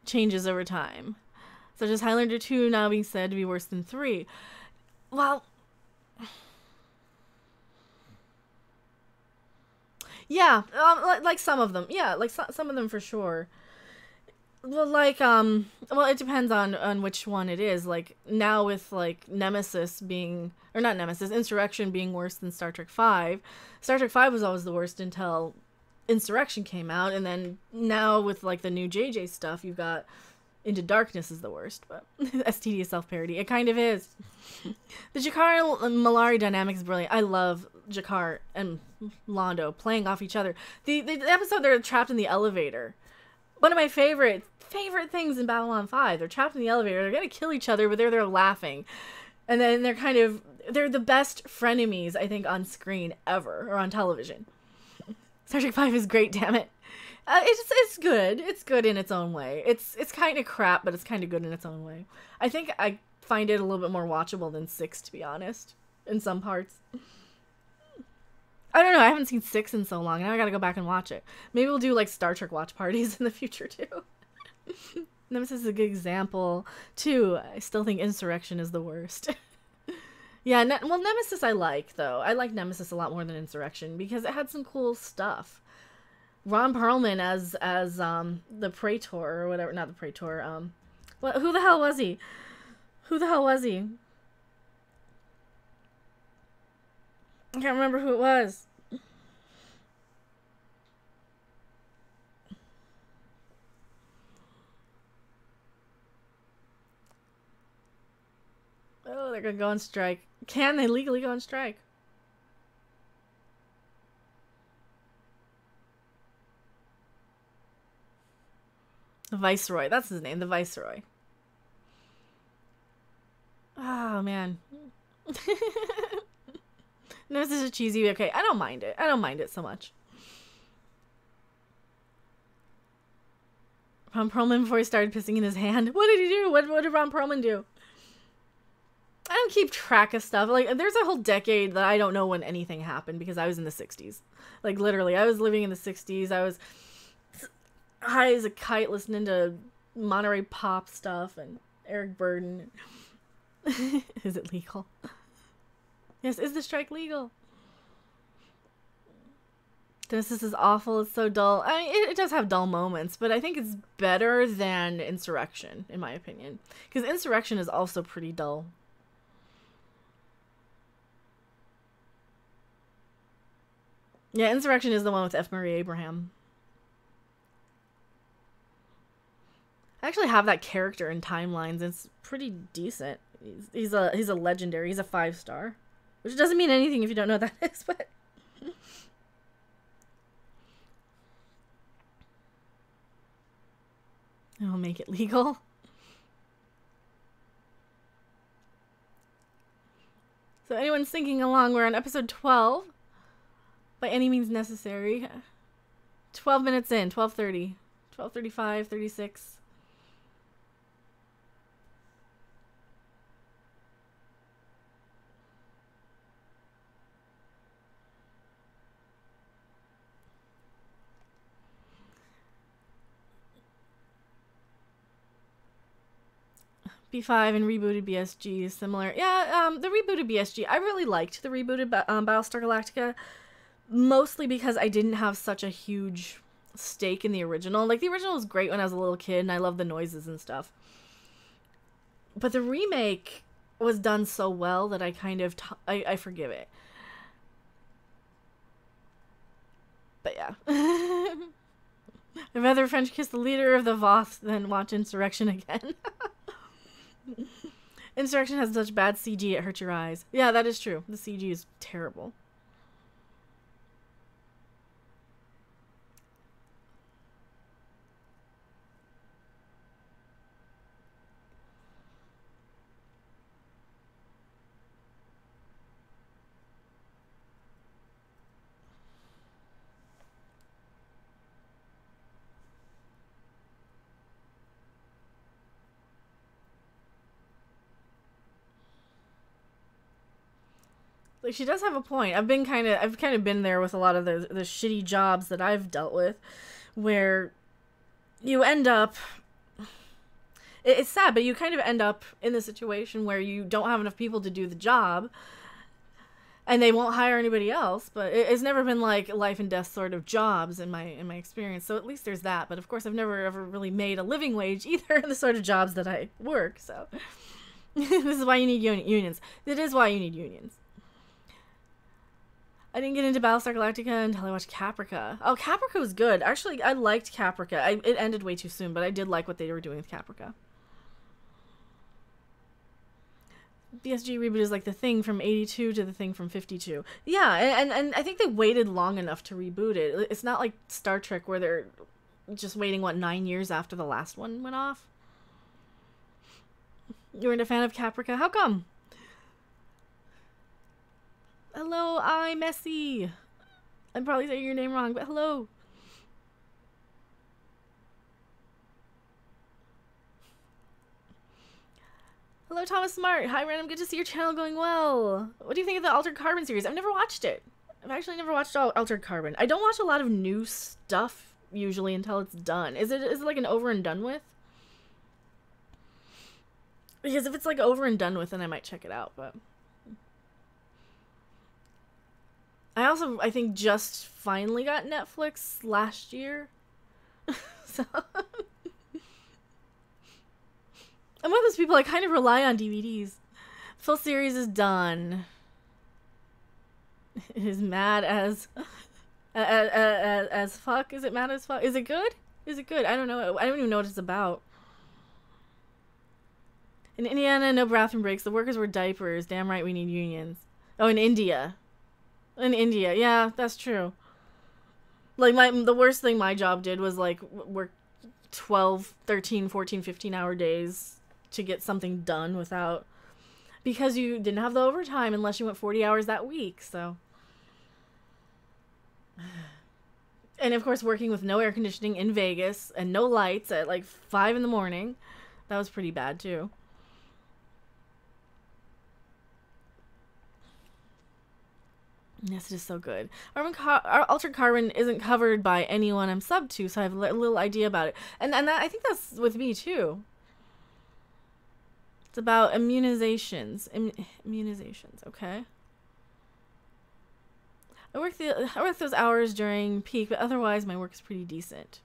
changes over time, such as Highlander 2 now being said to be worse than 3. Well, yeah, like some of them, yeah, like some of them for sure. Well, like, well, it depends on which one it is. Like, now with, like, Nemesis being, or not Nemesis, Insurrection being worse than Star Trek 5. Star Trek 5 was always the worst until Insurrection came out, and then now with, like, the new JJ stuff, you've got Into Darkness is the worst, but STD is self-parody. It kind of is. The Jakar and Malari dynamic is brilliant. I love Jakar and Londo playing off each other. The episode they're trapped in the elevator. One of my favorite things in Babylon 5. They're trapped in the elevator. They're going to kill each other, but they're there laughing. And then they're the best frenemies, I think, on screen ever, or on television. Star Trek 5 is great, damn it. It's good. It's good in its own way. It's kind of crap, but it's kind of good in its own way. I think I find it a little bit more watchable than 6, to be honest, in some parts. I don't know. I haven't seen 6 in so long. Now I gotta go back and watch it. Maybe we'll do like Star Trek watch parties in the future too. Nemesis is a good example too. I still think Insurrection is the worst. Yeah, well, Nemesis I like though. I like Nemesis a lot more than Insurrection because it had some cool stuff. Ron Perlman as the Praetor or whatever, not the Praetor. Who the hell was he? Who the hell was he? I can't remember who it was. Oh, they're gonna go on strike. Can they legally go on strike? The Viceroy. That's his name. The Viceroy. Oh, man. No, this is a cheesy. Okay, I don't mind it. I don't mind it so much. Ron Perlman before he started pissing in his hand. What did he do? What did Ron Perlman do? I don't keep track of stuff. Like, there's a whole decade that I don't know when anything happened because I was in the 60s. Like, literally, I was living in the 60s. I was high as a kite listening to Monterey Pop stuff and Eric Burden. Is it legal? Yes, is the strike legal? This is awful. It's so dull. I mean, it does have dull moments, but I think it's better than Insurrection, in my opinion. Because Insurrection is also pretty dull. Yeah, Insurrection is the one with F. Murray Abraham. I actually have that character in Timelines. It's pretty decent. He's a legendary. He's a 5-star. Which doesn't mean anything if you don't know what that is, but... I'll make it legal. So anyone's thinking along, we're on episode 12. By any means necessary. 12 minutes in, 12:30. 12:35, 36. B5 and rebooted BSG is similar. Yeah, the rebooted BSG, I really liked the rebooted Battlestar Galactica, mostly because I didn't have such a huge stake in the original. Like, the original was great when I was a little kid, and I loved the noises and stuff. But the remake was done so well that I kind of, I forgive it. But yeah. I'd rather French kiss the leader of the Voth than watch Insurrection again. Insurrection has such bad CG it hurts your eyes. Yeah, that is true. The CG is terrible. Like, she does have a point. I've kind of been there with a lot of the shitty jobs that I've dealt with, where you end up, it's sad, but you kind of end up in the situation where you don't have enough people to do the job, and they won't hire anybody else. But it's never been like life and death sort of jobs in my experience. So at least there's that. But of course, I've never ever really made a living wage either in the sort of jobs that I work. So this is why you need unions. It is why you need unions. I didn't get into Battlestar Galactica until I watched Caprica. Oh, Caprica was good. Actually, I liked Caprica. It ended way too soon, but I did like what they were doing with Caprica. BSG reboot is like The Thing from 82 to The Thing from 52. Yeah, and I think they waited long enough to reboot it. It's not like Star Trek where they're just waiting, 9 years after the last one went off? You weren't a fan of Caprica? How come? Hello, I'm Messy. I'm probably saying your name wrong, but hello. Hello, Thomas Smart. Hi, Random. Good to see your channel going well. What do you think of the Altered Carbon series? I've never watched it. I've actually never watched Altered Carbon. I don't watch a lot of new stuff usually until it's done. Is it like an over and done with? Because if it's like over and done with, then I might check it out, but I think just finally got Netflix last year. So I'm one of those people, I kind of rely on DVDs. Full series is done. It is mad as fuck. Is it mad as fuck? Is it good? Is it good? I don't know. I don't even know what it's about. In Indiana, no bathroom breaks. The workers wear diapers. Damn right we need unions. Oh, in India. In India. Yeah, that's true. Like, the worst thing my job did was, like, work 12, 13, 14, 15-hour days to get something done without... Because you didn't have the overtime unless you went 40 hours that week, so... And, of course, working with no air conditioning in Vegas and no lights at, like, 5 in the morning. That was pretty bad, too. Yes, it is so good. Altered Carbon isn't covered by anyone I'm subbed to, so I have a little idea about it. And I think that's with me, too. It's about immunizations. Immunizations, okay? I work those hours during peak, but otherwise my work is pretty decent.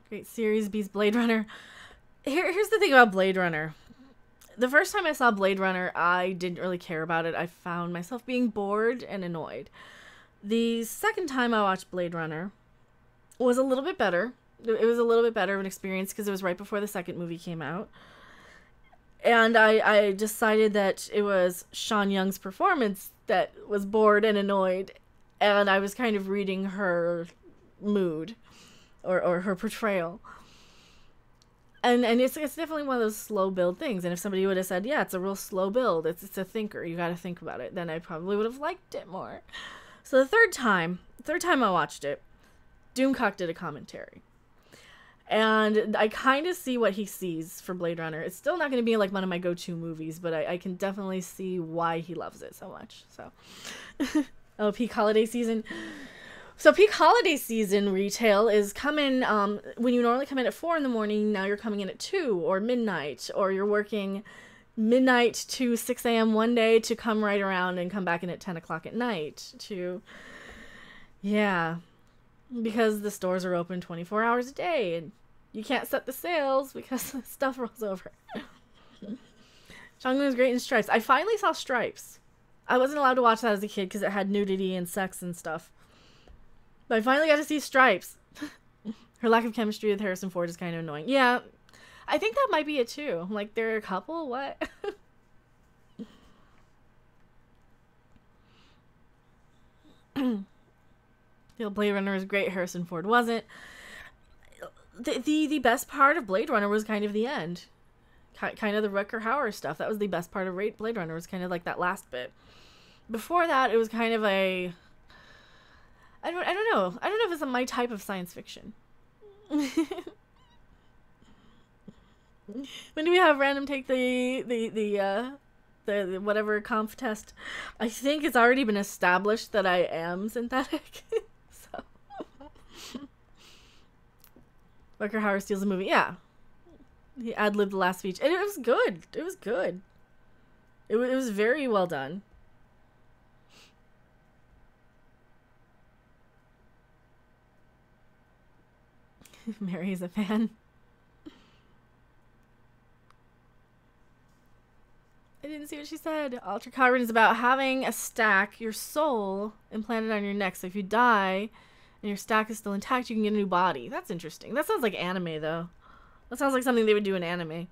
Great series beats Blade Runner. Here's the thing about Blade Runner. The first time I saw Blade Runner, I didn't really care about it. I found myself being bored and annoyed. The second time I watched Blade Runner was a little bit better. It was a little bit better of an experience because it was right before the second movie came out. And I decided that it was Sean Young's performance that was bored and annoyed. And I was kind of reading her mood. Or her portrayal. And it's definitely one of those slow build things. And if somebody would have said, yeah, it's a real slow build, it's a thinker, you gotta think about it, then I probably would have liked it more. So the third time I watched it, Doomcock did a commentary. And I kind of see what he sees for Blade Runner. It's still not going to be like one of my go-to movies, but I can definitely see why he loves it so much. So, oh, peak holiday season. So peak holiday season retail is coming, when you normally come in at 4 in the morning, now you're coming in at 2 or midnight, or you're working midnight to 6 a.m. one day to come right around and come back in at 10 o'clock at night to, yeah, because the stores are open 24 hours a day and you can't set the sales because stuff rolls over. Changmin was great in Stripes. I finally saw Stripes. I wasn't allowed to watch that as a kid because it had nudity and sex and stuff. But I finally got to see Stripes. Her lack of chemistry with Harrison Ford is kind of annoying. Yeah, I think that might be it too. Like, they're a couple? What? Blade Runner was great. Harrison Ford wasn't. The best part of Blade Runner was kind of the end. Kind of the Rutger Hauer stuff. That was the best part of Blade Runner. Was kind of like that last bit. Before that, it was kind of a... I don't know. I don't know if it's my type of science fiction. When do we have Random take the whatever conf test? I think it's already been established that I am synthetic. So Rutger Hauer steals a movie. Yeah, he ad-libbed the last speech, and it was good. It was good. It was very well done. Mary's a fan. I didn't see what she said. Altered Carbon is about having a stack, your soul, implanted on your neck. So if you die and your stack is still intact, you can get a new body. That's interesting. That sounds like anime, though. That sounds like something they would do in anime.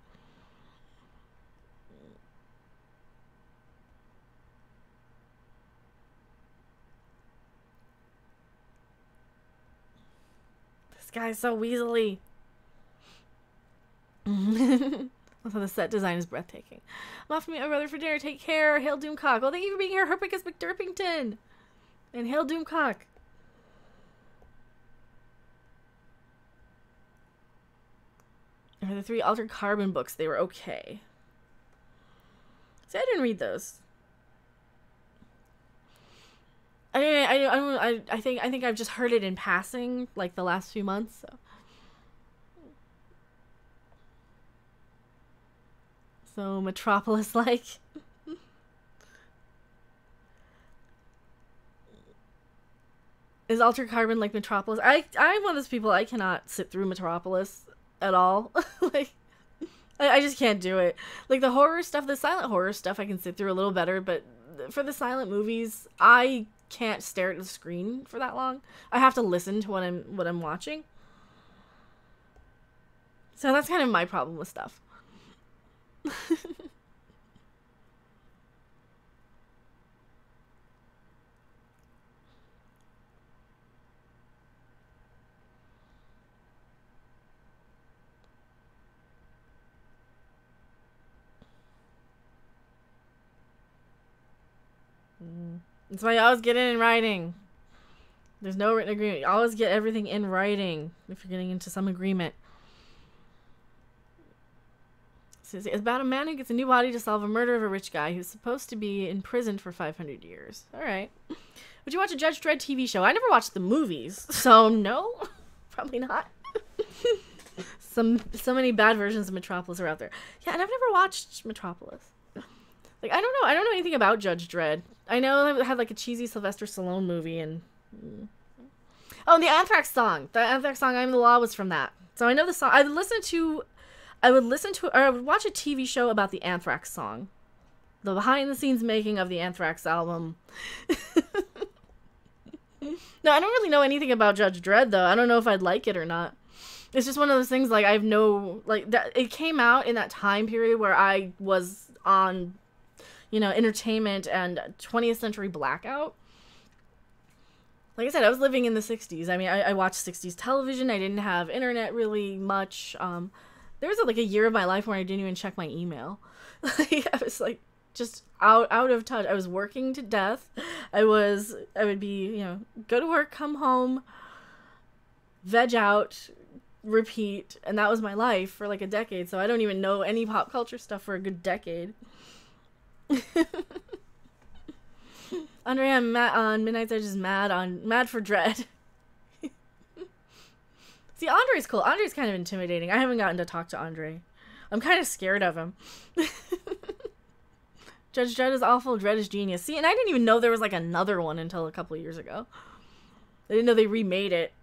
This guy's so weaselly. Also, the set design is breathtaking. I'm off to meet my brother for dinner. Take care. Hail Doomcock. Well, thank you for being here, Herpicus McDurpington. And hail Doomcock. Are the 3 Altered Carbon books? They were okay. See, I didn't read those. I think I've just heard it in passing, like the last few months. So Metropolis-like. Is Altered Carbon like Metropolis? I'm one of those people, I cannot sit through Metropolis at all. Like, I just can't do it. Like, the horror stuff, the silent horror stuff I can sit through a little better, but for the silent movies, I can't stare at the screen for that long. I have to listen to what I'm watching. So that's kind of my problem with stuff. That's why you always get it in writing. There's no written agreement. You always get everything in writing if you're getting into some agreement. It's about a man who gets a new body to solve a murder of a rich guy who's supposed to be imprisoned for 500 years. All right. Would you watch a Judge Dredd TV show? I never watched the movies, so no, probably not. So many bad versions of Metropolis are out there. Yeah, and I've never watched Metropolis. Like, I don't know. I don't know anything about Judge Dredd. I know it had like a cheesy Sylvester Stallone movie and... Oh, the Anthrax song. The Anthrax song, I'm the Law, was from that. So I know the song. I would watch a TV show about the Anthrax song. The behind-the-scenes making of the Anthrax album. No, I don't really know anything about Judge Dredd, though. I don't know if I'd like it or not. It's just one of those things, like, I have no... Like, that it came out in that time period where I was on, you know, entertainment and 20th century blackout. Like I said, I was living in the 60s. I mean, I watched 60s television. I didn't have internet really much. There was like a year of my life where I didn't even check my email. Like, I was like just out of touch. I was working to death. I would be, you know, go to work, come home, veg out, repeat, and that was my life for like a decade. So I don't even know any pop culture stuff for a good decade. Andre, I'm mad on Midnight's Edge is mad for Dread. See, Andre's cool. Andre's kind of intimidating. I haven't gotten to talk to Andre. I'm kind of scared of him. Judge Dredd is awful. Dredd is genius. See, and I didn't even know there was like another one until a couple years ago. I didn't know they remade it.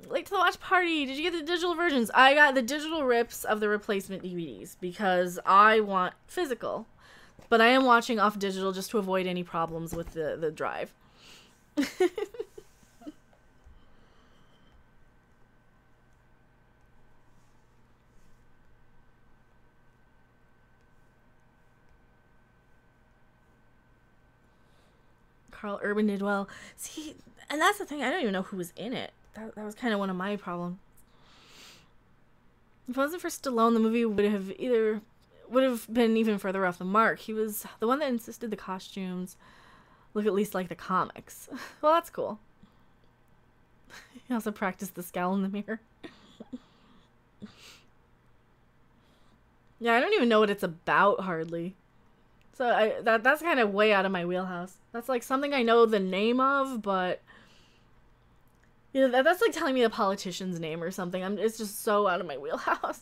Late to the watch party. Did you get the digital versions? I got the digital rips of the replacement DVDs because I want physical. But I am watching off digital just to avoid any problems with the drive. Carl Urban did well. See, and that's the thing. I don't even know who was in it. That was kind of one of my problems. If it wasn't for Stallone, the movie would have been even further off the mark. He was the one that insisted the costumes look at least like the comics. Well, that's cool. He also practiced the scowl in the mirror. Yeah, I don't even know what it's about, hardly. So that's kind of way out of my wheelhouse. That's like something I know the name of, but... You know, that's like telling me a politician's name or something. It's just so out of my wheelhouse.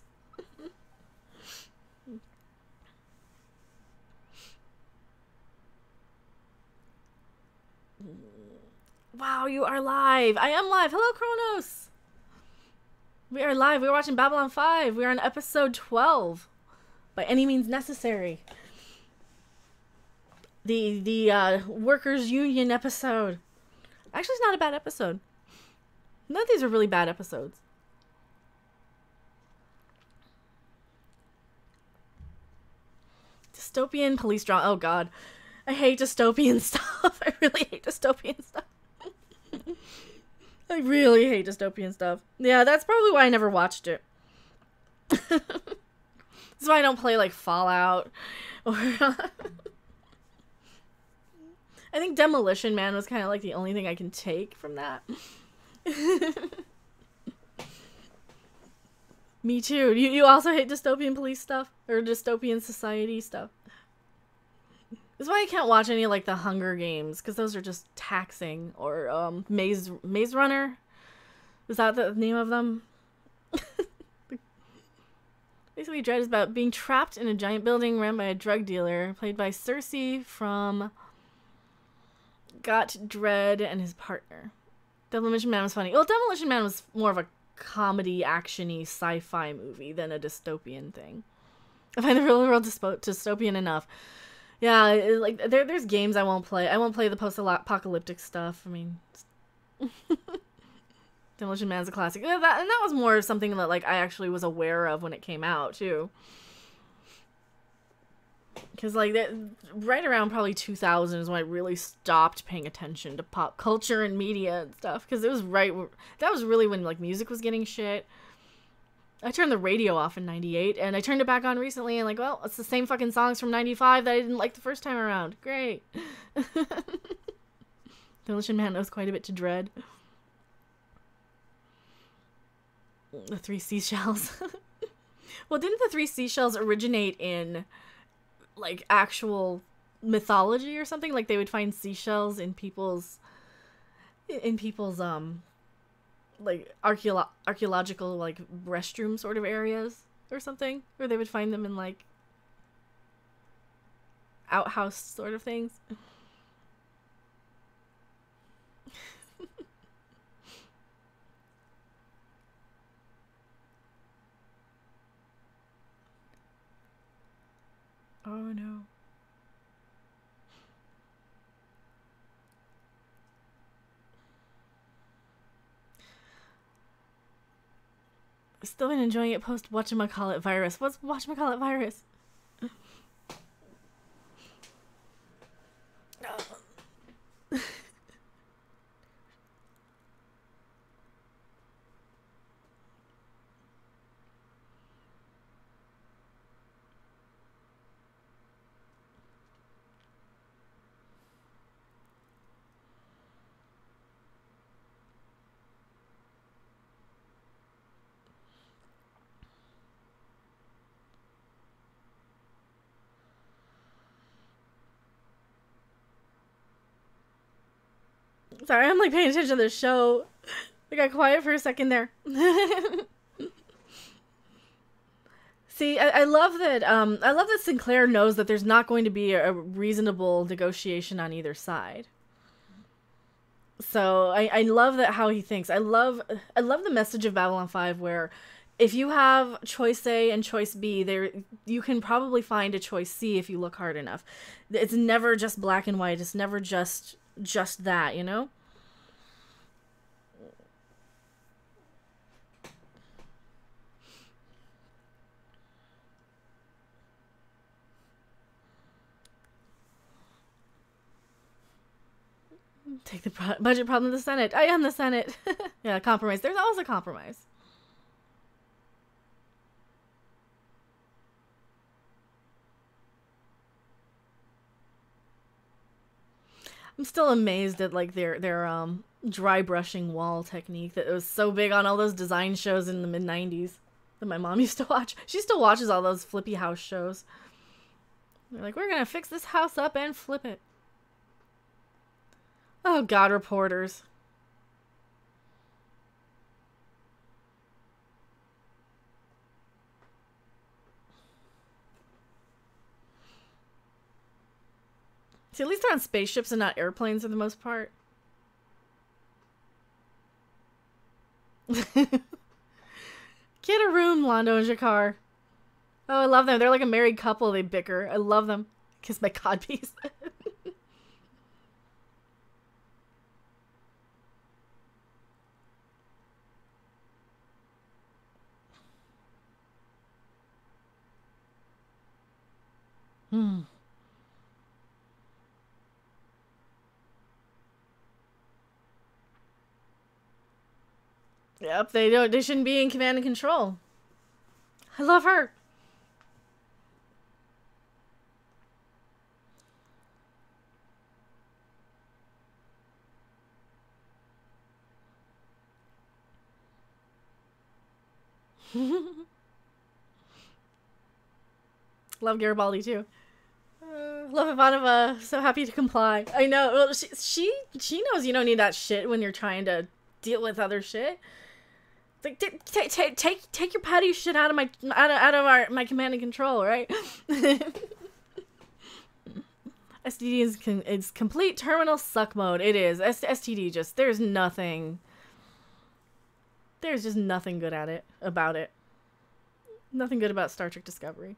Wow, you are live. I am live. Hello, Kronos. We are live. We're watching Babylon 5. We are on episode 12. By any means necessary. The workers' union episode. Actually, it's not a bad episode. None of these are really bad episodes. Dystopian police drama. Oh, God. I hate dystopian stuff. I really hate dystopian stuff. I really hate dystopian stuff. Yeah, that's probably why I never watched it. That's why I don't play, like, Fallout. Or... I think Demolition Man was kind of, like, the only thing I can take from that. Me too. You also hate dystopian police stuff? Or dystopian society stuff? That's why I can't watch any like the Hunger Games, because those are just taxing. Or Maze Runner. Is that the name of them? Basically, Dread is about being trapped in a giant building ran by a drug dealer, played by Cersei from Got Dread and his partner. Demolition Man was funny. Well, Demolition Man was more of a comedy, action-y, sci-fi movie than a dystopian thing. I find the real world dystopian enough. Yeah, like there's games I won't play. I won't play the post-apocalyptic stuff. I mean, Demolition Man's a classic. And that was more something that like I actually was aware of when it came out too. Because like right around probably 2000 is when I really stopped paying attention to pop culture and media and stuff. Because it was that was really when like music was getting shit. I turned the radio off in 98, and I turned it back on recently, and like, well, it's the same fucking songs from 95 that I didn't like the first time around. Great. Demolition Man knows quite a bit to Dread. The three seashells. Well, didn't the three seashells originate in, like, actual mythology or something? Like, they would find seashells in people's like archaeological like restroom sort of areas or something, or they would find them in like outhouse sort of things. Oh no. Still been enjoying it post whatchamacallit virus. What's whatchamacallit virus? Sorry, I'm like paying attention to the show. I got quiet for a second there. See, I love that. I love that Sinclair knows that there's not going to be a reasonable negotiation on either side. So I love that how he thinks. I love the message of Babylon 5 where if you have choice A and choice B, there you can probably find a choice C if you look hard enough. It's never just black and white. It's never just that, you know? Take the budget problem to the Senate. I am the Senate. Yeah, compromise. There's always a compromise. I'm still amazed at like their dry brushing wall technique that was so big on all those design shows in the mid-90s that my mom used to watch. She still watches all those flippy house shows. They're like, we're gonna fix this house up and flip it. Oh God, reporters. See, at least they're on spaceships and not airplanes for the most part. Get a room, Londo and Jakar. Oh, I love them. They're like a married couple. They bicker. I love them. Kiss my codpiece. Yep, they shouldn't be in command and control. I love her. Love Garibaldi too. Love Ivanova. So happy to comply. I know. Well, she knows you don't need that shit when you're trying to deal with other shit. It's like take your petty shit out of my my command and control, right? STD is complete terminal suck mode. It is. STD just there's just nothing good about it. Nothing good about Star Trek Discovery.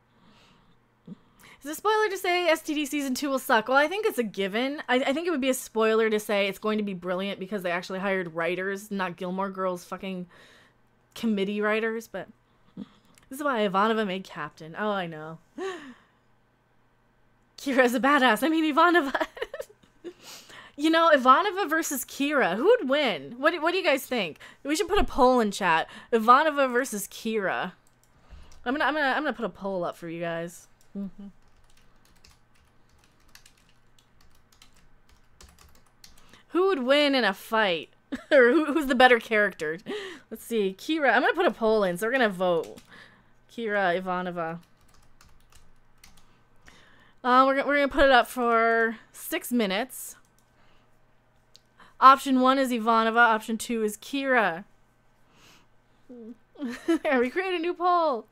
Is it a spoiler to say STD Season 2 will suck? Well, I think it's a given. I think it would be a spoiler to say it's going to be brilliant because they actually hired writers, not Gilmore Girls fucking committee writers, but this is why Ivanova made captain. Oh, I know. Kira's a badass. I mean, Ivanova. You know, Ivanova versus Kira. Who would win? What do you guys think? We should put a poll in chat. Ivanova versus Kira. I'm gonna put a poll up for you guys. Who would win in a fight? Or who's the better character? Let's see. Kira. I'm gonna put a poll in, so we're gonna vote. Kira, Ivanova. We're gonna put it up for 6 minutes. Option 1 is Ivanova. Option 2 is Kira. Yeah, we create a new poll.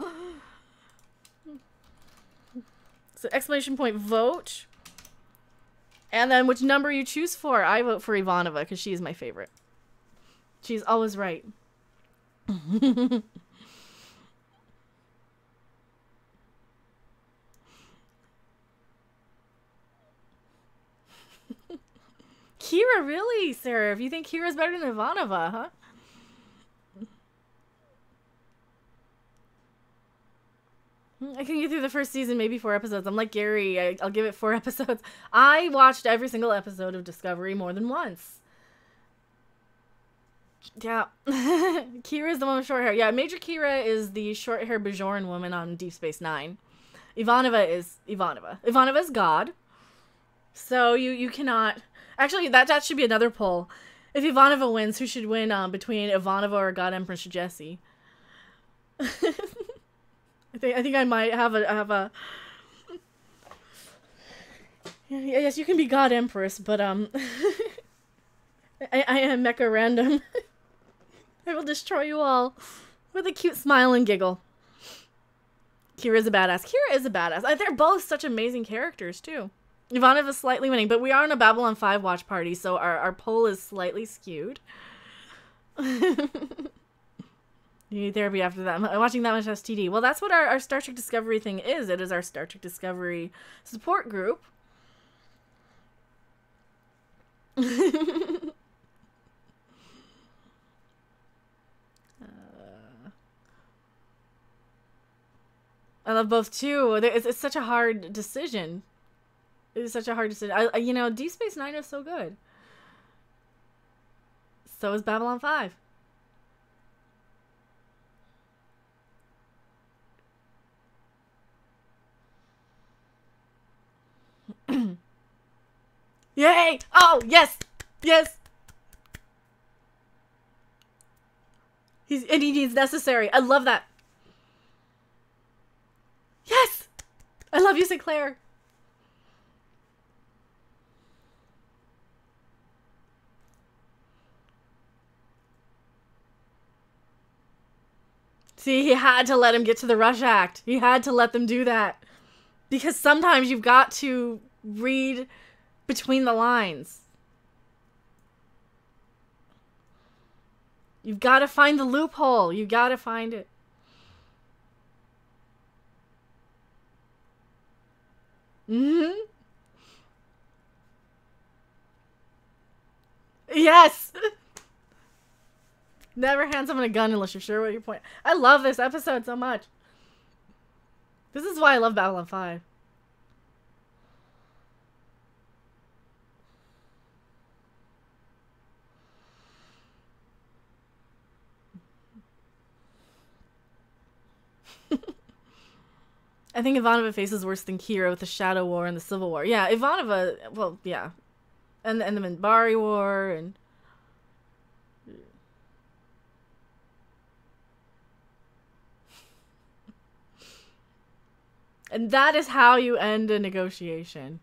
So exclamation point vote. And then which number you choose for. I vote for Ivanova because she is my favorite. She's always right. Kira, really, Sarah? If you think Kira's better than Ivanova, huh? I can get through the first season, maybe 4 episodes. I'm like Gary. I'll give it 4 episodes. I watched every single episode of Discovery more than once. Yeah. Kira's the one with short hair. Yeah, Major Kira is the short hair Bajoran woman on Deep Space Nine. Ivanova is Ivanova. Ivanova is God. So you cannot... Actually, that should be another poll. If Ivanova wins, who should win between Ivanova or God Empress Jessie? I think I might have a yes, you can be God Empress, but I am mecha random. I will destroy you all with a cute smile and giggle. Kira's a badass. Kira is a badass. They're both such amazing characters too. Ivanova's slightly winning, but we are on a Babylon 5 watch party, so our poll is slightly skewed. You need therapy after that. I'm watching that much STD. Well, that's what our Star Trek Discovery thing is. It is our Star Trek Discovery support group. I love both too. It's such a hard decision. It is such a hard decision. You know, Deep Space Nine is so good. So is Babylon 5. Yay! Oh, yes! Yes! He needs necessary. I love that. Yes! I love you, Sinclair. See, he had to let him get to the Rush Act. He had to let them do that. Because sometimes you've got to read between the lines. You've got to find the loophole. You got to find it. Mm-hmm. Yes. Never hand someone a gun unless you're sure what your point. I love this episode so much. This is why I love Babylon 5. I think Ivanova faces worse than Kira with the Shadow War and the Civil War. Yeah, Ivanova, well, yeah. And the Minbari War and... And that is how you end a negotiation.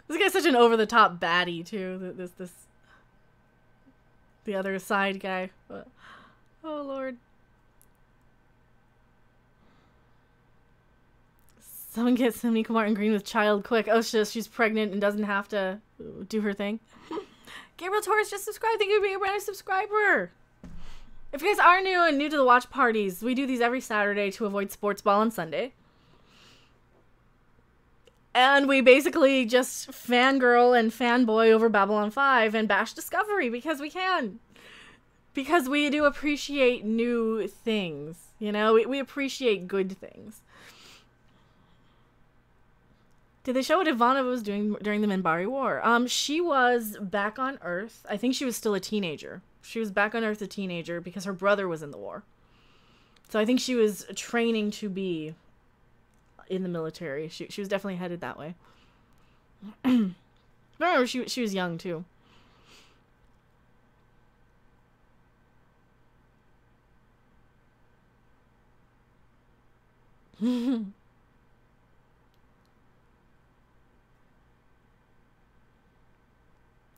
This guy's such an over-the-top baddie, too. The other side guy. Oh, Lord. Someone gets Miko Martin Green with child quick. Oh, she's pregnant and doesn't have to do her thing. Gabriel Torres just subscribed. Thank you for being a brand new subscriber. If you guys are new and new to the watch parties, we do these every Saturday to avoid sports ball on Sunday. And we basically just fangirl and fanboy over Babylon 5 and bash Discovery because we can. Because we do appreciate new things. You know, we appreciate good things. Did they show what Ivanova was doing during the Minbari War? She was back on Earth. I think she was still a teenager. She was back on Earth a teenager because her brother was in the war. So I think she was training to be in the military. She was definitely headed that way. Remember, she was young too.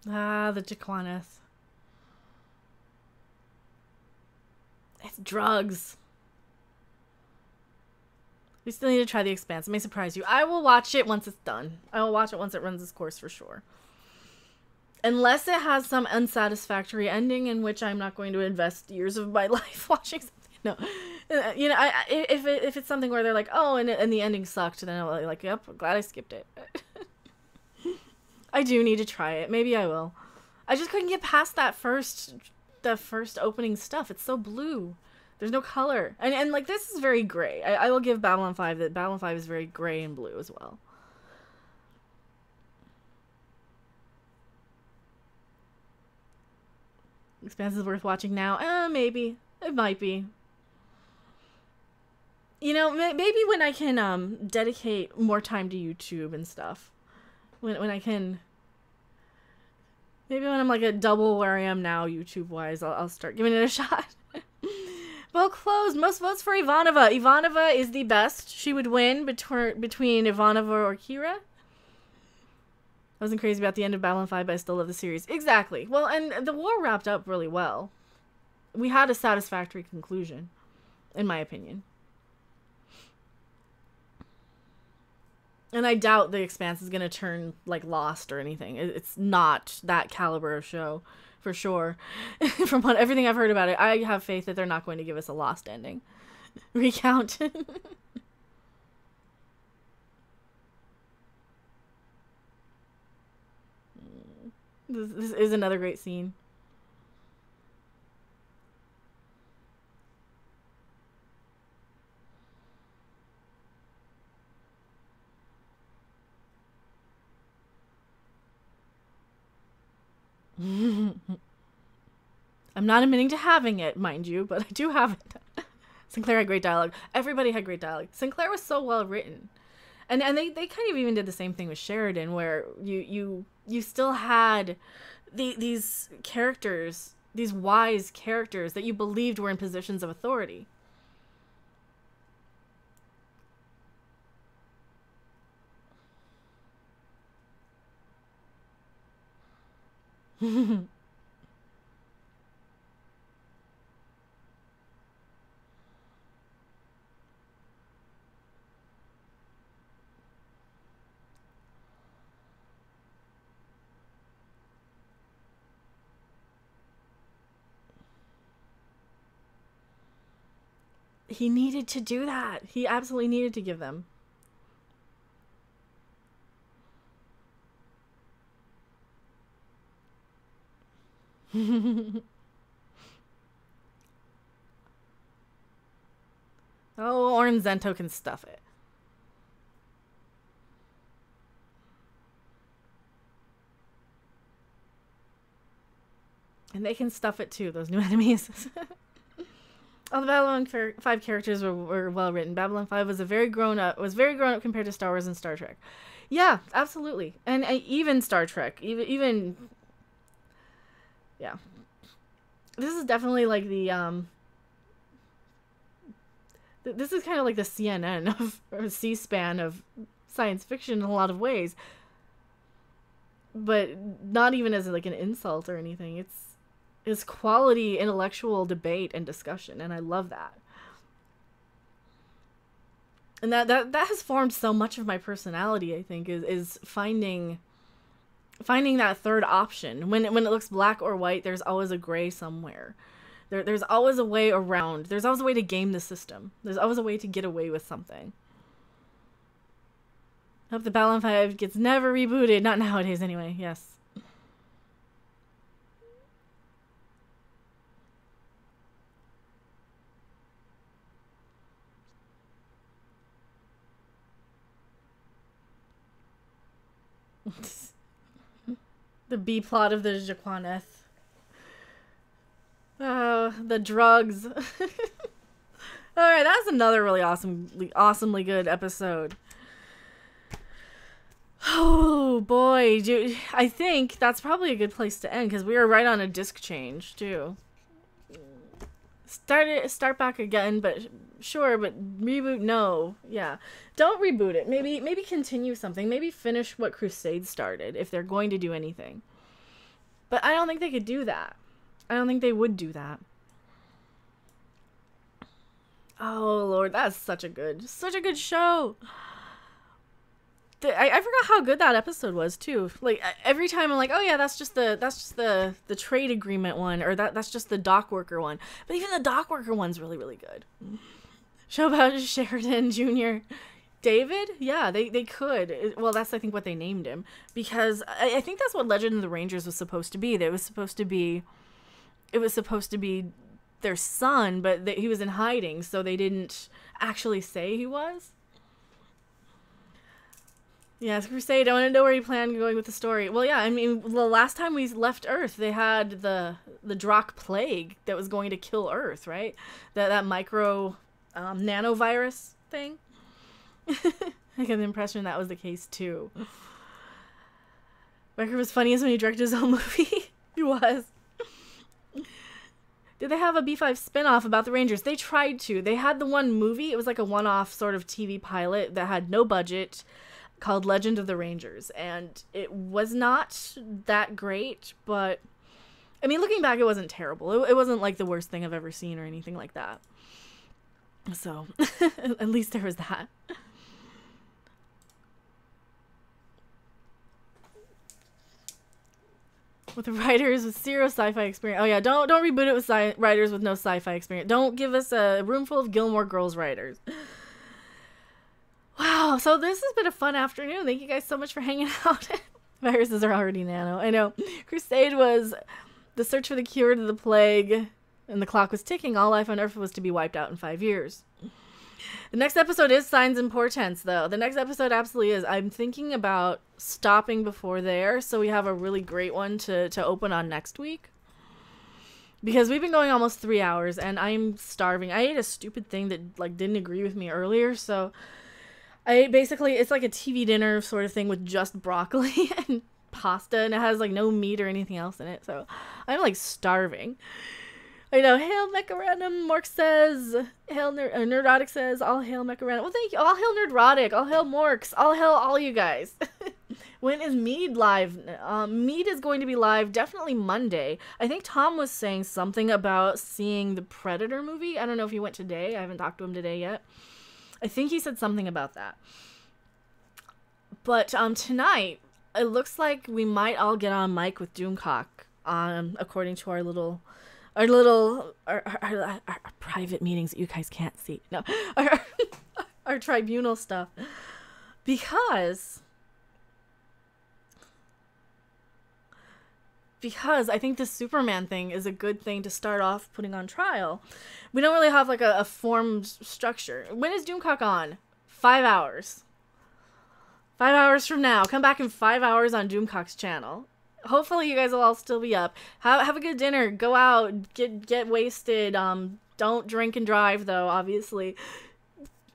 Ah, the Jaquanas. It's drugs. We still need to try The Expanse. It may surprise you. I will watch it once it's done. I will watch it once it runs its course for sure. Unless it has some unsatisfactory ending in which I'm not going to invest years of my life watching something. No. You know, if it's something where they're like, oh, and the ending sucked, then I'll be like, yep, glad I skipped it. I do need to try it. Maybe I will. I just couldn't get past the first opening stuff. It's so blue. There's no color. And like, this is very gray. I will give Babylon 5 that Babylon 5 is very gray and blue as well. Expanse is worth watching now. Maybe. It might be. You know, maybe when I can dedicate more time to YouTube and stuff. When I can... Maybe when I'm like a double where I am now, YouTube-wise, I'll start giving it a shot. Vote closed. Most votes for Ivanova. Ivanova is the best. She would win between Ivanova or Kira. I wasn't crazy about the end of Babylon 5, but I still love the series. Exactly. Well, and the war wrapped up really well. We had a satisfactory conclusion, in my opinion. And I doubt The Expanse is going to turn, like, Lost or anything. It's not that caliber of show, for sure. From everything I've heard about it, I have faith that they're not going to give us a Lost ending. Recount. This is another great scene. I'm not admitting to having it, mind you, but I do have it. Sinclair had great dialogue. Everybody had great dialogue. Sinclair was so well written. And they kind of even did the same thing with Sheridan, where you still had these characters, these wise characters that you believed were in positions of authority. He needed to do that. He absolutely needed to give them. Oh, Orange Zento can stuff it. And they can stuff it too, those new enemies. All the Babylon 5 characters were well written. Babylon 5 was very grown up compared to Star Wars and Star Trek. Yeah, absolutely. And even Star Trek, even yeah. This is definitely like the this is kind of like the CNN of, or C-SPAN of science fiction in a lot of ways. But not even as like an insult or anything. It's quality intellectual debate and discussion, and I love that. And that has formed so much of my personality, I think, is finding that third option. When it looks black or white, there's always a gray somewhere. There's always a way around. There's always a way to game the system. There's always a way to get away with something. Hope the Babylon 5 gets never rebooted. Not nowadays, anyway. Yes. The B plot of the Jaquaneth. Oh, the drugs. Alright, that's another really awesomely good episode. Oh boy, dude. I think that's probably a good place to end because we are right on a disc change too. Start back again, but sure, but reboot, no. Yeah. Don't reboot it. Maybe continue something. Maybe finish what Crusade started if they're going to do anything. But I don't think they could do that. I don't think they would do that. Oh Lord, that's such a good show. I forgot how good that episode was too. Like every time I'm like, oh yeah, that's just the trade agreement one, or that's just the dock worker one. But even the dock worker one's really, really good. Show about Sheridan Jr. David? Yeah, they could. Well, that's I think what they named him, because I think that's what Legend of the Rangers was supposed to be. It was supposed to be their son, but he was in hiding, so they didn't actually say he was. Yes, Crusade. I want to know where you plan on going with the story. Well, yeah, I mean, the last time we left Earth, they had the Drock plague that was going to kill Earth, right? That micro nanovirus thing. I get the impression that was the case too. Riker was funniest when he directed his own movie. He was. Did they have a B5 spinoff about the Rangers? They tried to. They had the one movie. It was like a one-off sort of TV pilot that had no budget, called Legend of the Rangers, and it was not that great, but I mean, looking back, it wasn't terrible. It wasn't like the worst thing I've ever seen or anything like that. So at least there was that. With the writers with zero sci-fi experience. Oh yeah, don't reboot it with writers with no sci-fi experience. Don't give us a room full of Gilmore Girls writers. Wow, so this has been a fun afternoon. Thank you guys so much for hanging out. Viruses are already nano. I know. Crusade was the search for the cure to the plague, and the clock was ticking. All life on Earth was to be wiped out in 5 years. The next episode is Signs and Portents, though. The next episode absolutely is. I'm thinking about stopping before there, so we have a really great one to open on next week. Because we've been going almost 3 hours, and I'm starving. I ate a stupid thing that like didn't agree with me earlier, so I ate basically, it's like a TV dinner sort of thing with just broccoli and pasta, and it has like no meat or anything else in it, so I'm like starving. I know. Hail Mecha Random. Mork says. Hail Nerdotic says. All hail Mecha Random. Well, thank you. All hail Nerdrotic. All hail Morks. All hail all you guys. When is Mead live? Mead is going to be live definitely Monday. I think Tom was saying something about seeing the Predator movie. I don't know if he went today. I haven't talked to him today yet. I think he said something about that. But tonight, it looks like we might all get on mic with Doomcock, according to our our little our private meetings that you guys can't see. No, our tribunal stuff, because I think the Superman thing is a good thing to start off putting on trial. We don't really have like a formed structure. When is Doomcock on? 5 hours. 5 hours from now. Come back in 5 hours on Doomcock's channel. Hopefully you guys will all still be up. Have a good dinner. Go out. Get wasted. Don't drink and drive though, obviously.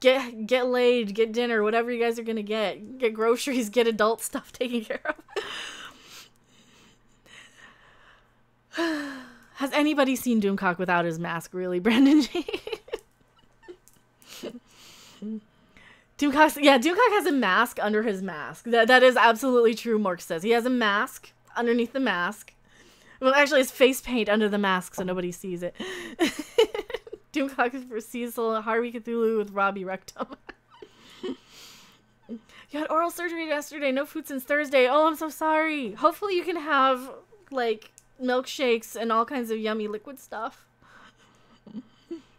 Get laid. Get dinner. Whatever you guys are gonna get. Get groceries. Get adult stuff taken care of. Has anybody seen Doomcock without his mask, really, Brandon G? Doomcock has a mask under his mask. That is absolutely true, Mork says. He has a mask underneath the mask. Well, actually, it's face paint under the mask so nobody sees it. Doomcock is for Cecil, Harvey Cthulhu with Robbie Rectum. You had oral surgery yesterday. No food since Thursday. Oh, I'm so sorry. Hopefully you can have, like, milkshakes and all kinds of yummy liquid stuff.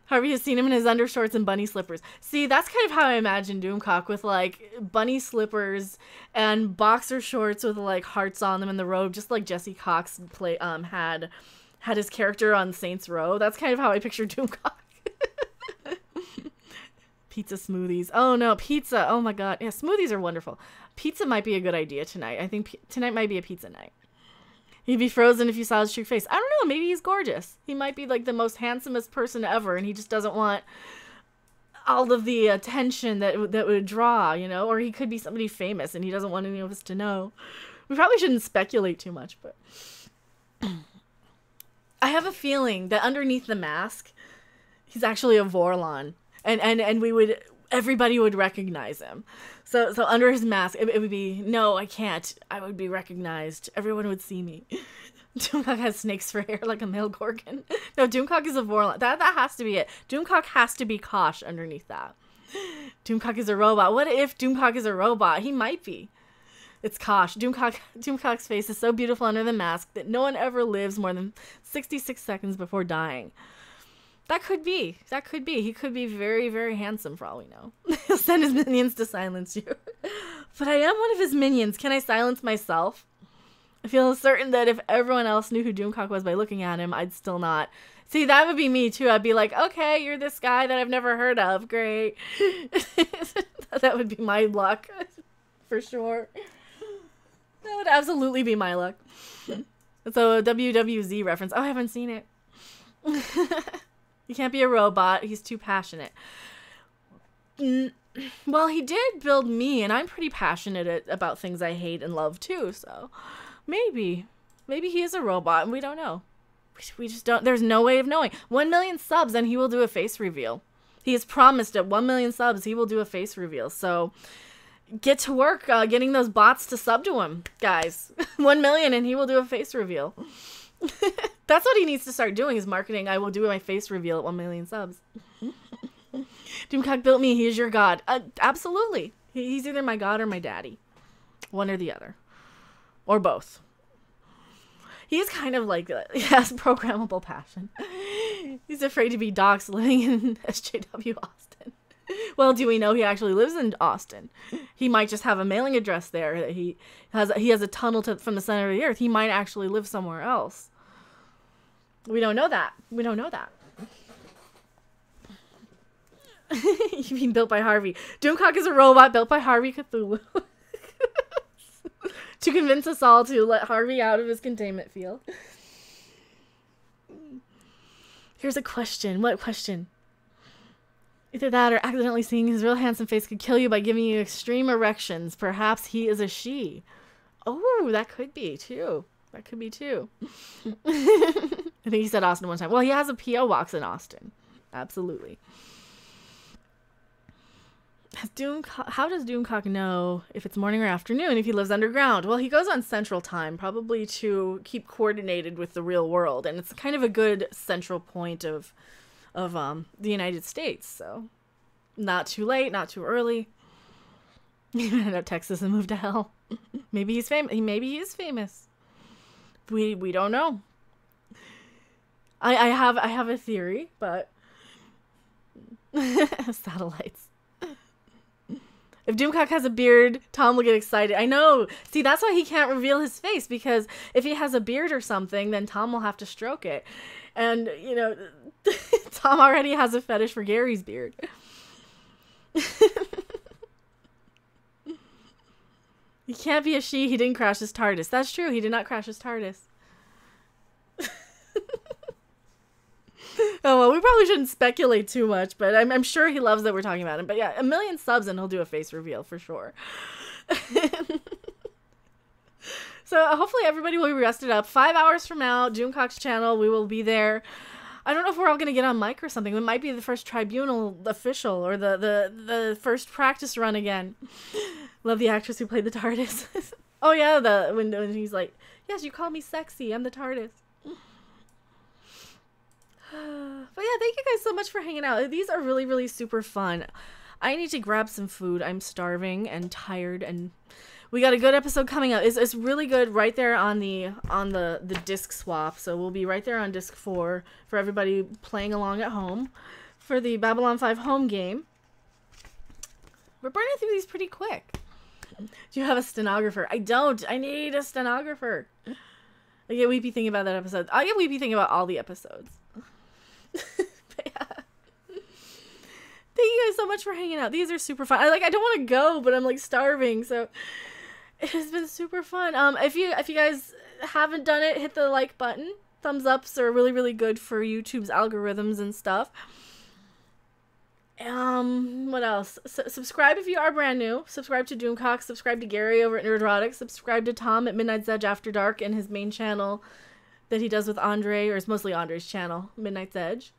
Harvey has seen him in his undershorts and bunny slippers. See, that's kind of how I imagine Doomcock, with like bunny slippers and boxer shorts with like hearts on them in the robe, just like Jesse Cox had his character on Saints Row. That's kind of how I picture Doomcock. Pizza smoothies. Oh no, pizza. Oh my god. Yeah, smoothies are wonderful. Pizza might be a good idea tonight. I think tonight might be a pizza night. He'd be frozen if you saw his true face. I don't know. Maybe he's gorgeous. He might be like the most handsomest person ever, and he just doesn't want all of the attention that would draw, you know? Or he could be somebody famous, and he doesn't want any of us to know. We probably shouldn't speculate too much, but I have a feeling that underneath the mask, he's actually a Vorlon, and everybody would recognize him. So under his mask, it would be, no, I can't. I would be recognized. Everyone would see me. Doomcock has snakes for hair like a male Gorgon. No, Doomcock is a Vorlon. That has to be it. Doomcock has to be Kosh underneath that. Doomcock is a robot. What if Doomcock is a robot? He might be. It's Kosh. Doomcock's face is so beautiful under the mask that no one ever lives more than 66 seconds before dying. That could be. He could be very, very handsome for all we know. He'll send his minions to silence you. But I am one of his minions. Can I silence myself? I feel certain that if everyone else knew who Doomcock was by looking at him, I'd still not. See, that would be me too. I'd be like, okay, you're this guy that I've never heard of. Great. That would be my luck. For sure. That would absolutely be my luck. So a WWZ reference. Oh, I haven't seen it. He can't be a robot. He's too passionate. Well, he did build me, and I'm pretty passionate about things I hate and love too, so maybe he is a robot, and we don't know. We just don't. There's no way of knowing. 1 million subs, and he will do a face reveal. He has promised at 1 million subs, he will do a face reveal, so get to work getting those bots to sub to him, guys. 1 million, and he will do a face reveal. That's what he needs to start doing, is marketing. I will do my face reveal at 1 million subs. Doomcock built me. He is your god. Absolutely. He's either my god or my daddy. One or the other. Or both. He's kind of like that. He has programmable passion. He's afraid to be doxxed living in SJW Austin. Well, do we know he actually lives in Austin? He might just have a mailing address there. That he has a tunnel from the center of the earth. He might actually live somewhere else. We don't know that. You mean built by Harvey? Doomcock is a robot built by Harvey Cthulhu. To convince us all to let Harvey out of his containment field. Here's a question. What question? Either that or accidentally seeing his real handsome face could kill you by giving you extreme erections. Perhaps he is a she. Oh, that could be too. I think he said Austin one time. Well, he has a P.O. box in Austin. Absolutely. How does Doomcock know if it's morning or afternoon if he lives underground? Well, he goes on Central Time, probably to keep coordinated with the real world. And it's kind of a good central point of the United States. So not too late, not too early. He ended up Texas and moved to hell. Maybe he's famous. Maybe he is famous. We don't know. I have a theory, but satellites. If Doomcock has a beard, Tom will get excited. I know. See, that's why he can't reveal his face, because if he has a beard or something, then Tom will have to stroke it. And, you know, Tom already has a fetish for Gary's beard. He can't be a she. He didn't crash his TARDIS. That's true. He did not crash his TARDIS. Oh, well, we probably shouldn't speculate too much, but I'm sure he loves that we're talking about him. But yeah, 1 million subs and he'll do a face reveal for sure. So hopefully everybody will be rested up. 5 hours from now, Doomcock's channel, we will be there. I don't know if we're all going to get on mic or something. It might be the first Tribunal official or the first practice run again. Love the actress who played the TARDIS. Oh yeah, when he's like, yes, you call me sexy, I'm the TARDIS. But yeah, thank you guys so much for hanging out. These are really, really super fun. I need to grab some food. I'm starving and tired, and we got a good episode coming up. It's really good right there on the disc swap. So we'll be right there on disc 4 for everybody playing along at home for the Babylon 5 home game. We're burning through these pretty quick. Do you have a stenographer? I don't. I need a stenographer. I get weepy thinking about that episode. I get weepy thinking about all the episodes. But yeah. Thank you guys so much for hanging out. These are super fun. I don't want to go, but I'm like starving, so it has been super fun. If you guys haven't done it, hit the like button. Thumbs ups are really, really good for YouTube's algorithms and stuff. What else? Subscribe if you are brand new. Subscribe to Doomcock. Subscribe to Gary over at Nerdrotic. Subscribe to Tom at Midnight's Edge After Dark and his main channel that he does with Andre, or it's mostly Andre's channel, Midnight's Edge.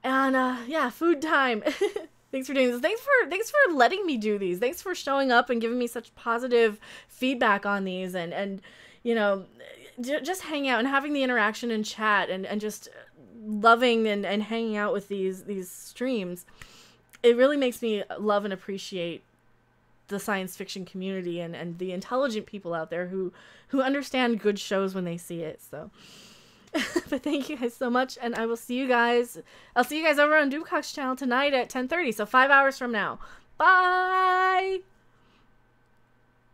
And yeah, food time. Thanks for doing this. Thanks for letting me do these. Thanks for showing up and giving me such positive feedback on these, and you know, just hanging out and having the interaction and chat and just loving and hanging out with these streams. It really makes me love and appreciate the science fiction community and the intelligent people out there who understand good shows when they see it. So but thank you guys so much, and I will see you guys. I'll see you guys over on Doomcock's channel tonight at 10:30, so 5 hours from now. Bye.